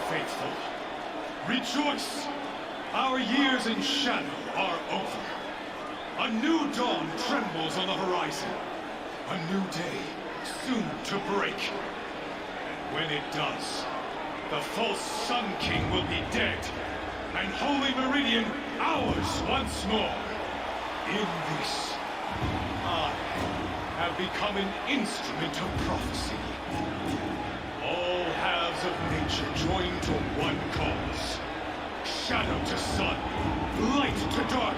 Faithful, rejoice! Our years in shadow are over. A new dawn trembles on the horizon. A new day soon to break. And when it does, the false Sun King will be dead, and Holy Meridian ours once more. In this, I have become an instrument of prophecy. All halves of nature join to one cause. Shadow to sun, light to dark,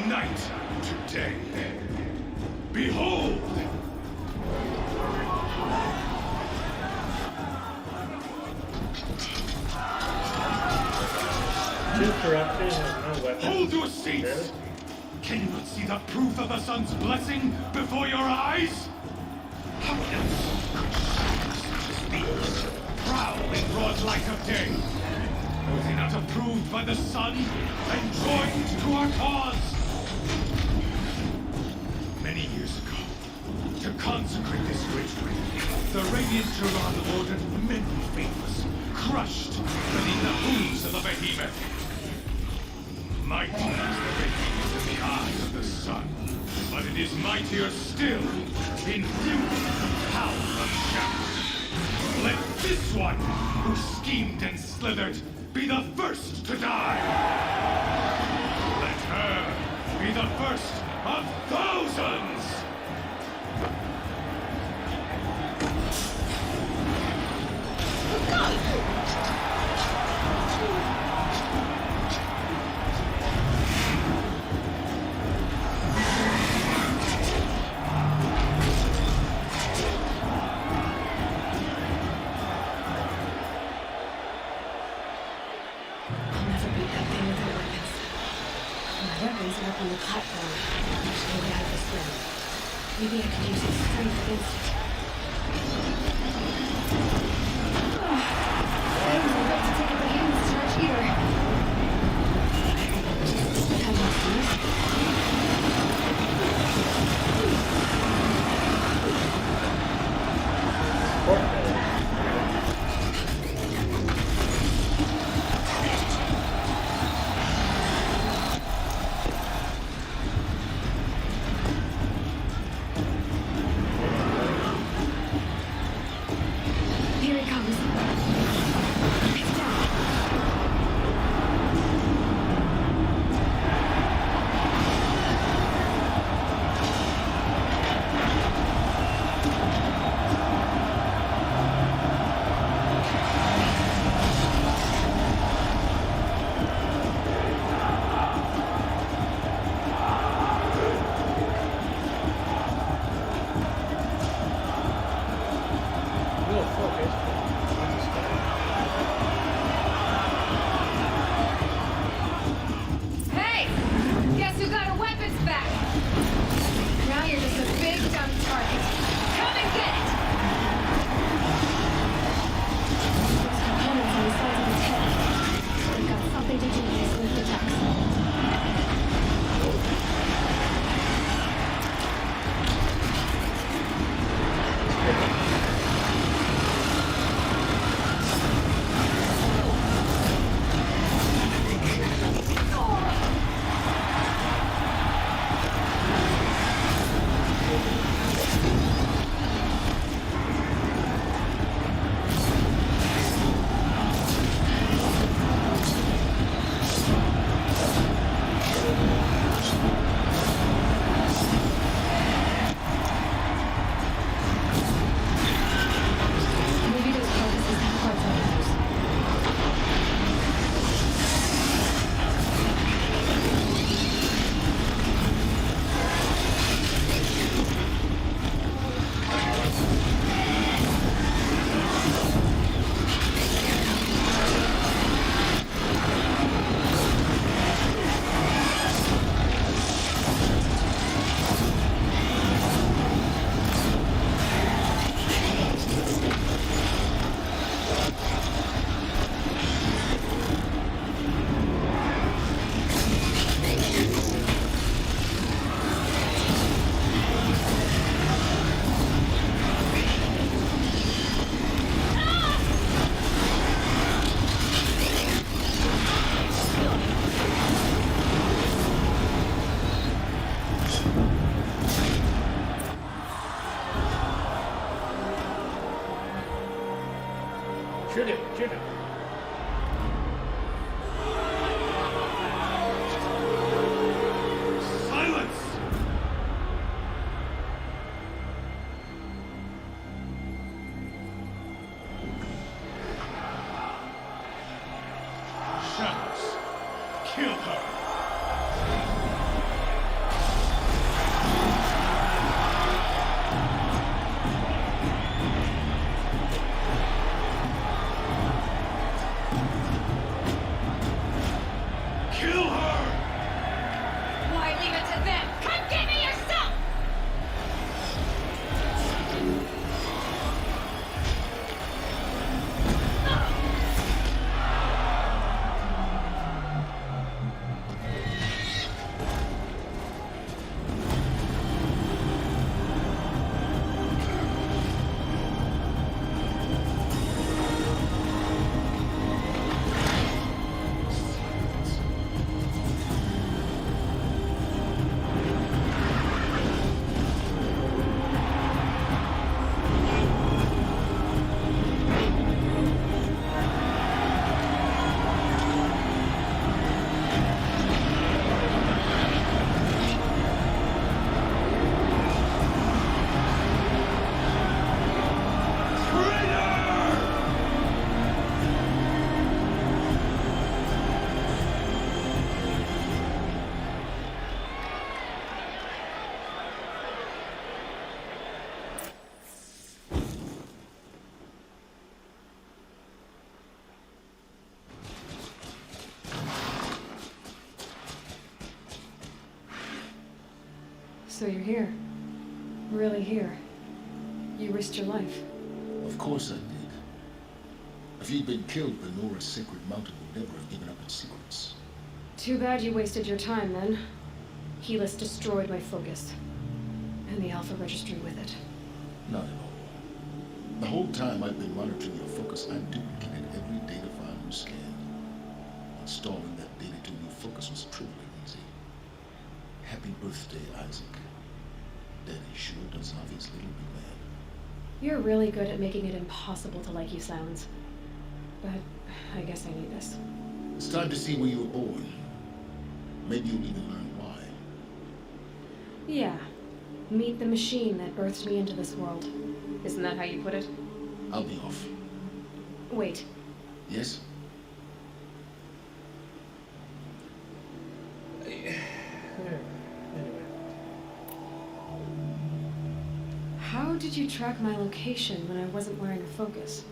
night to day. Behold! Too corrupted and no weapons. Hold your seats! Can you not see the proof of the sun's blessing before your eyes? How else could shadows such as these prowl in broad light of day? Was he not approved by the sun and joined to our cause? Many years ago, to consecrate this great ring, the Radiant Tyrann ordered many faithless, crushed beneath the hooves of the behemoth. Mighty is the behemoth in the eyes of the sun, but it is mightier still in fury and power of shadow. Let this one, who schemed and slithered, be the first to die. Let her be the first of thousands! Up on the platform. Maybe out of this room. Maybe I could use his strength against it. I wasn't about to take up a hand's charge either. How much do you? Shoot him, shoot him. Silence! Shadows, kill her! So you're here. Really here. You risked your life. Of course I did. If you'd been killed, the Nora's sacred mountain would never have given up its secrets. Too bad you wasted your time, then. Helis destroyed my focus. And the Alpha Registry with it. Not at all. The whole time I've been monitoring your focus, I've duplicated every data file you scanned. Installing that data to your focus was trivially easy. Happy birthday, Isaac. Daddy sure does love his little big man. You're really good at making it impossible to like you sounds. But I guess I need this. It's time to see where you were born. Maybe you'll even learn why. Yeah. Meet the machine that birthed me into this world. Isn't that how you put it? I'll be off. Wait. Yes? How did you track my location when I wasn't wearing a focus?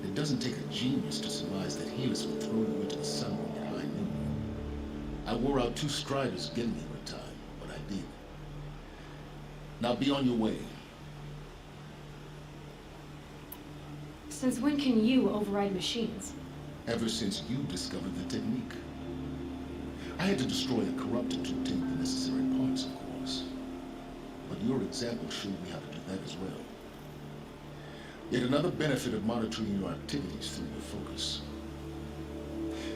It doesn't take a genius to surmise that Helis would throw you into the sun at high noon. I wore out 2 striders getting here in time, but I did. Now be on your way. Since when can you override machines? Ever since you discovered the technique. I had to destroy a corruptor to obtain the necessary parts, of course. But your example showed me how to do that as well. Yet another benefit of monitoring your activities through your focus.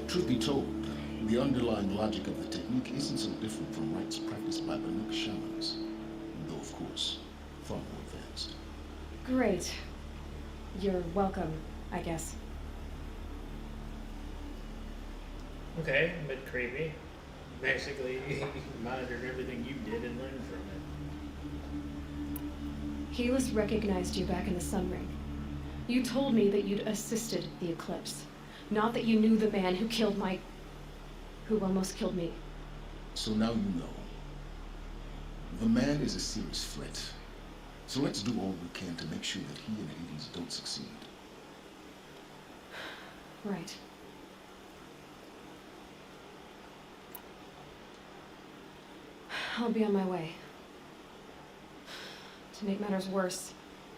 Truth be told, the underlying logic of the technique isn't so different from rites practiced by Banuk shamans, though of course, far more advanced. Great. You're welcome, I guess. Okay, a bit creepy. Basically, he monitored everything you did and learned from it. Helis recognized you back in the Sun Ring. You told me that you'd assisted the Eclipse. Not that you knew the man who who almost killed me. So now you know. The man is a serious threat. So let's do all we can to make sure that he and Hades don't succeed. Right. I'll be on my way. To make matters worse,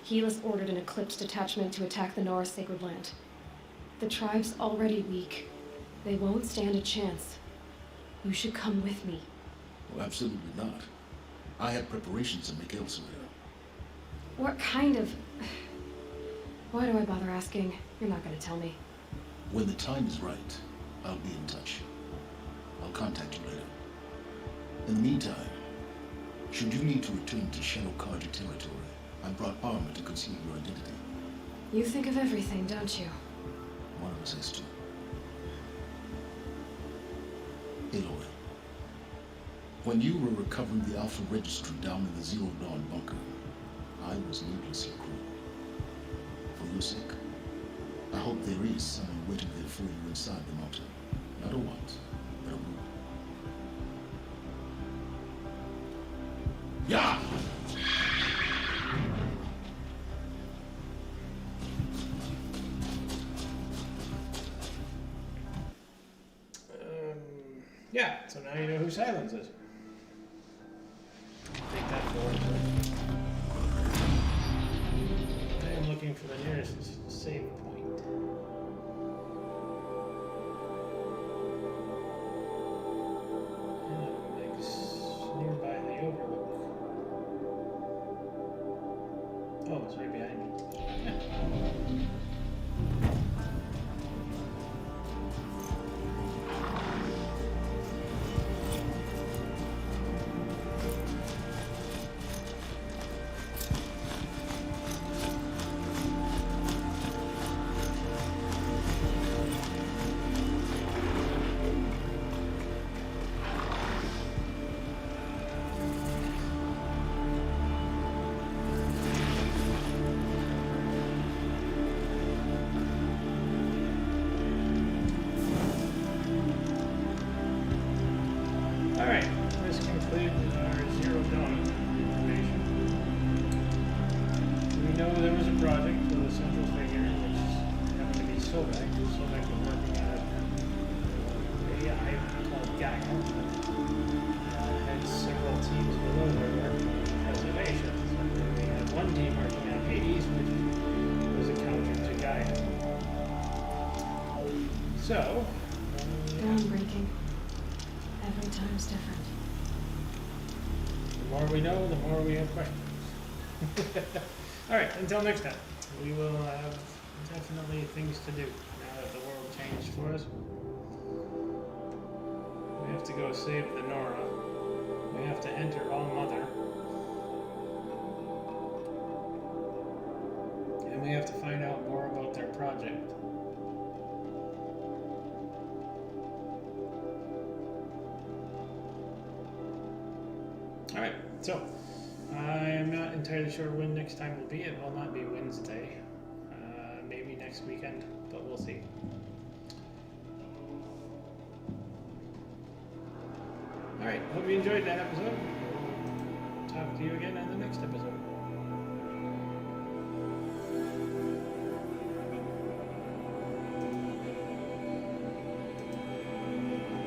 Helis ordered an Eclipse detachment to attack the Nora Sacred Land. The tribe's already weak. They won't stand a chance. You should come with me. Well, absolutely not. I have preparations to make elsewhere. What kind of... Why do I bother asking? You're not going to tell me. When the time is right, I'll be in touch. I'll contact you later. In the meantime, should you need to return to Shadow Karja territory, I brought armor to conceal your identity. You think of everything, don't you? One of us has to. Aloy, when you were recovering the Alpha Registry down in the Zero Dawn bunker, I was needlessly cruel. For your sake, I hope there is someone waiting there for you inside the mountain. Not a want, but a will. Yeah! Yeah, so now you know who Silence is. Take that forward. I am looking for the nearest save point. Nearby the overlook. Oh, it's right behind me. Alright, this concludes our Zero Dawn information. We know there was a project with a central figure, which happened to be Sobek. Sobek was working at an AI called Gaia. So, Groundbreaking. Every time's different. the more we know, the more we have questions. Alright, until next time. We will have definitely things to do now that the world changed for us. We have to go save the Nora. We have to enter All Mother. And we have to find out more about their project. Alright, so I am not entirely sure when next time will be. It will not be Wednesday. Maybe next weekend, but we'll see. Alright, hope you enjoyed that episode. Talk to you again in the next episode.